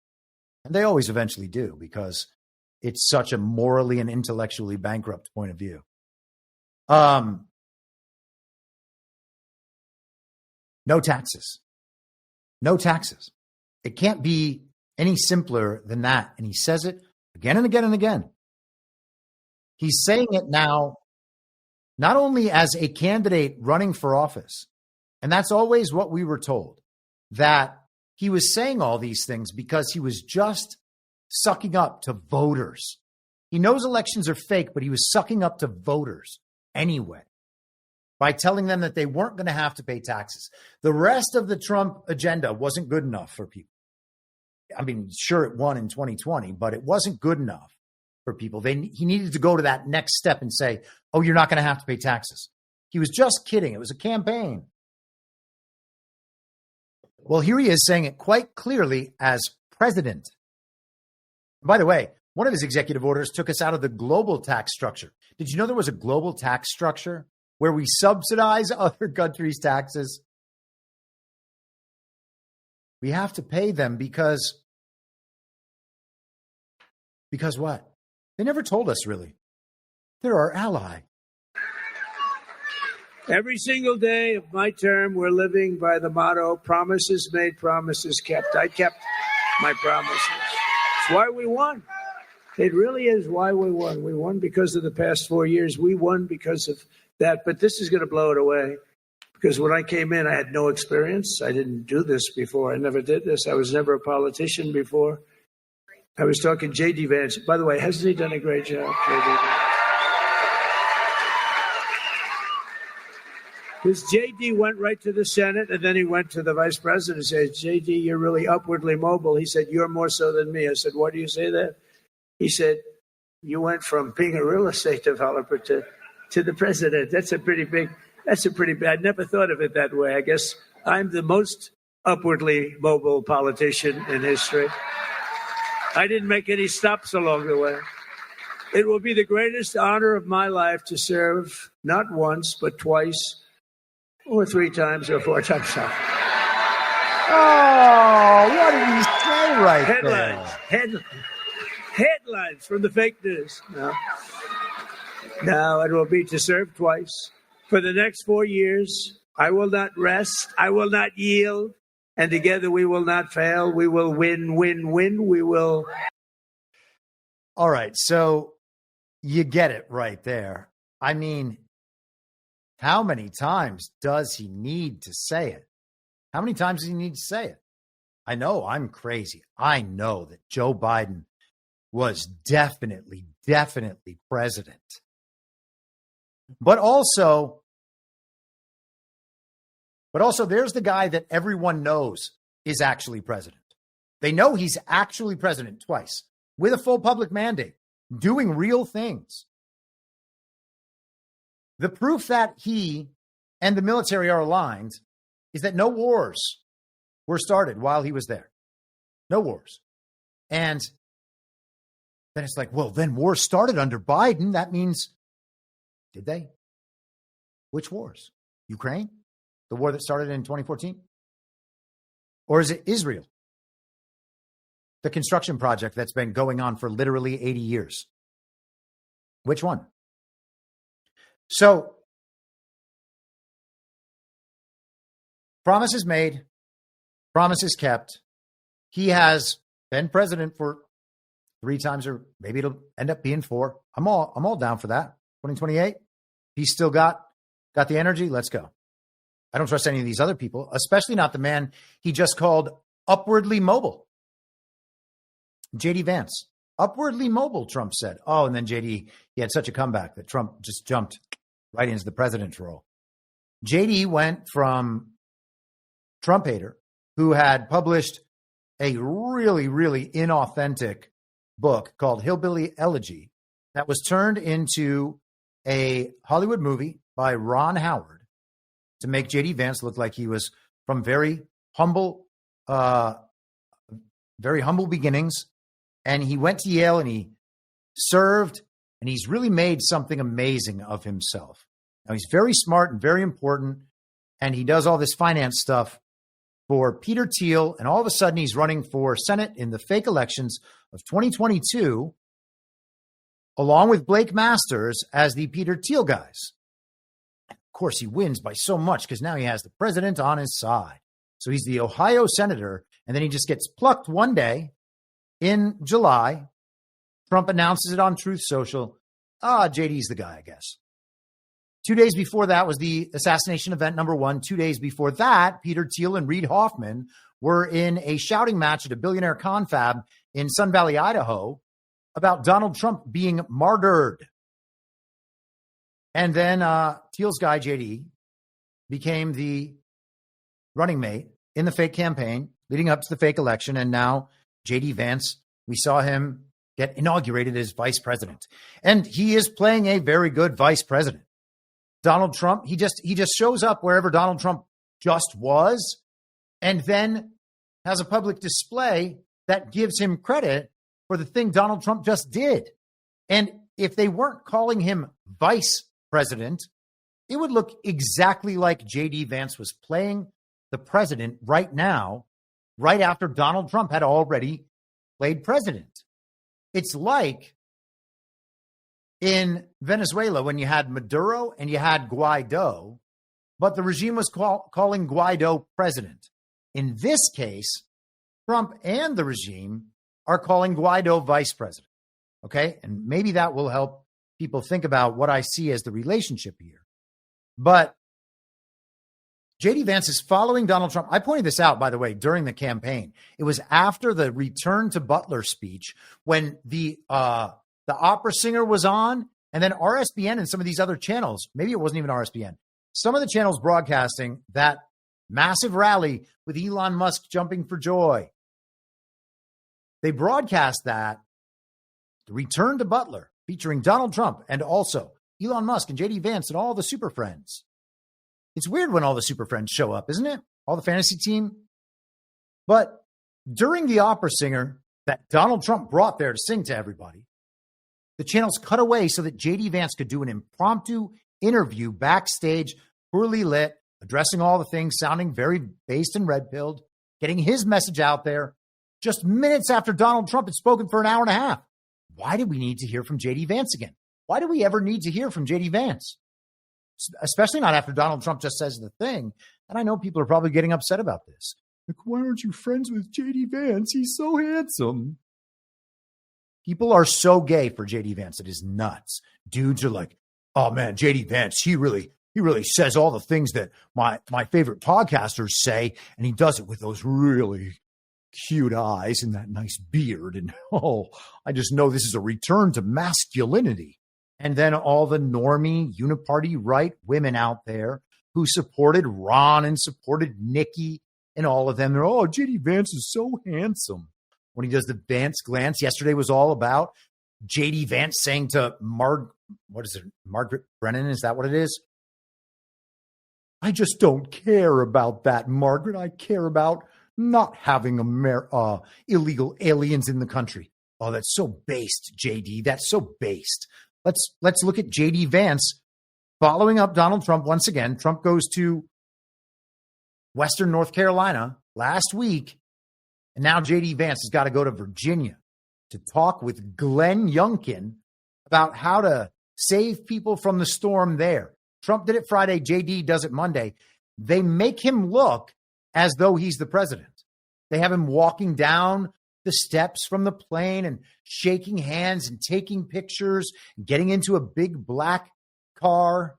And they always eventually do because it's such a morally and intellectually bankrupt point of view. No taxes. No taxes. It can't be any simpler than that. And he says it again and again and again. He's saying it now, not only as a candidate running for office, and that's always what we were told, that he was saying all these things because he was just sucking up to voters. He knows elections are fake, but he was sucking up to voters anyway by telling them that they weren't going to have to pay taxes. The rest of the Trump agenda wasn't good enough for people. I mean, sure, it won in 2020, but it wasn't good enough for people. He needed to go to that next step and say, you're not going to have to pay taxes. He was just kidding. It was a campaign. Well, here he is saying it quite clearly as president. By the way, one of his executive orders took us out of the global tax structure. Did you know there was a global tax structure where we subsidize other countries' taxes? We have to pay them because what? They never told us, really. They're our ally. Every single day of my term, we're living by the motto, promises made, promises kept. I kept my promises. It's why we won. It really is why we won. We won because of the past 4 years. We won because of that. But this is going to blow it away. Because when I came in, I had no experience. I didn't do this before. I never did this. I was never a politician before. I was talking JD Vance. By the way, hasn't he done a great job, JD Vance? Because JD went right to the Senate, and then he went to the vice president and said, JD, you're really upwardly mobile. He said, you're more so than me. I said, why do you say that? He said, you went from being a real estate developer to the president. That's a pretty big, I never thought of it that way. I guess I'm the most upwardly mobile politician in history. I didn't make any stops along the way. It will be the greatest honor of my life to serve not once, but twice, or 3 times, or 4 times. Oh, what did he say right there? Headlines from the fake news. No, it will be to serve twice. For the next 4 years, I will not rest. I will not yield. And together we will not fail. We will win, win, win. We will. All right. So you get it right there. I mean, how many times does he need to say it? How many times does he need to say it? I know I'm crazy. I know that Joe Biden was definitely president. But also, there's the guy that everyone knows is actually president. They know he's actually president twice with a full public mandate, doing real things. The proof that he and the military are aligned is that no wars were started while he was there. No wars. And then it's like, well, then wars started under Biden. That means, did they? Which wars? Ukraine? The war that started in 2014? Or is it Israel? The construction project that's been going on for literally 80 years. Which one? So, promises made, promises kept. He has been president for 3 times, or maybe it'll end up being 4. I'm all down for that. 2028? He's still got the energy? Let's go. I don't trust any of these other people, especially not the man he just called upwardly mobile. JD Vance. Upwardly mobile, Trump said. Oh, and then JD, he had such a comeback that Trump just jumped right into the president's role. JD went from Trump hater, who had published a really, really inauthentic book called Hillbilly Elegy that was turned into a Hollywood movie by Ron Howard to make JD Vance look like he was from very humble beginnings. And he went to Yale and he served, and he's really made something amazing of himself. Now, he's very smart and very important, and he does all this finance stuff for Peter Thiel, and all of a sudden he's running for Senate in the fake elections of 2022, along with Blake Masters as the Peter Thiel guys. Of course, he wins by so much because now he has the president on his side. So he's the Ohio senator, and then he just gets plucked one day in July. Trump announces it on Truth Social. JD's the guy, I guess. 2 days before that was the assassination event number 1. 2 days before that, Peter Thiel and Reid Hoffman were in a shouting match at a billionaire confab in Sun Valley, Idaho, about Donald Trump being martyred. And then Thiel's guy, JD, became the running mate in the fake campaign leading up to the fake election. And now JD Vance, we saw him get inaugurated as vice president. And he is playing a very good vice president. Donald Trump, he just shows up wherever Donald Trump just was, and then has a public display that gives him credit for the thing Donald Trump just did. And if they weren't calling him vice president, it would look exactly like JD Vance was playing the president right now, right after Donald Trump had already played president. It's like in Venezuela when you had Maduro and you had Guaido, but the regime was calling Guaido president. In this case, Trump and the regime are calling Guaido vice president. Okay? And maybe that will help people think about what I see as the relationship here. But JD Vance is following Donald Trump. I pointed this out, by the way, during the campaign. It was after the return to Butler speech when the opera singer was on, and then RSBN and some of these other channels, maybe it wasn't even RSBN, some of the channels broadcasting that massive rally with Elon Musk jumping for joy. They broadcast that, the return to Butler, featuring Donald Trump and also Elon Musk and JD Vance and all the super friends. It's weird when all the super friends show up, isn't it? All the fantasy team. But during the opera singer that Donald Trump brought there to sing to everybody, the channels cut away so that JD Vance could do an impromptu interview backstage, poorly lit, addressing all the things, sounding very based and red-pilled, getting his message out there just minutes after Donald Trump had spoken for an hour and a half. Why did we need to hear from JD Vance again? Why do we ever need to hear from JD Vance? Especially not after Donald Trump just says the thing. And I know people are probably getting upset about this. Like, why aren't you friends with JD Vance? He's so handsome. People are so gay for JD Vance. It is nuts. Dudes are like, oh man, JD Vance, he really says all the things that my favorite podcasters say. And he does it with those really cute eyes and that nice beard. And I just know this is a return to masculinity. And then all the normie uniparty right women out there who supported Ron and supported Nikki and all of them. They're, JD Vance is so handsome. When he does the Vance glance, yesterday was all about JD Vance saying to Margaret Brennan, is that what it is? I just don't care about that, Margaret. I care about not having illegal aliens in the country. Oh, that's so based, JD. That's so based. Let's look at JD Vance following up Donald Trump once again. Trump goes to Western North Carolina last week, and now JD Vance has got to go to Virginia to talk with Glenn Youngkin about how to save people from the storm there. Trump did it Friday. JD does it Monday. They make him look as though he's the president. They have him walking down the steps from the plane and shaking hands and taking pictures, and getting into a big black car.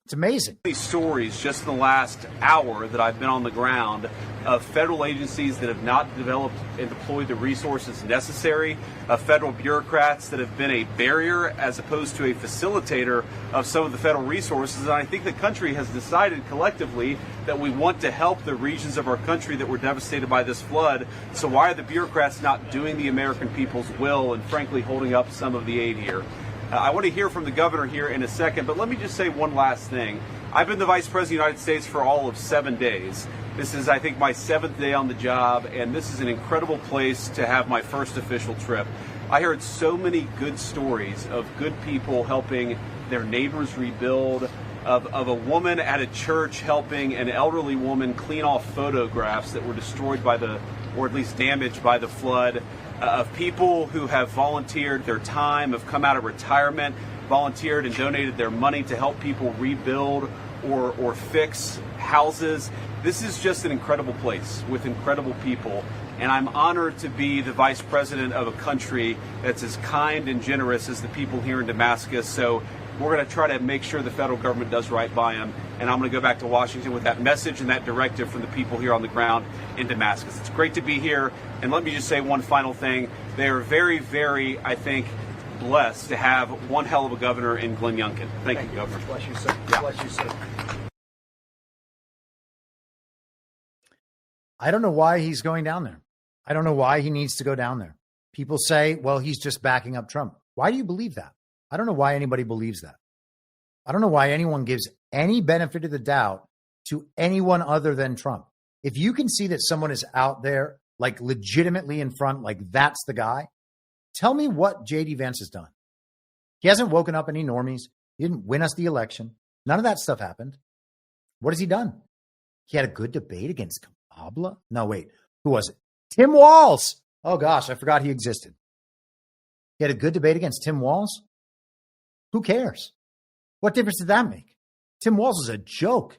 It's amazing. These stories just in the last hour that I've been on the ground of federal agencies that have not developed and deployed the resources necessary, of federal bureaucrats that have been a barrier as opposed to a facilitator of some of the federal resources. And I think the country has decided collectively that we want to help the regions of our country that were devastated by this flood. So why are the bureaucrats not doing the American people's will and frankly holding up some of the aid here? I want to hear from the governor here in a second, but let me just say one last thing. I've been the Vice President of the United States for all of 7 days. This is, I think, my 7th day on the job, and this is an incredible place to have my first official trip. I heard so many good stories of good people helping their neighbors rebuild, of a woman at a church helping an elderly woman clean off photographs that were destroyed by or at least damaged by the flood, of people who have volunteered their time, have come out of retirement, volunteered and donated their money to help people rebuild or fix houses. This is just an incredible place with incredible people, and I'm honored to be the vice president of a country that's as kind and generous as the people here in Damascus. So we're going to try to make sure the federal government does right by them, and I'm going to go back to Washington with that message and that directive from the people here on the ground in Damascus. It's great to be here, and let me just say one final thing. They are very, very, I think, blessed to have one hell of a governor in Glenn Youngkin. Thank you, Governor. Bless you, sir. Yeah. Bless you, sir. I don't know why he's going down there. I don't know why he needs to go down there. People say, well, he's just backing up Trump. Why do you believe that? I don't know why anybody believes that. I don't know why anyone gives any benefit of the doubt to anyone other than Trump. If you can see that someone is out there, like legitimately in front, like that's the guy, tell me what JD Vance has done. He hasn't woken up any normies. He didn't win us the election. None of that stuff happened. What has he done? He had a good debate against Kamala. No, wait. Who was it? Tim Walz. Oh, gosh, I forgot he existed. He had a good debate against Tim Walz. Who cares? What difference did that make? Tim Walz is a joke.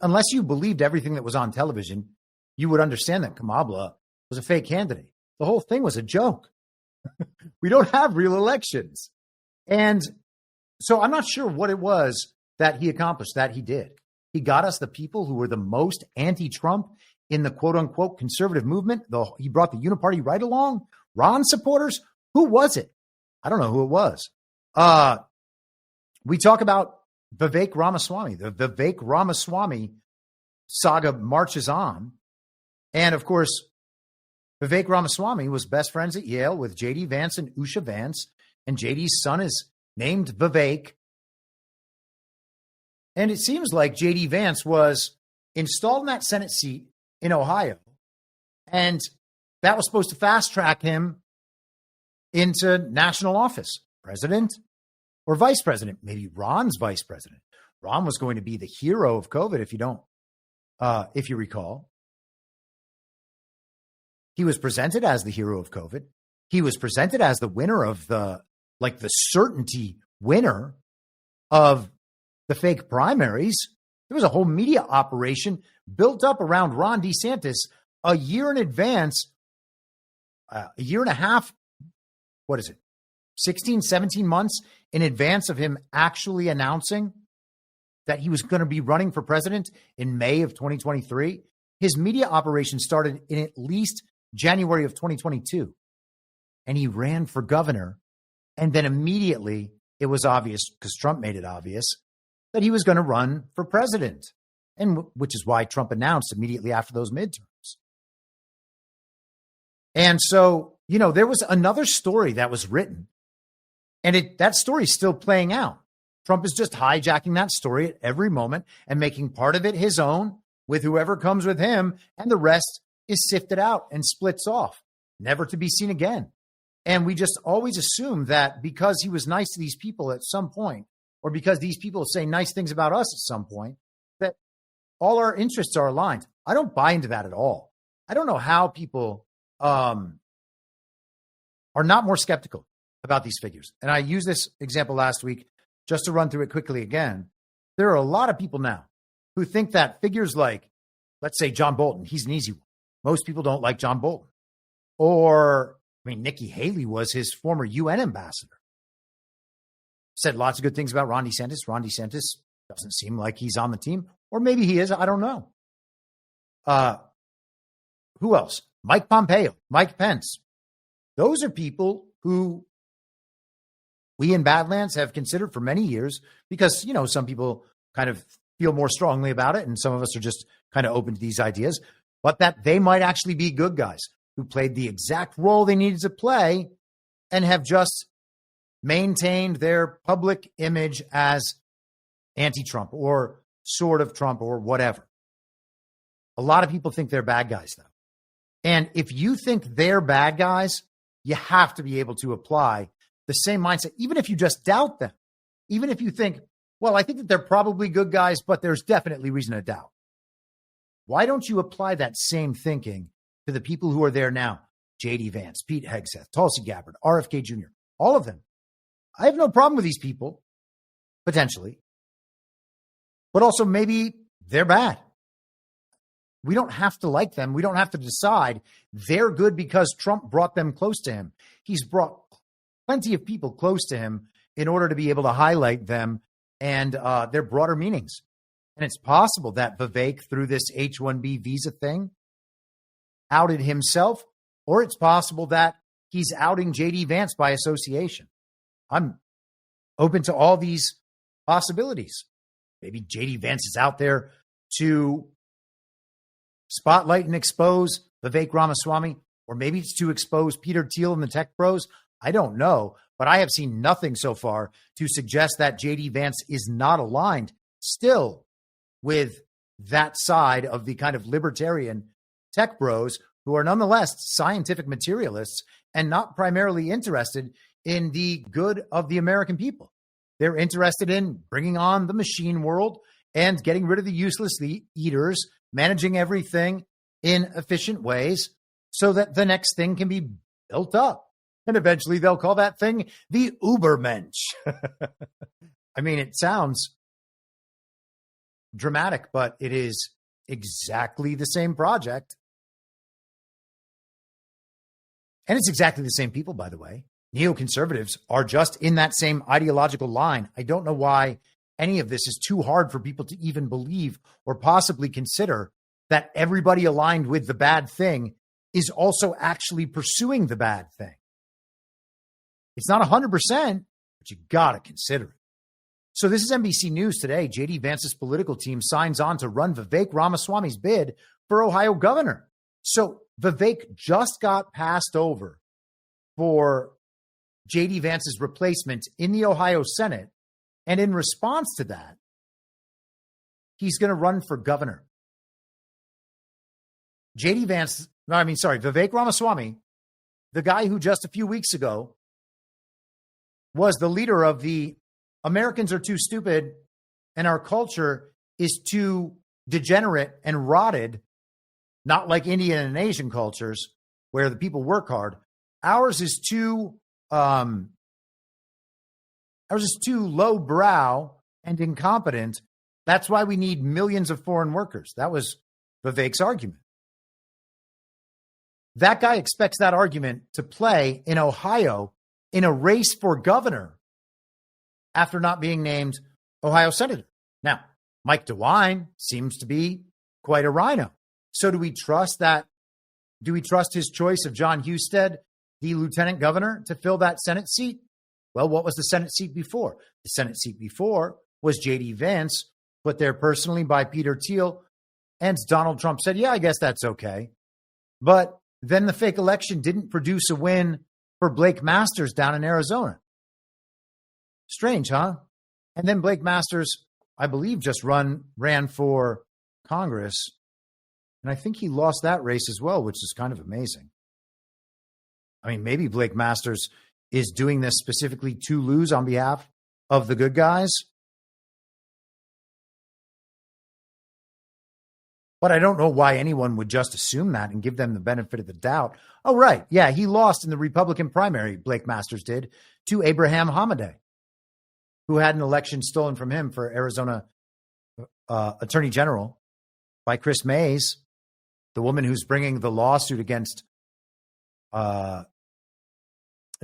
Unless you believed everything that was on television, you would understand that Kamala was a fake candidate. The whole thing was a joke. We don't have real elections. And so I'm not sure what it was that he accomplished, that he did. He got us the people who were the most anti-Trump in the quote-unquote conservative movement. He brought the uniparty right along. Ron supporters. Who was it? I don't know who it was. We talk about Vivek Ramaswamy. The Vivek Ramaswamy saga marches on. And, of course, Vivek Ramaswamy was best friends at Yale with JD Vance and Usha Vance. And JD's son is named Vivek. And it seems like JD Vance was installed in that Senate seat in Ohio. And that was supposed to fast track him into national office, president or vice president, maybe Ron's vice president. Ron was going to be the hero of COVID, if you recall. He was presented as the hero of COVID. He was presented as the winner of the certainty winner of the fake primaries. There was a whole media operation built up around Ron DeSantis a year in advance, a year and a half. What is it? 16, 17 months in advance of him actually announcing that he was going to be running for president in May of 2023. His media operation started in at least January of 2022. And he ran for governor. And then immediately it was obvious, because Trump made it obvious, that he was going to run for president. And which is why Trump announced immediately after those midterms. And so, there was another story that was written. And that story is still playing out. Trump is just hijacking that story at every moment and making part of it his own with whoever comes with him. And the rest is sifted out and splits off, never to be seen again. And we just always assume that because he was nice to these people at some point, or because these people say nice things about us at some point, that all our interests are aligned. I don't buy into that at all. I don't know how people are not more skeptical about these figures. And I used this example last week just to run through it quickly again. There are a lot of people now who think that figures like, let's say John Bolton, he's an easy one. Most people don't like John Bolton. Or, Nikki Haley was his former UN ambassador. said lots of good things about Ron DeSantis. Ron DeSantis doesn't seem like he's on the team, or maybe he is. I don't know. Who else? Mike Pompeo, Mike Pence. Those are people who we in Badlands have considered for many years because, you know, some people kind of feel more strongly about it and some of us are just kind of open to these ideas, but that they might actually be good guys who played the exact role they needed to play and have just maintained their public image as anti-Trump or sort of Trump or whatever. A lot of people think they're bad guys, though. And if you think they're bad guys, you have to be able to apply the same mindset, even if you just doubt them. Even if you think, well, I think that they're probably good guys, but there's definitely reason to doubt. Why don't you apply that same thinking to the people who are there now? JD Vance, Pete Hegseth, Tulsi Gabbard, RFK Jr., all of them. I have no problem with these people, potentially. But also maybe they're bad. We don't have to like them. We don't have to decide they're good because Trump brought them close to him. He's brought plenty of people close to him in order to be able to highlight them and their broader meanings. And it's possible that Vivek, through this H-1B visa thing, outed himself, or it's possible that he's outing JD Vance by association. I'm open to all these possibilities. Maybe JD Vance is out there to spotlight and expose Vivek Ramaswamy, or maybe it's to expose Peter Thiel and the tech bros. I don't know, but I have seen nothing so far to suggest that JD Vance is not aligned still with that side of the kind of libertarian tech bros who are nonetheless scientific materialists and not primarily interested in the good of the American people. They're interested in bringing on the machine world and getting rid of the useless eaters, managing everything in efficient ways so that the next thing can be built up. And eventually they'll call that thing the Ubermensch. I mean, it sounds dramatic, but it is exactly the same project. And it's exactly the same people, by the way. Neoconservatives are just in that same ideological line. I don't know why any of this is too hard for people to even believe or possibly consider that everybody aligned with the bad thing is also actually pursuing the bad thing. It's not 100%, but you got to consider it. So this is NBC News today. JD Vance's political team signs on to run Vivek Ramaswamy's bid for Ohio governor. So Vivek just got passed over for JD Vance's replacement in the Ohio Senate. And in response to that, he's going to run for governor. Vivek Ramaswamy, the guy who just a few weeks ago was the leader of the Americans are too stupid and our culture is too degenerate and rotted, not like Indian and Asian cultures where the people work hard. Ours is too lowbrow and incompetent. That's why we need millions of foreign workers. That was Vivek's argument. That guy expects that argument to play in Ohio in a race for governor after not being named Ohio senator. Now, Mike DeWine seems to be quite a rhino. So do we trust his choice of John Husted, the lieutenant governor, to fill that Senate seat? Well, what was the Senate seat before? The Senate seat before was JD Vance, put there personally by Peter Thiel, and Donald Trump said, yeah, I guess that's okay. But then the fake election didn't produce a win for Blake Masters down in Arizona. Strange, huh? And then Blake Masters, I believe, just ran for Congress. And I think he lost that race as well, which is kind of amazing. I mean, maybe Blake Masters is doing this specifically to lose on behalf of the good guys. But I don't know why anyone would just assume that and give them the benefit of the doubt. Oh, right. Yeah, he lost in the Republican primary, Blake Masters did, to Abraham Hamadeh, who had an election stolen from him for Arizona Attorney General by Chris Mays, the woman who's bringing the lawsuit against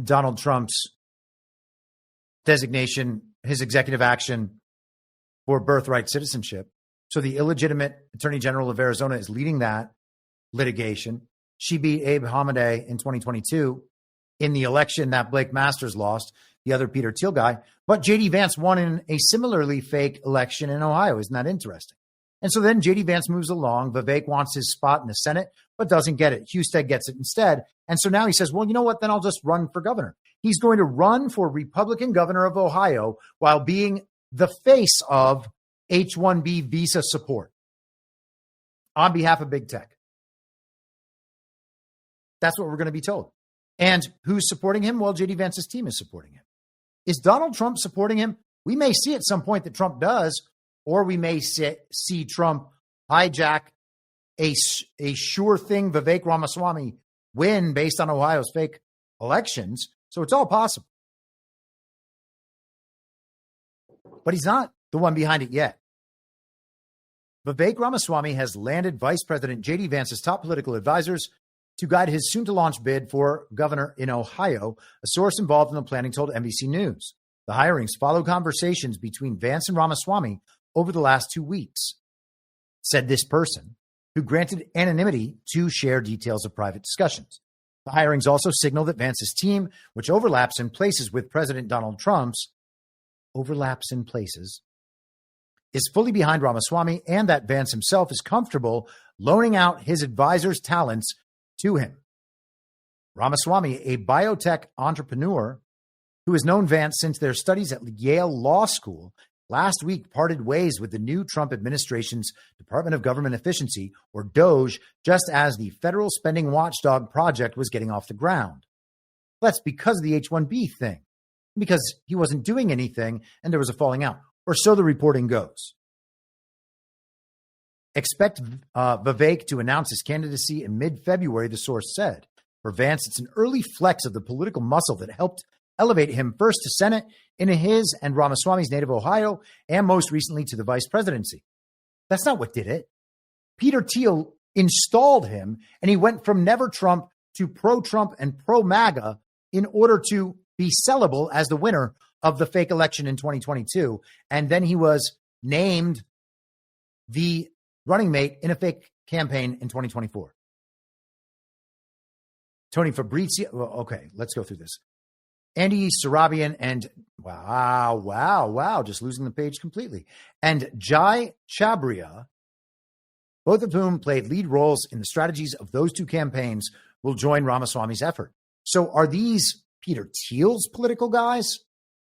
Donald Trump's designation, his executive action for birthright citizenship. So the illegitimate Attorney General of Arizona is leading that litigation. She beat Abe Hamadeh in 2022 in the election that Blake Masters lost, the other Peter Thiel guy. But JD Vance won in a similarly fake election in Ohio. Isn't that interesting? And so then JD Vance moves along. Vivek wants his spot in the Senate, but doesn't get it. Husted gets it instead. And so now he says, well, you know what? Then I'll just run for governor. He's going to run for Republican governor of Ohio while being the face of H-1B visa support on behalf of big tech. That's what we're going to be told. And who's supporting him? Well, JD Vance's team is supporting him. Is Donald Trump supporting him? We may see at some point that Trump does, or we may see Trump hijack a sure thing Vivek Ramaswamy win based on Ohio's fake elections. So it's all possible. But he's not the one behind it yet. Vivek Ramaswamy has landed Vice President JD Vance's top political advisors to guide his soon-to-launch bid for governor in Ohio, a source involved in the planning told NBC News. The hirings follow conversations between Vance and Ramaswamy over the last 2 weeks, said this person, who granted anonymity to share details of private discussions. The hirings also signal that Vance's team, which overlaps in places with President Donald Trump's, is fully behind Ramaswamy, and that Vance himself is comfortable loaning out his advisors' talents to him. Ramaswamy, a biotech entrepreneur who has known Vance since their studies at Yale Law School, last week parted ways with the new Trump administration's Department of Government Efficiency, or DOGE, just as the federal spending watchdog project was getting off the ground. That's because of the H-1B thing, because he wasn't doing anything and there was a falling out, or so the reporting goes. Expect Vivek to announce his candidacy in mid-February, the source said. For Vance, it's an early flex of the political muscle that helped elevate him first to Senate in his and Ramaswamy's native Ohio, and most recently to the vice presidency. That's not what did it. Peter Thiel installed him, and he went from never Trump to pro-Trump and pro-MAGA in order to be sellable as the winner of the fake election in 2022. And then he was named the running mate in a fake campaign in 2024. Tony Fabrizio. Well, okay, let's go through this. Andy Sarabian and wow, just losing the page completely. And Jai Chabria, both of whom played lead roles in the strategies of those two campaigns, will join Ramaswamy's effort. So are these Peter Thiel's political guys?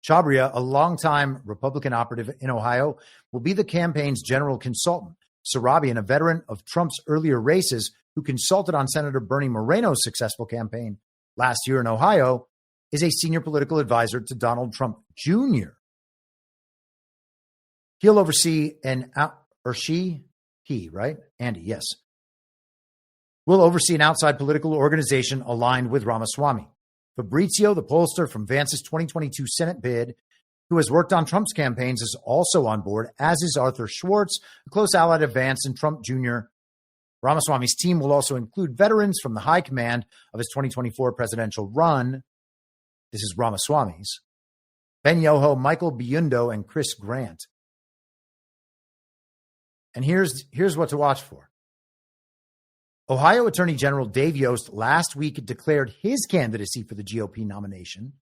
Chabria, a longtime Republican operative in Ohio, will be the campaign's general consultant. Sarabian, a veteran of Trump's earlier races who consulted on Senator Bernie Moreno's successful campaign last year in Ohio, is a senior political advisor to Donald Trump Jr. He'll oversee right? Andy, yes. Will oversee an outside political organization aligned with Ramaswamy. Fabrizio, the pollster from Vance's 2022 Senate bid, who has worked on Trump's campaigns, is also on board, as is Arthur Schwartz, a close ally of Vance and Trump Jr. Ramaswamy's team will also include veterans from the high command of his 2024 presidential run. This is Ramaswamy's. Ben Yoho, Michael Biundo, and Chris Grant. And here's what to watch for. Ohio Attorney General Dave Yost last week declared his candidacy for the GOP nomination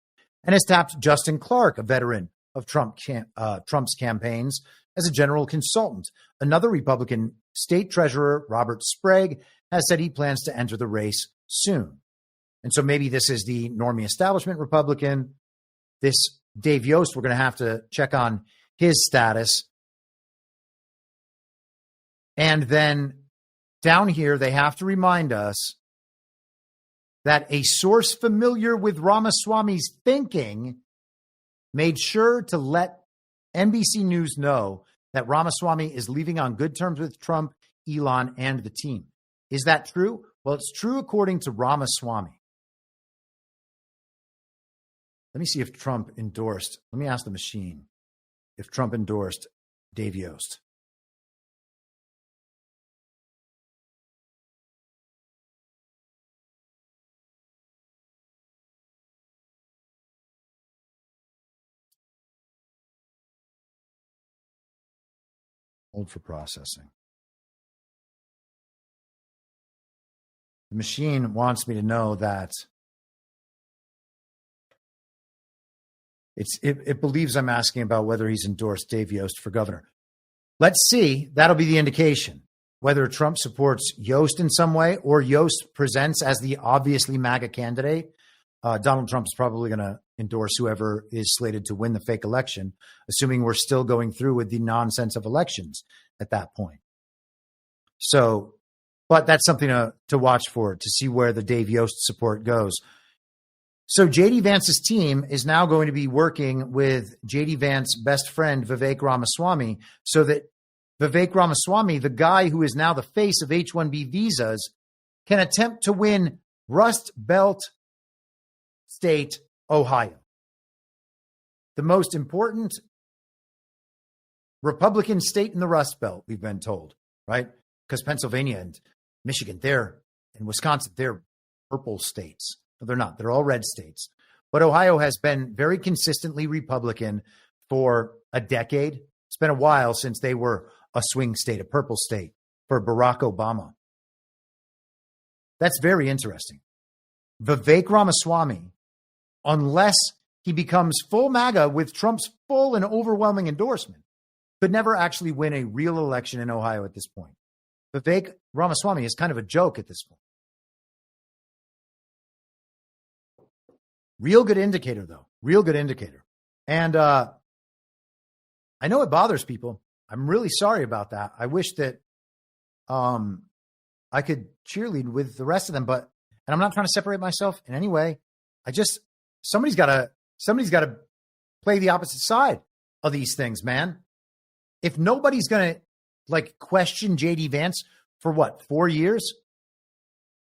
and has tapped Justin Clark, a veteran of Trump's campaigns, as a general consultant. Another Republican state treasurer, Robert Sprague, has said he plans to enter the race soon. And so maybe this is the normie establishment Republican. This Dave Yost, we're going to have to check on his status. And then down here, they have to remind us that a source familiar with Ramaswamy's thinking made sure to let NBC News know that Ramaswamy is leaving on good terms with Trump, Elon, and the team. Is that true? Well, it's true according to Ramaswamy. Let me see if Trump endorsed. Let me ask the machine if Trump endorsed Dave Yost. Hold for processing. The machine wants me to know that it believes I'm asking about whether he's endorsed Dave Yost for governor. Let's see. That'll be the indication. Whether Trump supports Yost in some way or Yost presents as the obviously MAGA candidate, Donald Trump is probably going to endorse whoever is slated to win the fake election, assuming we're still going through with the nonsense of elections at that point. So, but that's something to watch for, to see where the Dave Yost support goes. So JD Vance's team is now going to be working with JD Vance's best friend, Vivek Ramaswamy, so that Vivek Ramaswamy, the guy who is now the face of H-1B visas, can attempt to win Rust Belt state, Ohio. The most important Republican state in the Rust Belt, we've been told, right? Because Pennsylvania and Michigan, and Wisconsin, they're purple states. No, they're not. They're all red states. But Ohio has been very consistently Republican for a decade. It's been a while since they were a swing state, a purple state for Barack Obama. That's very interesting. Vivek Ramaswamy, unless he becomes full MAGA with Trump's full and overwhelming endorsement, could never actually win a real election in Ohio at this point. Vivek Ramaswamy is kind of a joke at this point. Real good indicator, though. Real good indicator. And I know it bothers people. I'm really sorry about that. I wish that I could cheerlead with the rest of them, and I'm not trying to separate myself in any way. Somebody's got to play the opposite side of these things, man. If nobody's going to question JD Vance for 4 years?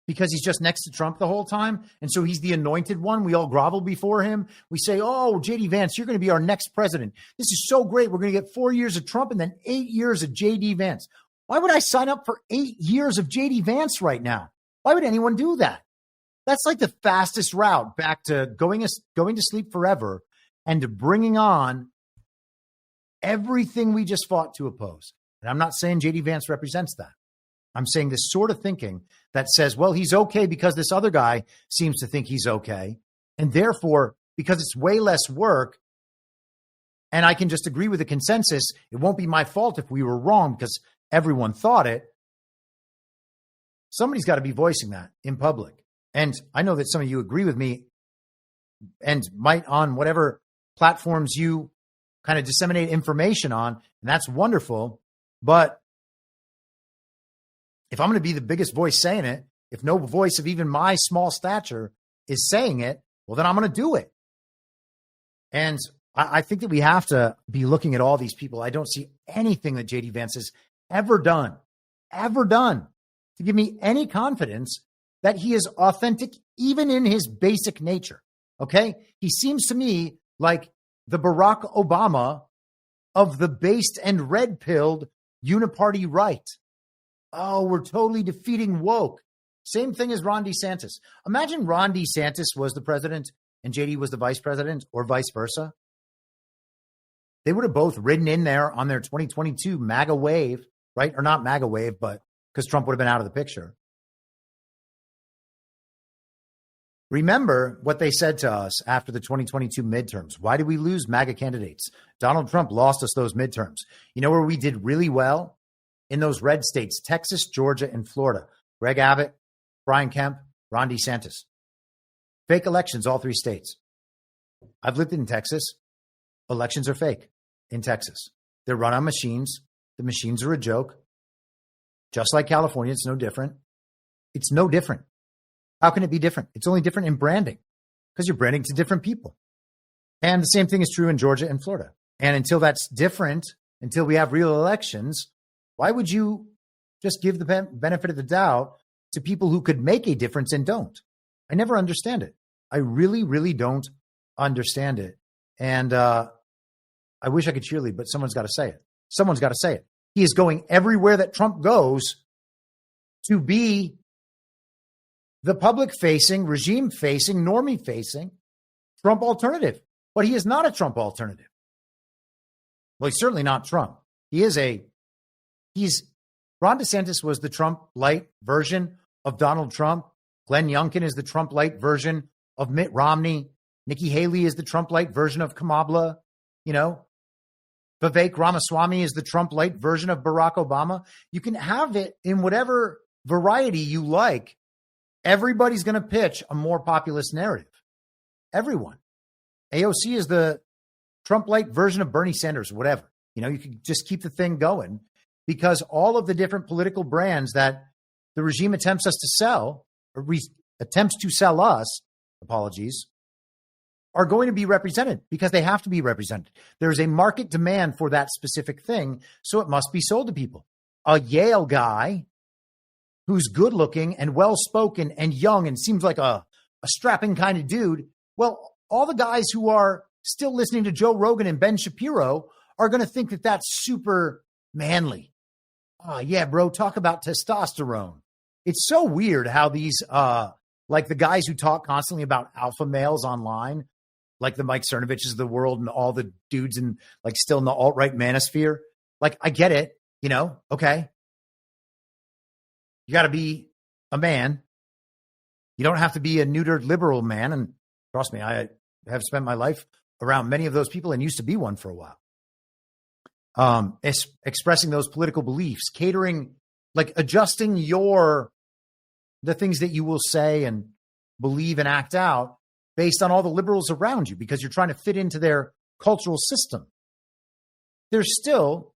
Because he's just next to Trump the whole time. And so he's the anointed one. We all grovel before him. We say, oh, JD Vance, you're going to be our next president. This is so great. We're going to get 4 years of Trump and then 8 years of JD Vance. Why would I sign up for 8 years of JD Vance right now? Why would anyone do that? That's like the fastest route back to going to sleep forever and to bringing on everything we just fought to oppose. And I'm not saying JD Vance represents that. I'm saying this sort of thinking that says, well, he's okay because this other guy seems to think he's okay. And therefore, because it's way less work and I can just agree with the consensus, it won't be my fault if we were wrong because everyone thought it. Somebody's got to be voicing that in public. And I know that some of you agree with me and might on whatever platforms you kind of disseminate information on. And that's wonderful. But if I'm going to be the biggest voice saying it, if no voice of even my small stature is saying it, well, then I'm going to do it. And I think that we have to be looking at all these people. I don't see anything that JD Vance has ever done to give me any confidence that he is authentic, even in his basic nature. Okay. He seems to me like the Barack Obama of the based and red-pilled uniparty right. Oh, we're totally defeating woke. Same thing as Ron DeSantis. Imagine Ron DeSantis was the president and JD was the vice president, or vice versa. They would have both ridden in there on their 2022 MAGA wave, right? Or not MAGA wave, but because Trump would have been out of the picture. Remember what they said to us after the 2022 midterms. Why did we lose MAGA candidates? Donald Trump lost us those midterms. You know where we did really well? In those red states, Texas, Georgia, and Florida. Greg Abbott, Brian Kemp, Ron DeSantis. Fake elections, all 3 states. I've lived in Texas. Elections are fake in Texas. They're run on machines. The machines are a joke. Just like California, it's no different. It's no different. How can it be different? It's only different in branding because you're branding to different people. And the same thing is true in Georgia and Florida. And until that's different, until we have real elections, why would you just give the benefit of the doubt to people who could make a difference and don't? I never understand it. I really, really don't understand it. And I wish I could cheerlead, but someone's got to say it. Someone's got to say it. He is going everywhere that Trump goes to be the public-facing, regime-facing, normie-facing Trump alternative. But he is not a Trump alternative. Well, he's certainly not Trump. He is a Ron DeSantis was the Trump light version of Donald Trump. Glenn Youngkin is the Trump light version of Mitt Romney. Nikki Haley is the Trump light version of Kamala. Vivek Ramaswamy is the Trump light version of Barack Obama. You can have it in whatever variety you like. Everybody's going to pitch a more populist narrative. Everyone. AOC is the Trump light version of Bernie Sanders, whatever. You can just keep the thing going because all of the different political brands that the regime attempts us to sell, or attempts to sell us, apologies, are going to be represented because they have to be represented. There's a market demand for that specific thing, so it must be sold to people. A Yale guy who's good looking and well-spoken and young and seems like a strapping kind of dude, well, all the guys who are still listening to Joe Rogan and Ben Shapiro are going to think that that's super manly. Oh, yeah, bro, talk about testosterone. It's so weird how these, like the guys who talk constantly about alpha males online, like the Mike Cernoviches of the world and all the dudes in like still in the alt-right manosphere. Like, I get it, okay. You got to be a man. You don't have to be a neutered liberal man. And trust me, I have spent my life around many of those people and used to be one for a while. Expressing those political beliefs, catering, like adjusting the things that you will say and believe and act out based on all the liberals around you because you're trying to fit into their cultural system. There's still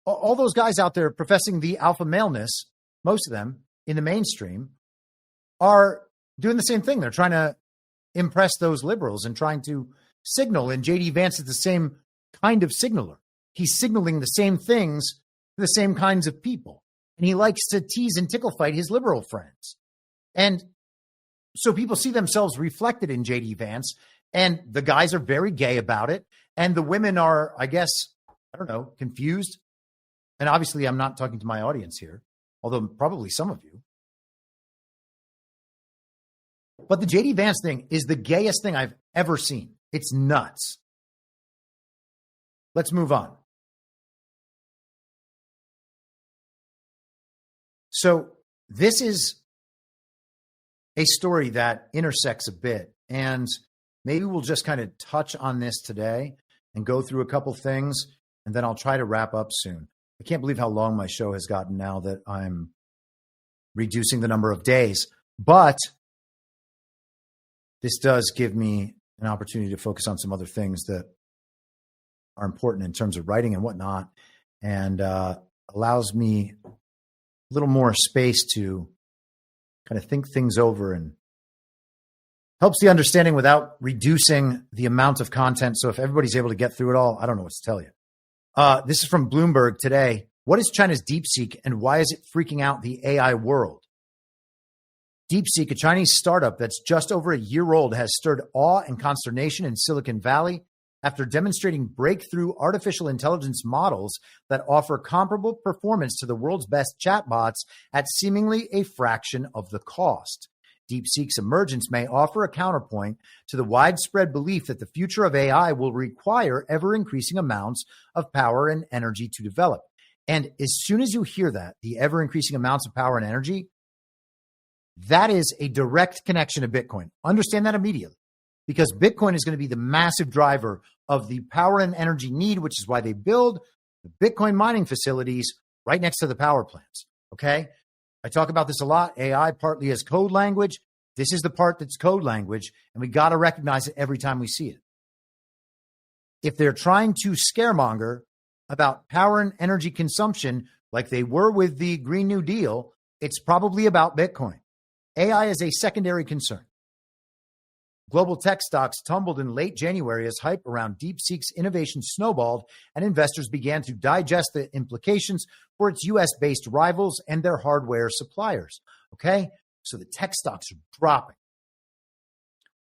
all those guys out there professing the alpha maleness, most of them in the mainstream, are doing the same thing. They're trying to impress those liberals and trying to signal. And JD Vance is the same kind of signaler. He's signaling the same things to the same kinds of people. And he likes to tease and tickle fight his liberal friends. And so people see themselves reflected in JD Vance, and the guys are very gay about it. And the women are, I guess, confused. And obviously I'm not talking to my audience here, although probably some of you. But the JD Vance thing is the gayest thing I've ever seen. It's nuts. Let's move on. So this is a story that intersects a bit, and maybe we'll just kind of touch on this today and go through a couple things, and then I'll try to wrap up soon. I can't believe how long my show has gotten now that I'm reducing the number of days, but this does give me an opportunity to focus on some other things that are important in terms of writing and whatnot, and allows me a little more space to kind of think things over and helps the understanding without reducing the amount of content. So if everybody's able to get through it all, I don't know what to tell you. This is from Bloomberg today. What is China's DeepSeek and why is it freaking out the AI world? DeepSeek, a Chinese startup that's just over a year old, has stirred awe and consternation in Silicon Valley after demonstrating breakthrough artificial intelligence models that offer comparable performance to the world's best chatbots at seemingly a fraction of the cost. DeepSeek's emergence may offer a counterpoint to the widespread belief that the future of AI will require ever-increasing amounts of power and energy to develop. And as soon as you hear that, the ever-increasing amounts of power and energy, that is a direct connection to Bitcoin. Understand that immediately, because Bitcoin is going to be the massive driver of the power and energy need, which is why they build the Bitcoin mining facilities right next to the power plants. Okay? I talk about this a lot. AI partly as code language. This is the part that's code language, and we got to recognize it every time we see it. If they're trying to scaremonger about power and energy consumption like they were with the Green New Deal, it's probably about Bitcoin. AI is a secondary concern. Global tech stocks tumbled in late January as hype around DeepSeek's innovation snowballed and investors began to digest the implications for its U.S.-based rivals and their hardware suppliers. Okay? So the tech stocks are dropping.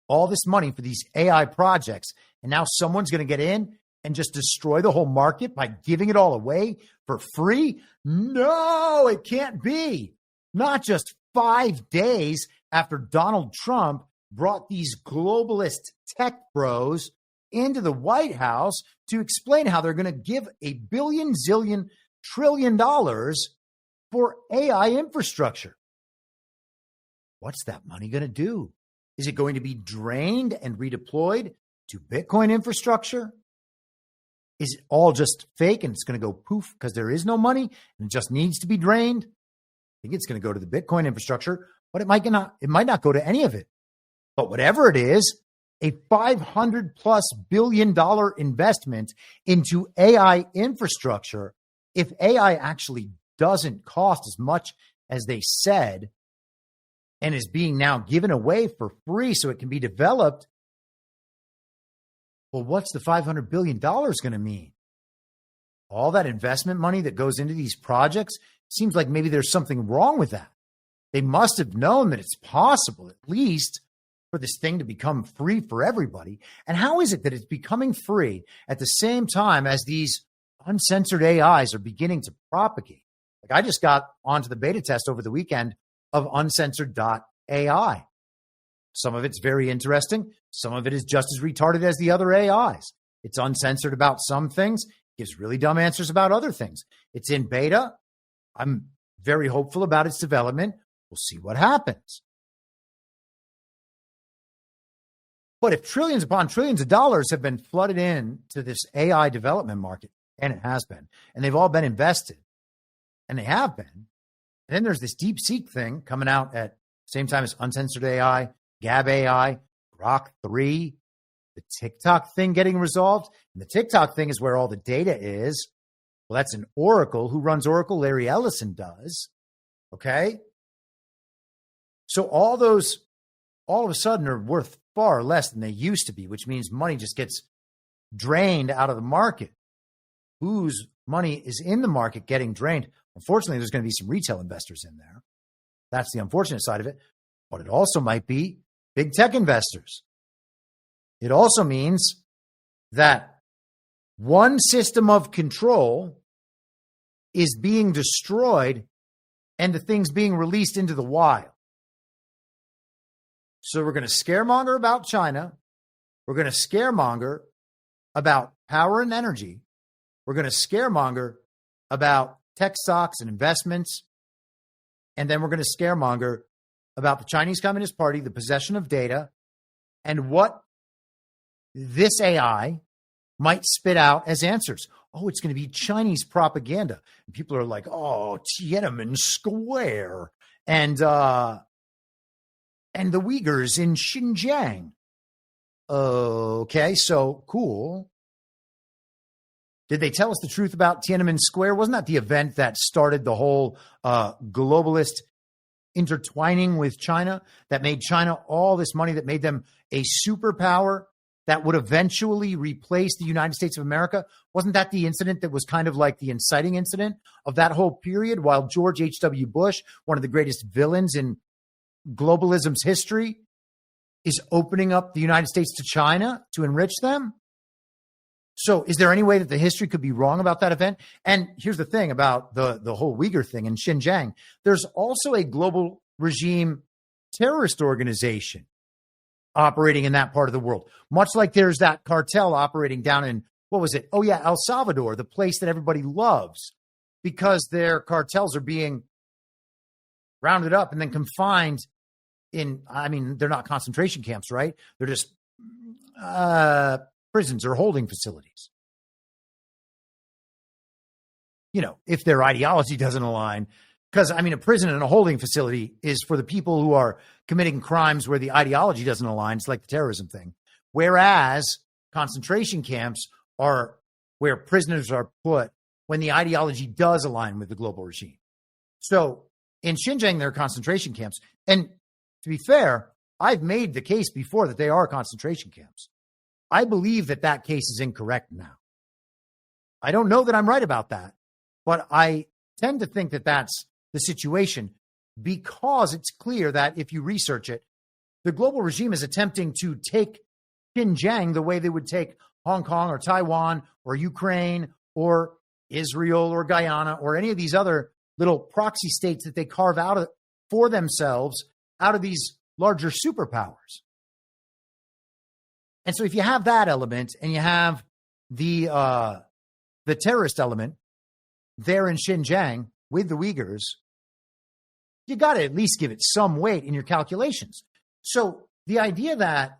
All this money for these AI projects, and now someone's going to get in and just destroy the whole market by giving it all away for free? No, it can't be. Not just 5 days after Donald Trump brought these globalist tech bros into the White House to explain how they're going to give $1 billion zillion trillion for AI infrastructure. What's that money going to do? Is it going to be drained and redeployed to Bitcoin infrastructure? Is it all just fake and it's going to go poof because there is no money and it just needs to be drained? I think it's going to go to the Bitcoin infrastructure, but it might not go to any of it. But whatever it is, a $500+ billion investment into AI infrastructure, if AI actually doesn't cost as much as they said and is being now given away for free so it can be developed, well, what's the $500 billion going to mean? All that investment money that goes into these projects, seems like maybe there's something wrong with that. They must have known that it's possible, at least, for this thing to become free for everybody. And how is it that it's becoming free at the same time as these uncensored AIs are beginning to propagate? Like, I just got onto the beta test over the weekend of uncensored.ai. Some of it's very interesting. Some of it is just as retarded as the other AIs. It's uncensored about some things, gives really dumb answers about other things. It's in beta. I'm very hopeful about its development. We'll see what happens. But if trillions upon trillions of dollars have been flooded into this AI development market, and it has been, and they've all been invested, and they have been, and then there's this DeepSeek thing coming out at the same time as uncensored AI, Gab AI, Grok 3, the TikTok thing getting resolved. And the TikTok thing is where all the data is. Well, that's an Oracle. Who runs Oracle? Larry Ellison does. Okay? So all those, all of a sudden, are worth far less than they used to be, which means money just gets drained out of the market. Whose money is in the market getting drained? Unfortunately, there's going to be some retail investors in there. That's the unfortunate side of it. But it also might be big tech investors. It also means that one system of control is being destroyed and the things being released into the wild. So we're going to scaremonger about China. We're going to scaremonger about power and energy. We're going to scaremonger about tech stocks and investments. And then we're going to scaremonger about the Chinese Communist Party, the possession of data, and what this AI might spit out as answers. Oh, it's going to be Chinese propaganda. And people are like, oh, Tiananmen Square and the Uyghurs in Xinjiang. Okay, so cool. Did they tell us the truth about Tiananmen Square? Wasn't that the event that started the whole globalist intertwining with China, that made China all this money, that made them a superpower that would eventually replace the United States of America? Wasn't that the incident that was kind of like the inciting incident of that whole period, while George H.W. Bush, one of the greatest villains in globalism's history, is opening up the United States to China to enrich them? So is there any way that the history could be wrong about that event? And here's the thing about the whole Uyghur thing in Xinjiang. There's also a global regime terrorist organization operating in that part of the world, much like there's that cartel operating down in, what was it? Oh, yeah, El Salvador, the place that everybody loves, because their cartels are being rounded up and then confined in, I mean, they're not concentration camps, right? They're just prisons or holding facilities. You know, if their ideology doesn't align, because, I mean, a prison and a holding facility is for the people who are committing crimes where the ideology doesn't align. It's like the terrorism thing. Whereas concentration camps are where prisoners are put when the ideology does align with the global regime. So in Xinjiang, there are concentration camps. And to be fair, I've made the case before that they are concentration camps. I believe that that case is incorrect now. I don't know that I'm right about that, but I tend to think that that's the situation, because it's clear that if you research it, the global regime is attempting to take Xinjiang the way they would take Hong Kong or Taiwan or Ukraine or Israel or Guyana or any of these other little proxy states that they carve out for themselves out of these larger superpowers. And so if you have that element and you have the terrorist element, there in Xinjiang with the Uyghurs, you got to at least give it some weight in your calculations. So the idea that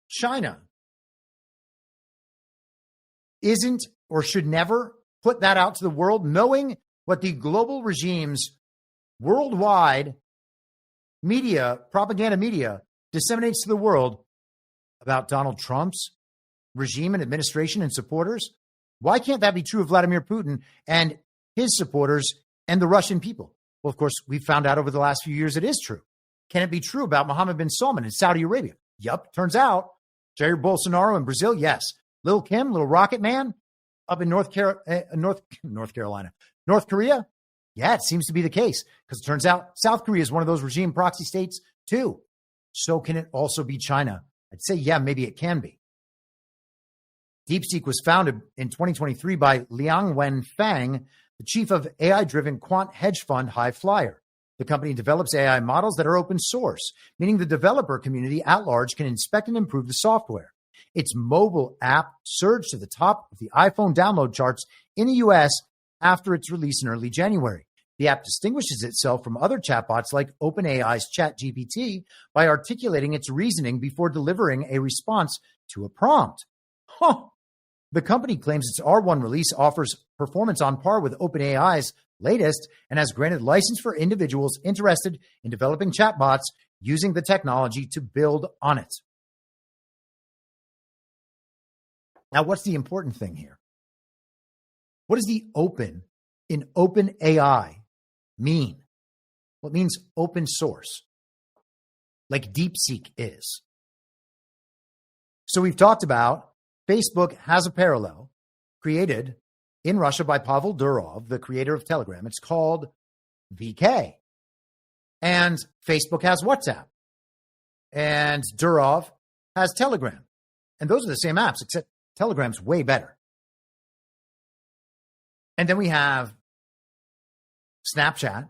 China isn't or should never put that out to the world, knowing what the global regimes worldwide media, propaganda media, disseminates to the world about Donald Trump's regime and administration and supporters. Why can't that be true of Vladimir Putin and his supporters and the Russian people? Well, of course, we've found out over the last few years it is true. Can it be true about Mohammed bin Salman in Saudi Arabia? Yup, turns out. Jair Bolsonaro in Brazil, yes. Lil Kim, Little Rocket Man, up in North Korea? Yeah, it seems to be the case, because it turns out South Korea is one of those regime proxy states too. So can it also be China? I'd say, yeah, maybe it can be. DeepSeek was founded in 2023 by Liang Wenfeng, the chief of AI-driven quant hedge fund High Flyer. The company develops AI models that are open source, meaning the developer community at large can inspect and improve the software. Its mobile app surged to the top of the iPhone download charts in the U.S. after its release in early January. The app distinguishes itself from other chatbots like OpenAI's ChatGPT by articulating its reasoning before delivering a response to a prompt. The company claims its R1 release offers performance on par with OpenAI's latest and has granted license for individuals interested in developing chatbots using the technology to build on it. Now, what's the important thing here? What does the open in OpenAI mean? Well, it means open source, like DeepSeek is. So we've talked about Facebook has a parallel created in Russia by Pavel Durov, the creator of Telegram. It's called VK. And Facebook has WhatsApp. And Durov has Telegram. And those are the same apps, except Telegram's way better. And then we have Snapchat,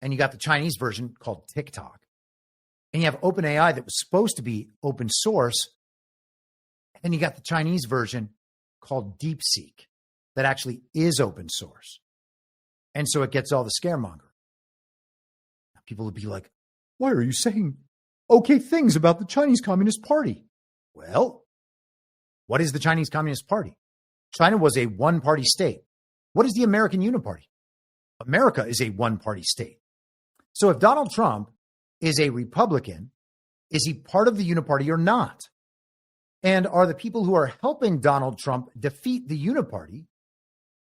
and you got the Chinese version called TikTok. And you have OpenAI that was supposed to be open source. And then you got the Chinese version called DeepSeek that actually is open source. And so it gets all the scaremonger. People would be like, why are you saying okay things about the Chinese Communist Party? Well, what is the Chinese Communist Party? China was a one-party state. What is the American Uniparty? America is a one-party state. So if Donald Trump is a Republican, is he part of the Uniparty or not? And are the people who are helping Donald Trump defeat the Uniparty,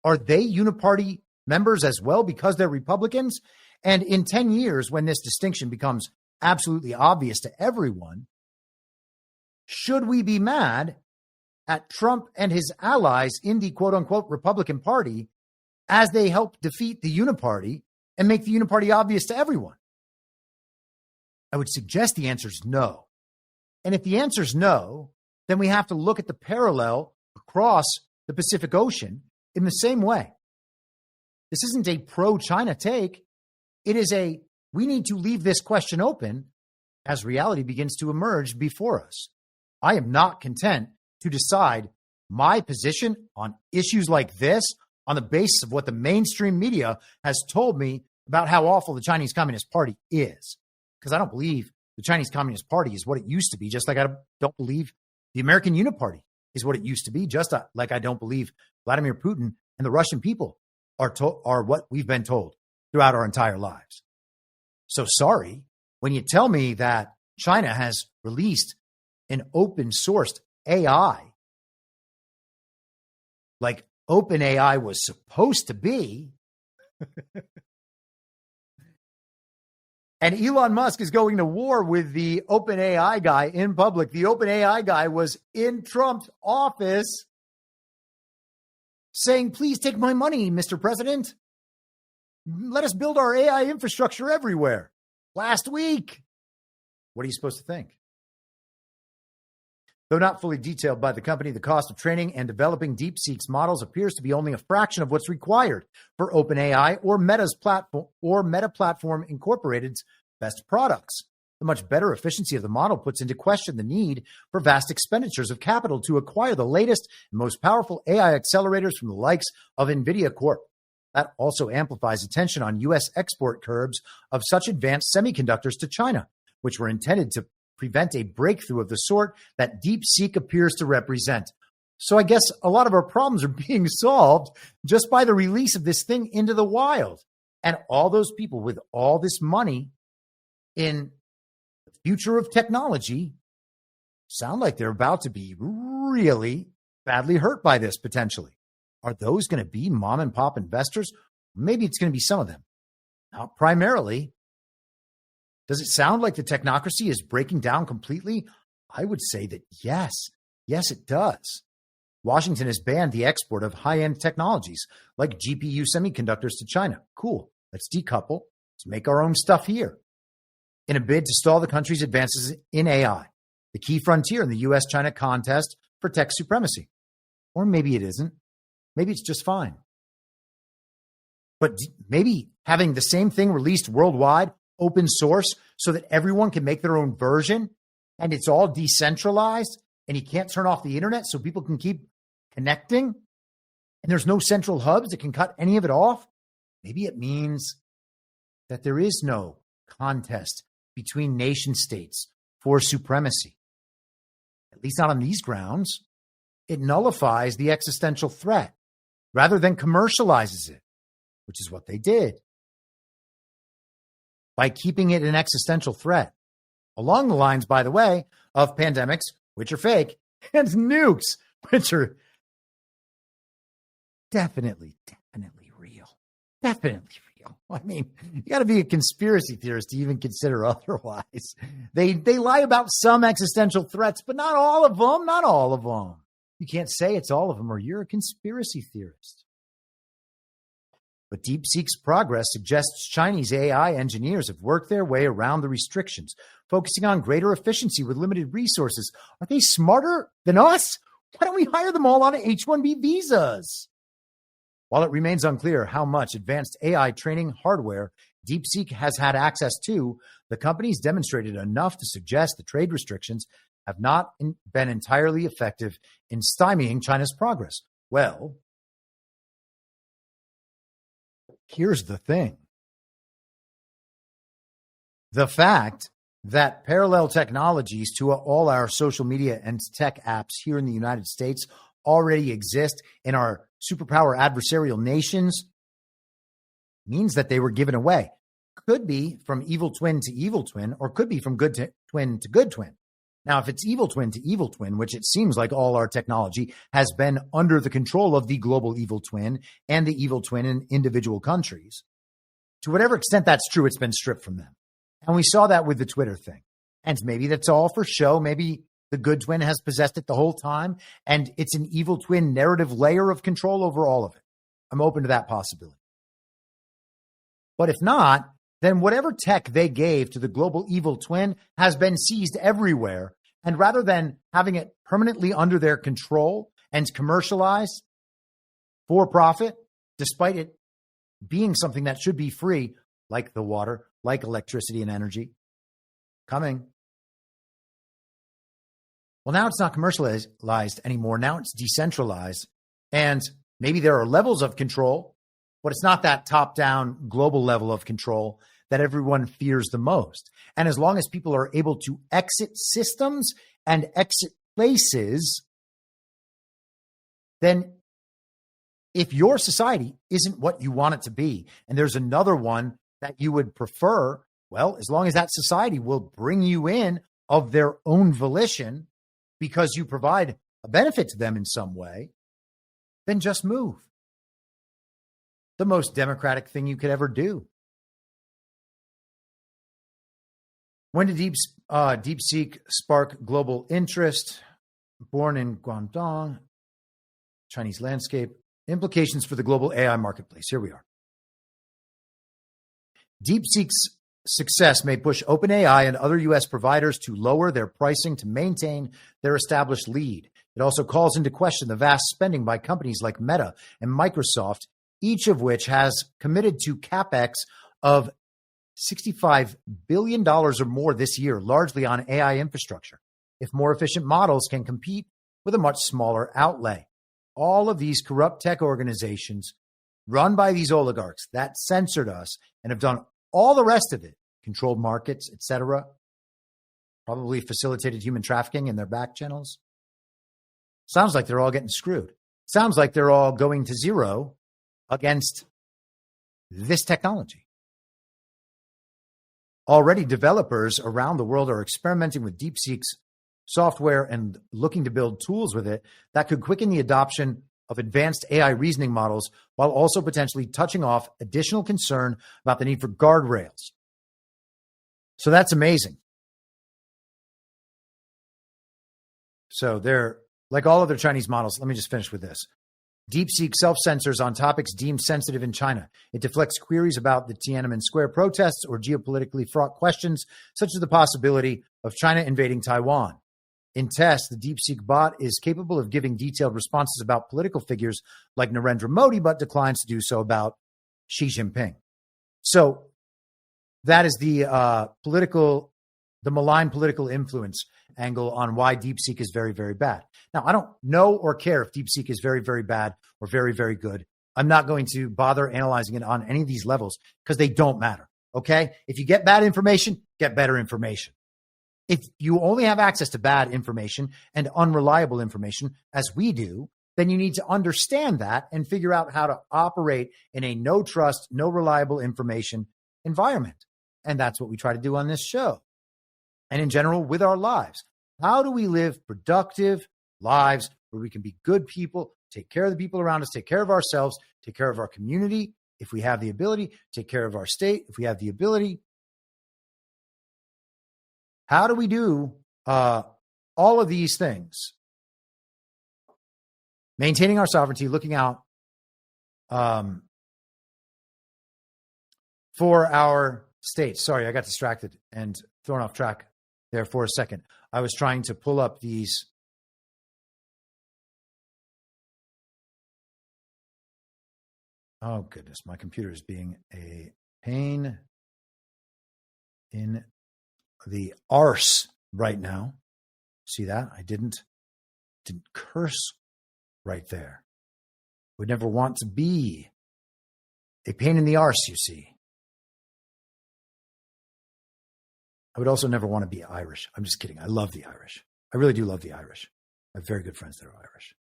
are they Uniparty members as well because they're Republicans? And in 10 years, when this distinction becomes absolutely obvious to everyone, should we be mad at Trump and his allies in the quote-unquote Republican Party as they help defeat the Uniparty and make the Uniparty obvious to everyone? I would suggest the answer is no. And if the answer is no, then we have to look at the parallel across the Pacific Ocean in the same way. This isn't a pro-China take. It is a, we need to leave this question open as reality begins to emerge before us. I am not content to decide my position on issues like this on the basis of what the mainstream media has told me about how awful the Chinese Communist Party is. Because I don't believe the Chinese Communist Party is what it used to be, just like I don't believe the American Uniparty is what it used to be, just like I don't believe Vladimir Putin and the Russian people are what we've been told throughout our entire lives. So sorry, when you tell me that China has released an open-sourced AI, like OpenAI was supposed to be, and Elon Musk is going to war with the OpenAI guy in public. The OpenAI guy was in Trump's office saying, please take my money, Mr. President. Let us build our AI infrastructure everywhere. Last week. What are you supposed to think? Though not fully detailed by the company, the cost of training and developing DeepSeek's models appears to be only a fraction of what's required for OpenAI or Meta Platform Incorporated's best products. The much better efficiency of the model puts into question the need for vast expenditures of capital to acquire the latest and most powerful AI accelerators from the likes of NVIDIA Corp. That also amplifies attention on U.S. export curbs of such advanced semiconductors to China, which were intended to prevent a breakthrough of the sort that DeepSeek appears to represent. So I guess a lot of our problems are being solved just by the release of this thing into the wild. And all those people with all this money in the future of technology sound like they're about to be really badly hurt by this potentially. Are those going to be mom and pop investors? Maybe it's going to be some of them. Not primarily. Does it sound like the technocracy is breaking down completely? I would say that yes. Yes, it does. Washington has banned the export of high-end technologies like GPU semiconductors to China. Cool. Let's decouple. Let's make our own stuff here. In a bid to stall the country's advances in AI, the key frontier in the U.S.-China contest for tech supremacy. Or maybe it isn't. Maybe it's just fine. But maybe having the same thing released worldwide, open source, so that everyone can make their own version, and it's all decentralized, and you can't turn off the internet so people can keep connecting, and there's no central hubs that can cut any of it off. Maybe it means that there is no contest between nation states for supremacy. At least not on these grounds. It nullifies the existential threat rather than commercializes it, which is what they did. By keeping it an existential threat, along the lines, by the way, of pandemics, which are fake, and nukes, which are definitely real. Definitely real. I mean, you got to be a conspiracy theorist to even consider otherwise. They lie about some existential threats, but not all of them. Not all of them. You can't say it's all of them or you're a conspiracy theorist. But DeepSeek's progress suggests Chinese AI engineers have worked their way around the restrictions, focusing on greater efficiency with limited resources. Are they smarter than us? Why don't we hire them all on H-1B visas? While it remains unclear how much advanced AI training hardware DeepSeek has had access to, the company's demonstrated enough to suggest the trade restrictions have not been entirely effective in stymieing China's progress. Well, here's the thing. The fact that parallel technologies to all our social media and tech apps here in the United States already exist in our superpower adversarial nations means that they were given away. Could be from evil twin to evil twin, or could be from good twin to good twin. Now, if it's evil twin to evil twin, which it seems like all our technology has been under the control of the global evil twin and the evil twin in individual countries, to whatever extent that's true, it's been stripped from them. And we saw that with the Twitter thing. And maybe that's all for show. Maybe the good twin has possessed it the whole time, and it's an evil twin narrative layer of control over all of it. I'm open to that possibility. But if not, then whatever tech they gave to the global evil twin has been seized everywhere. And rather than having it permanently under their control and commercialized for profit, despite it being something that should be free, like the water, like electricity and energy, coming. Well, now it's not commercialized anymore. Now it's decentralized. And maybe there are levels of control, but it's not that top-down global level of control that everyone fears the most. And as long as people are able to exit systems and exit places, then if your society isn't what you want it to be, and there's another one that you would prefer, well, as long as that society will bring you in of their own volition because you provide a benefit to them in some way, then just move. The most democratic thing you could ever do. When did DeepSeek spark global interest? Born in Guangdong, Chinese landscape. Implications for the global AI marketplace. Here we are. DeepSeek's success may push OpenAI and other U.S. providers to lower their pricing to maintain their established lead. It also calls into question the vast spending by companies like Meta and Microsoft, each of which has committed to CapEx of $65 billion or more this year, largely on AI infrastructure, if more efficient models can compete with a much smaller outlay. All of these corrupt tech organizations run by these oligarchs that censored us and have done all the rest of it, controlled markets, etc., probably facilitated human trafficking in their back channels. Sounds like they're all getting screwed. Sounds like they're all going to zero against this technology. Already, developers around the world are experimenting with DeepSeek's software and looking to build tools with it that could quicken the adoption of advanced AI reasoning models while also potentially touching off additional concern about the need for guardrails. So that's amazing. So they're like all other Chinese models. Let me just finish with this. DeepSeek self-censors on topics deemed sensitive in China. It deflects queries about the Tiananmen Square protests or geopolitically fraught questions, such as the possibility of China invading Taiwan. In tests, the DeepSeek bot is capable of giving detailed responses about political figures like Narendra Modi, but declines to do so about Xi Jinping. So that is the malign political influence angle on why DeepSeek is very, very bad. Now, I don't know or care if DeepSeek is very, very bad or very, very good. I'm not going to bother analyzing it on any of these levels because they don't matter, okay? If you get bad information, get better information. If you only have access to bad information and unreliable information, as we do, then you need to understand that and figure out how to operate in a no trust, no reliable information environment. And that's what we try to do on this show. And in general, with our lives. How do we live productive lives where we can be good people, take care of the people around us, take care of ourselves, take care of our community if we have the ability, take care of our state if we have the ability? How do we do all of these things? Maintaining our sovereignty, looking out for our states. Sorry, I got distracted and thrown off track there for a second. I was trying to pull up these. Oh, goodness. My computer is being a pain in the arse right now. See that? I didn't curse right there. Would never want to be a pain in the arse, you see. I would also never want to be Irish. I'm just kidding. I love the Irish. I really do love the Irish. I have very good friends that are Irish.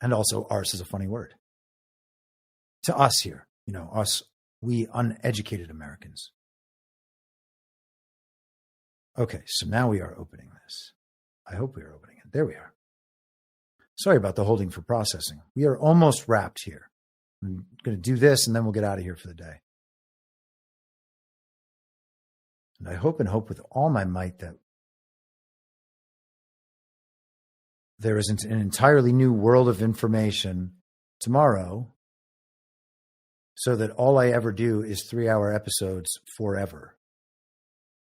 And also, arse is a funny word. To us here, us, we uneducated Americans. Okay, so now we are opening this. I hope we are opening it. There we are. Sorry about the holding for processing. We are almost wrapped here. I'm going to do this, and then we'll get out of here for the day. And I hope with all my might that there isn't an entirely new world of information tomorrow so that all I ever do is 3-hour episodes forever.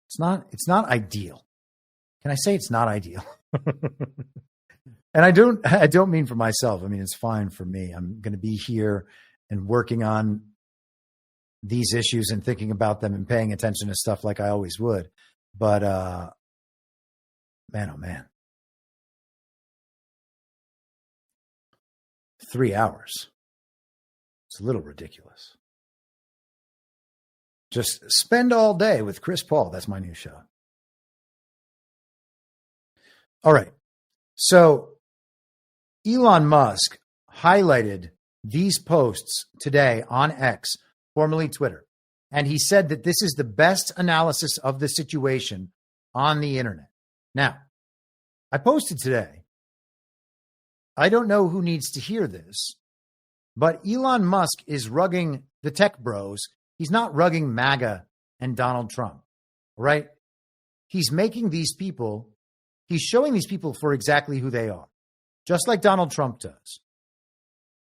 It's not ideal. Can I say it's not ideal? And I don't mean for myself. I mean, it's fine for me. I'm going to be here and working on these issues and thinking about them and paying attention to stuff like I always would. But, man, oh man. 3 hours. It's a little ridiculous. Just spend all day with Chris Paul. That's my new show. All right. So Elon Musk highlighted these posts today on X, formerly Twitter. And he said that this is the best analysis of the situation on the internet. Now, I posted today. I don't know who needs to hear this, but Elon Musk is rugging the tech bros. He's not rugging MAGA and Donald Trump, right? He's making these people, he's showing these people for exactly who they are, just like Donald Trump does.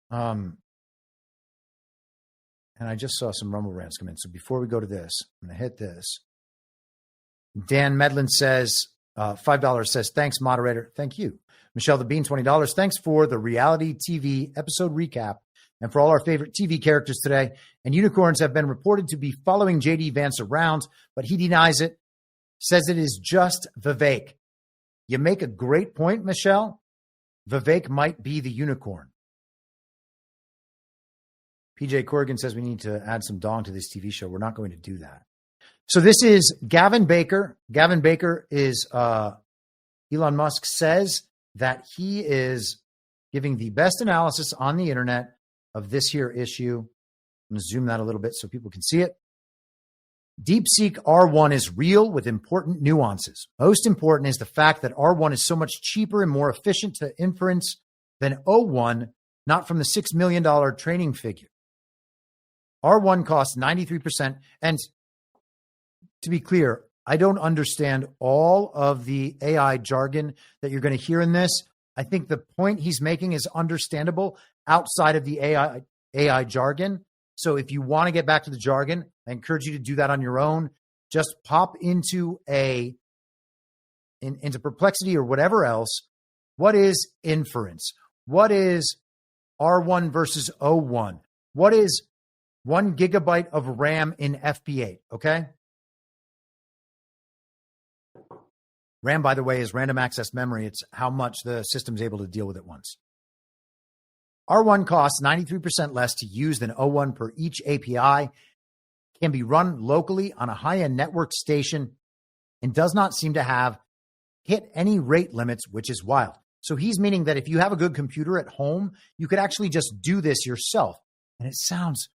And I just saw some Rumble rants come in. So before we go to this, I'm going to hit this. Dan Medlin says, $5 says, thanks, moderator. Thank you. Michelle the Bean, $20. Thanks for the reality TV episode recap and for all our favorite TV characters today. And unicorns have been reported to be following JD Vance around, but he denies it, says it is just Vivek. You make a great point, Michelle. Vivek might be the unicorn. PJ Corrigan says we need to add some dong to this TV show. We're not going to do that. So this is Gavin Baker. Gavin Baker is, Elon Musk says that he is giving the best analysis on the internet of this here issue. I'm going to zoom that a little bit so people can see it. DeepSeek R1 is real with important nuances. Most important is the fact that R1 is so much cheaper and more efficient to inference than O1, not from the $6 million training figure. R1 costs 93%. And to be clear, I don't understand all of the AI jargon that you're going to hear in this. I think the point he's making is understandable outside of the AI jargon. So if you want to get back to the jargon, I encourage you to do that on your own. Just pop into into Perplexity or whatever else. What is inference? What is R1 versus O1? What is 1 gigabyte of RAM in FP8? Okay. RAM, by the way, is random access memory. It's how much the system's able to deal with at once. R1 costs 93% less to use than O1 per each API, can be run locally on a high-end network station, and does not seem to have hit any rate limits, which is wild. So he's meaning that if you have a good computer at home, you could actually just do this yourself. And it sounds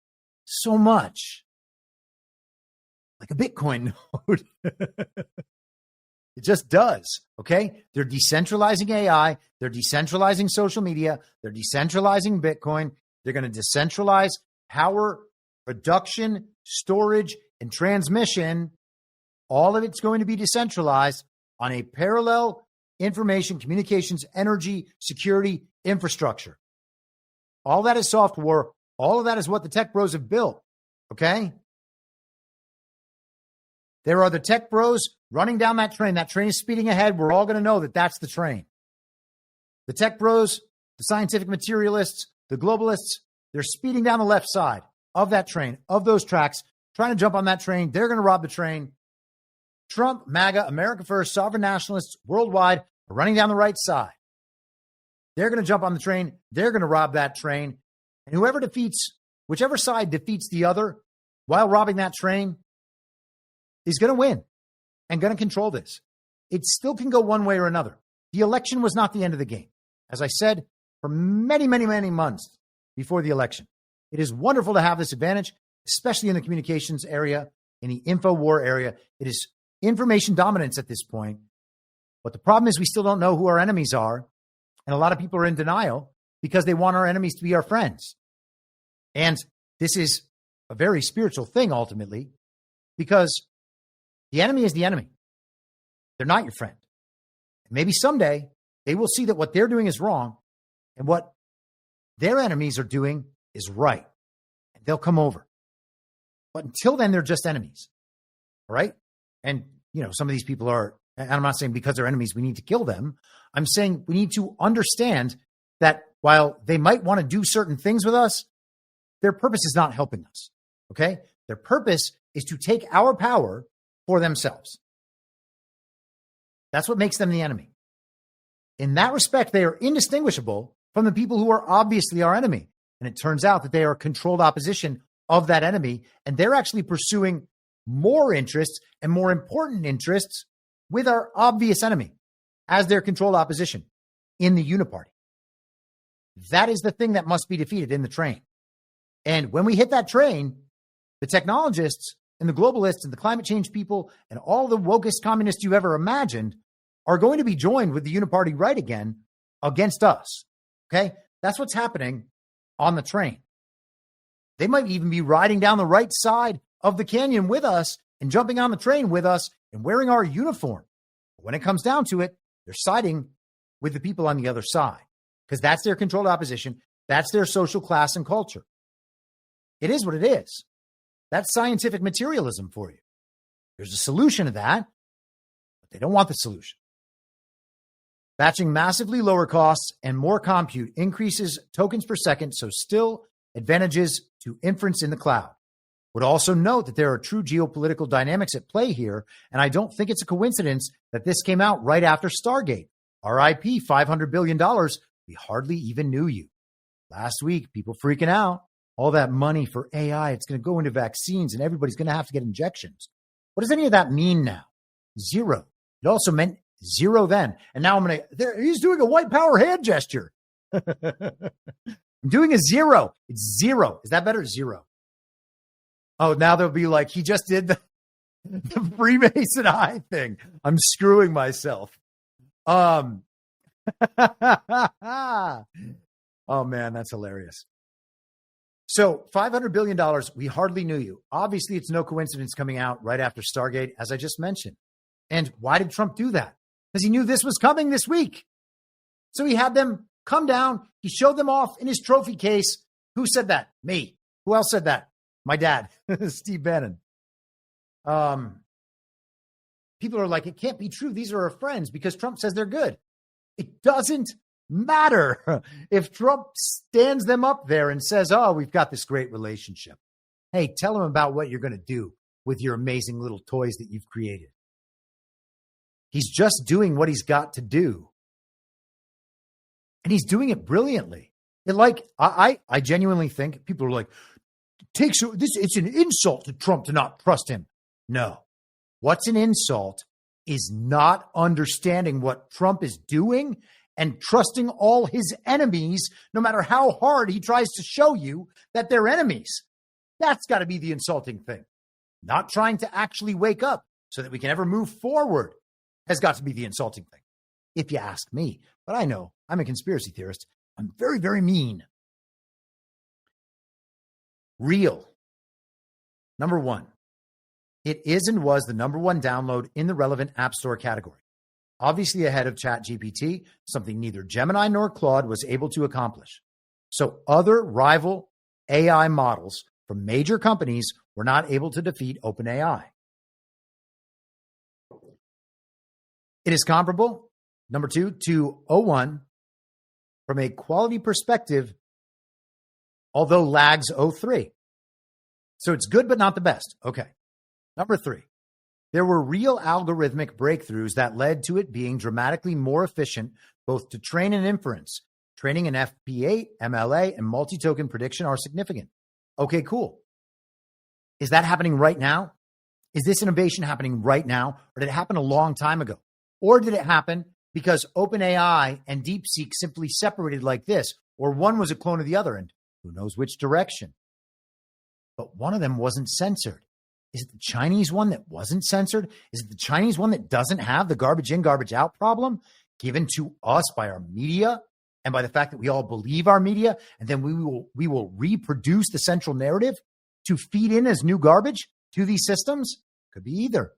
so much like a Bitcoin node. It just does, okay? They're decentralizing AI. They're decentralizing social media. They're decentralizing Bitcoin. They're going to decentralize power, production, storage, and transmission. All of it's going to be decentralized on a parallel information, communications, energy, security, infrastructure. All that is software. All of that is what the tech bros have built, okay? There are the tech bros running down that train. That train is speeding ahead. We're all going to know that that's the train. The tech bros, the scientific materialists, the globalists, they're speeding down the left side of that train, of those tracks, trying to jump on that train. They're going to rob the train. Trump, MAGA, America First, sovereign nationalists worldwide are running down the right side. They're going to jump on the train. They're going to rob that train. And whichever side defeats the other while robbing that train is going to win and going to control this. It still can go one way or another. The election was not the end of the game. As I said, for many, many, many months before the election, it is wonderful to have this advantage, especially in the communications area, in the info war area. It is information dominance at this point. But the problem is we still don't know who our enemies are. And a lot of people are in denial because they want our enemies to be our friends. And this is a very spiritual thing ultimately, because the enemy is the enemy. They're not your friend. And maybe someday they will see that what they're doing is wrong and what their enemies are doing is right. And they'll come over. But until then, they're just enemies. All right? And, some of these people are, and I'm not saying because they're enemies, we need to kill them. I'm saying we need to understand that while they might want to do certain things with us, their purpose is not helping us. Okay? Their purpose is to take our power for themselves. That's what makes them the enemy. In that respect, they are indistinguishable from the people who are obviously our enemy. And it turns out that they are controlled opposition of that enemy, and they're actually pursuing more interests and more important interests with our obvious enemy as their controlled opposition in the uniparty. That is the thing that must be defeated in the train. And when we hit that train, the technologists and the globalists and the climate change people and all the wokest communists you've ever imagined are going to be joined with the uniparty right again against us. Okay? That's what's happening on the train. They might even be riding down the right side of the canyon with us and jumping on the train with us and wearing our uniform. But when it comes down to it, they're siding with the people on the other side because that's their controlled opposition. That's their social class and culture. It is what it is. That's scientific materialism for you. There's a solution to that, but they don't want the solution. Batching massively lower costs and more compute increases tokens per second, so still advantages to inference in the cloud. Would also note that there are true geopolitical dynamics at play here, and I don't think it's a coincidence that this came out right after Stargate. RIP $500 billion We hardly even knew you. Last week, people freaking out. All that money for AI, it's going to go into vaccines and everybody's going to have to get injections. What does any of that mean now? Zero. It also meant zero then. And now he's doing a white power hand gesture. I'm doing a zero. It's zero. Is that better? Zero. Oh, now they'll be like, he just did the Freemason eye thing. I'm screwing myself. Oh man, that's hilarious. So $500 billion, we hardly knew you. Obviously, it's no coincidence coming out right after Stargate, as I just mentioned. And why did Trump do that? Because he knew this was coming this week. So he had them come down. He showed them off in his trophy case. Who said that? Me. Who else said that? My dad, Steve Bannon. People are like, it can't be true. These are our friends because Trump says they're good. It doesn't matter if Trump stands them up there and says, oh, we've got this great relationship. Hey, tell him about what you're going to do with your amazing little toys that you've created. He's just doing what he's got to do. And he's doing it brilliantly. I genuinely think people are like, it's an insult to Trump to not trust him. No. What's an insult is not understanding what Trump is doing and trusting all his enemies, no matter how hard he tries to show you that they're enemies. That's got to be the insulting thing. Not trying to actually wake up so that we can ever move forward has got to be the insulting thing, if you ask me. But I know I'm a conspiracy theorist. I'm very, very mean. Real. Number one. It is and was the number one download in the relevant App Store category. Obviously ahead of ChatGPT, something neither Gemini nor Claude was able to accomplish. So other rival AI models from major companies were not able to defeat OpenAI. It is comparable, number two, to O1 from a quality perspective, although lags O3. So it's good, but not the best. Okay. Number three, there were real algorithmic breakthroughs that led to it being dramatically more efficient, both to train and inference. Training in FP8, MLA, and multi-token prediction are significant. Okay, cool. Is that happening right now? Is this innovation happening right now? Or did it happen a long time ago? Or did it happen because OpenAI and DeepSeek simply separated like this? Or one was a clone of the other, and who knows which direction? But one of them wasn't censored. Is it the Chinese one that wasn't censored? Is it the Chinese one that doesn't have the garbage in, garbage out problem given to us by our media and by the fact that we all believe our media, and then we will reproduce the central narrative to feed in as new garbage to these systems? Could be either.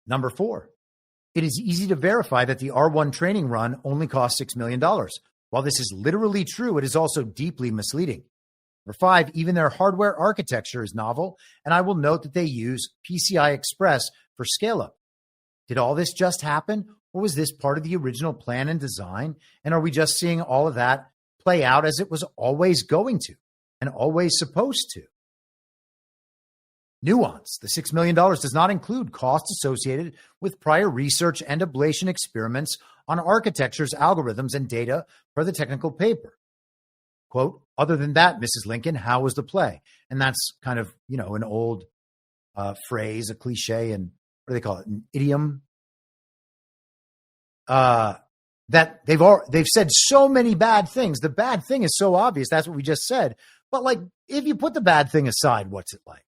Number four, it is easy to verify that the R1 training run only cost $6 million. While this is literally true, it is also deeply misleading. Number five, even their hardware architecture is novel, and I will note that they use PCI Express for scale-up. Did all this just happen, or was this part of the original plan and design? And are we just seeing all of that play out as it was always going to and always supposed to? Nuance. The $6 million does not include costs associated with prior research and ablation experiments on architectures, algorithms, and data for the technical paper. Quote, other than that, Mrs. Lincoln, how was the play? And that's kind of, an old phrase, a cliche, and what do they call it? An idiom. That they've said so many bad things. The bad thing is so obvious. That's what we just said. But if you put the bad thing aside, what's it like?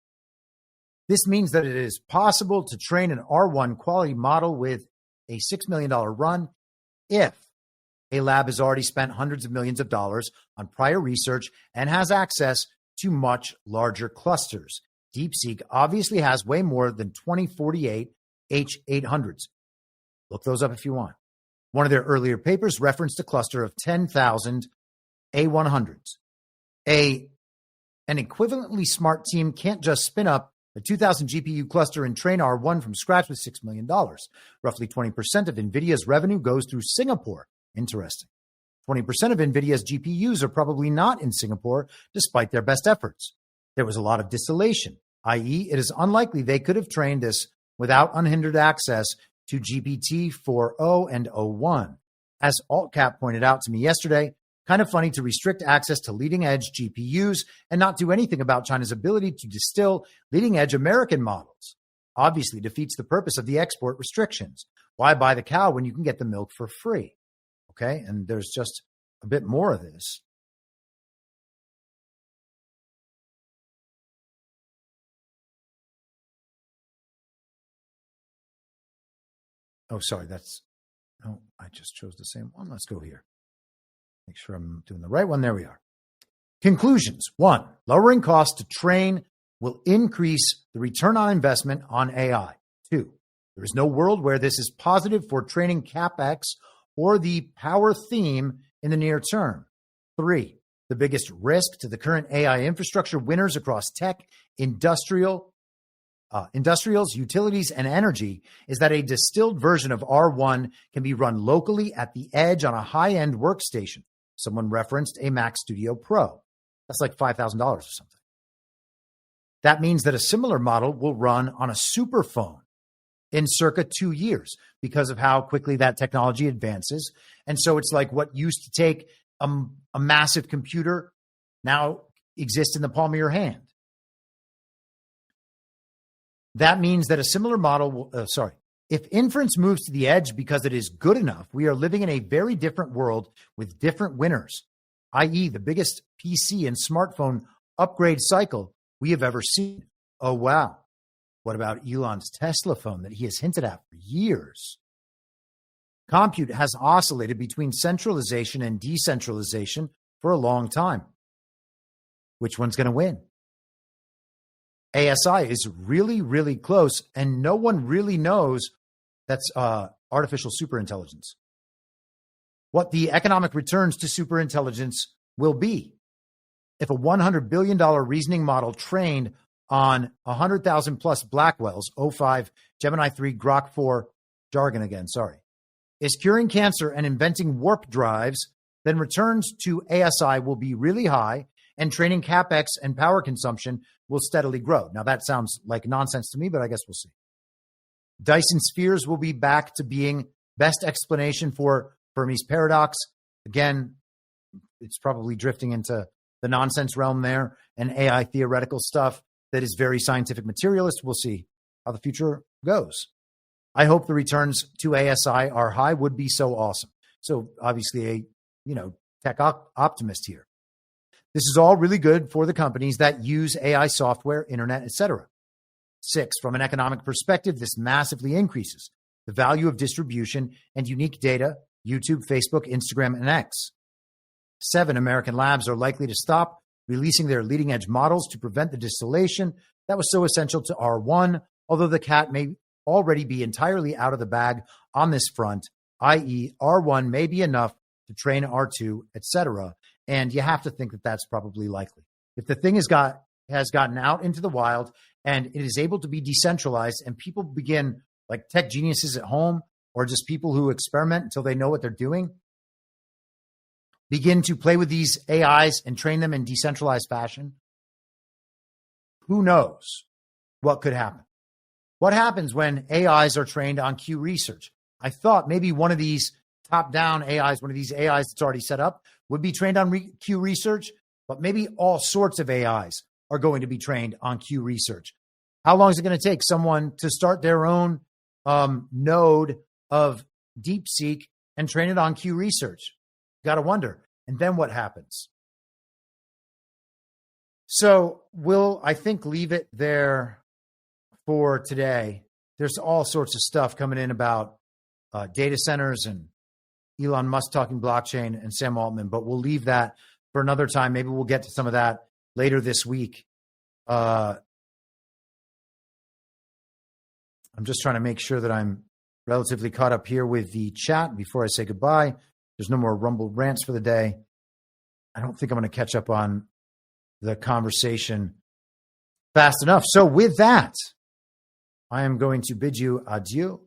This means that it is possible to train an R1 quality model with a $6 million run if a lab has already spent hundreds of millions of dollars on prior research and has access to much larger clusters. DeepSeek obviously has way more than 2048 H800s. Look those up if you want. One of their earlier papers referenced a cluster of 10,000 A100s. An equivalently smart team can't just spin up a 2,000 GPU cluster and train R1 from scratch with $6 million. Roughly 20% of NVIDIA's revenue goes through Singapore. Interesting. 20% of NVIDIA's GPUs are probably not in Singapore, despite their best efforts. There was a lot of distillation, i.e., it is unlikely they could have trained this without unhindered access to GPT 4.0 and o1. As AltCap pointed out to me yesterday, kind of funny to restrict access to leading-edge GPUs and not do anything about China's ability to distill leading-edge American models. Obviously defeats the purpose of the export restrictions. Why buy the cow when you can get the milk for free? Okay, and there's just a bit more of this. Oh, sorry, I just chose the same one. Let's go here. Make sure I'm doing the right one. There we are. Conclusions. 1, lowering costs to train will increase the return on investment on AI. 2, there is no world where this is positive for training CapEx or the power theme in the near term. 3, the biggest risk to the current AI infrastructure winners across tech, industrials, utilities, and energy is that a distilled version of R1 can be run locally at the edge on a high-end workstation. Someone referenced a Mac Studio Pro. That's like $5,000 or something. That means that a similar model will run on a superphone in circa 2 years because of how quickly that technology advances. And so it's like what used to take a massive computer now exists in the palm of your hand. That means that a similar model if inference moves to the edge because it is good enough, we are living in a very different world with different winners, i.e. the biggest PC and smartphone upgrade cycle we have ever seen. Oh, wow. What about Elon's Tesla phone that he has hinted at for years? Compute has oscillated between centralization and decentralization for a long time. Which one's going to win? ASI is really, really close, and no one really knows that's artificial superintelligence. What the economic returns to superintelligence will be. If a $100 billion reasoning model trained on 100,000 plus Blackwells, O5, Gemini 3, Grok 4, jargon again, sorry, is curing cancer and inventing warp drives, then returns to ASI will be really high, and training CapEx and power consumption will steadily grow. Now, that sounds like nonsense to me, but I guess we'll see. Dyson spheres will be back to being best explanation for Fermi's paradox. Again, it's probably drifting into the nonsense realm there, and AI theoretical stuff that is very scientific materialist. We'll see how the future goes. I hope the returns to ASI are high. Would be so awesome. So obviously a tech optimist here. This is all really good for the companies that use AI software, internet, etc. 6, from an economic perspective, this massively increases the value of distribution and unique data, YouTube, Facebook, Instagram, and X. 7, American labs are likely to stop releasing their leading-edge models to prevent the distillation that was so essential to R1, although the cat may already be entirely out of the bag on this front, i.e. R1 may be enough to train R2, etc., and you have to think that that's probably likely. If the thing has gotten out into the wild and it is able to be decentralized and people begin, like tech geniuses at home or just people who experiment until they know what they're doing, begin to play with these AIs and train them in decentralized fashion, who knows what could happen? What happens when AIs are trained on Q research? I thought maybe one of these top-down AIs, one of these AIs that's already set up, would be trained on Q research, but maybe all sorts of AIs are going to be trained on Q research. How long is it going to take someone to start their own node of DeepSeek and train it on Q research? Got to wonder. And then what happens? So we'll, I think, leave it there for today. There's all sorts of stuff coming in about data centers and Elon Musk talking blockchain and Sam Altman, but we'll leave that for another time. Maybe we'll get to some of that later this week. I'm just trying to make sure that I'm relatively caught up here with the chat before I say goodbye. There's no more Rumble rants for the day. I don't think I'm going to catch up on the conversation fast enough. So with that, I am going to bid you adieu.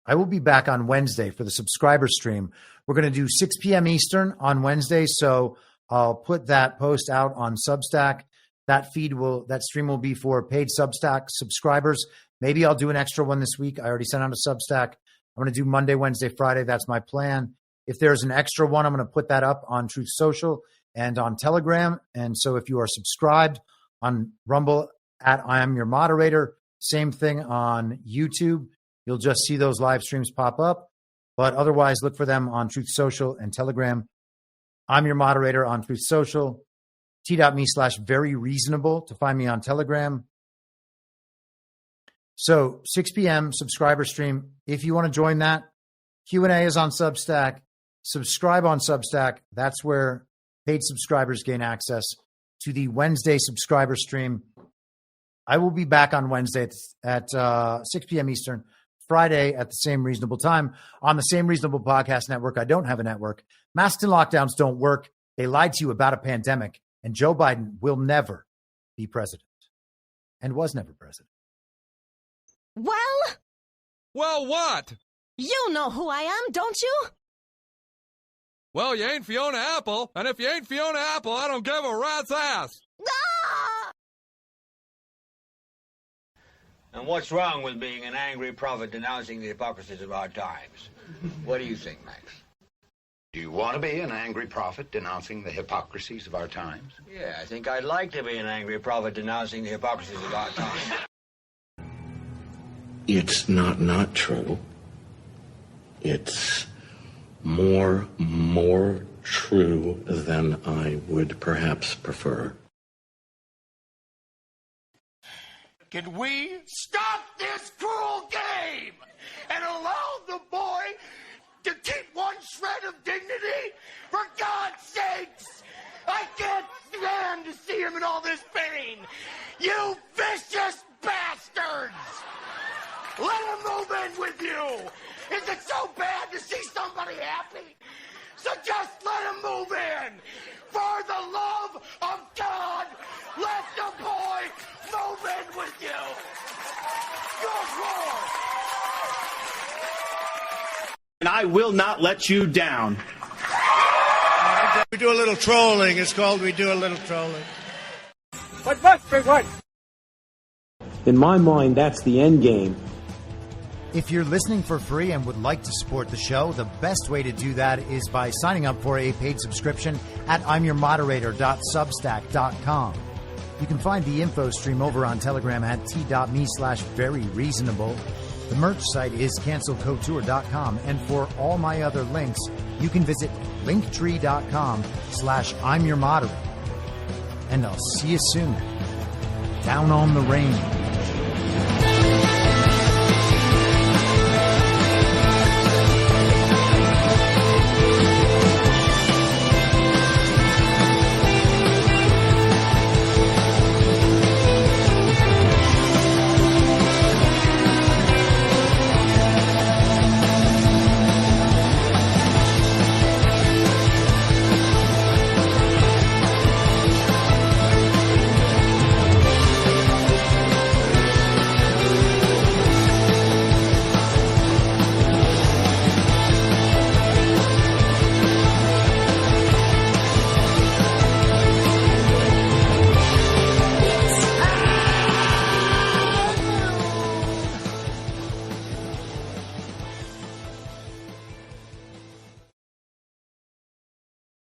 I will be back on Wednesday for the subscriber stream. We're going to do 6 p.m. Eastern on Wednesday, so I'll put that post out on Substack That stream will be for paid Substack subscribers. Maybe I'll do an extra one this week. I already sent out a Substack. I'm going to do Monday, Wednesday, Friday. That's my plan. If there's an extra one, I'm going to put that up on Truth Social and on Telegram. And so if you are subscribed on Rumble at I Am Your Moderator, same thing on YouTube, you'll just see those live streams pop up. But otherwise, look for them on Truth Social and Telegram. I'm Your Moderator on Truth Social. t.me/veryreasonable to find me on Telegram. So 6 p.m. subscriber stream. If you want to join that, Q&A is on Substack. Subscribe on Substack. That's where paid subscribers gain access to the Wednesday subscriber stream. I will be back on Wednesday at 6 p.m. Eastern, Friday at the same reasonable time on the Same Reasonable Podcast Network. I don't have a network. Masks and lockdowns don't work. They lied to you about a pandemic, and Joe Biden will never be president and was never president. Well, what? You know who I am, don't you? Well, you ain't Fiona Apple, and if you ain't Fiona Apple, I don't give a rat's ass. Ah! And what's wrong with being an angry prophet denouncing the hypocrisies of our times? What do you think, Max? Do you want to be an angry prophet denouncing the hypocrisies of our times? Yeah, I think I'd like to be an angry prophet denouncing the hypocrisies of our times. It's not true. It's more true than I would perhaps prefer. Can we stop this cruel game and allow the boy to keep one shred of dignity? For God's sakes! I can't stand to see him in all this pain! You vicious bastards! Let him move in with you! Is it so bad to see somebody happy? So just let him move in! For the love of God, let the boy move in with you! Good Lord! And I will not let you down. We do a little trolling. It's called We Do a Little Trolling. What? In my mind, that's the end game. If you're listening for free and would like to support the show, the best way to do that is by signing up for a paid subscription at imyourmoderator.substack.com. You can find the info stream over on Telegram at t.me/veryreasonable. The merch site is cancelcouture.com. And for all my other links, you can visit linktree.com/imyourmoderator. And I'll see you soon. Down on the range.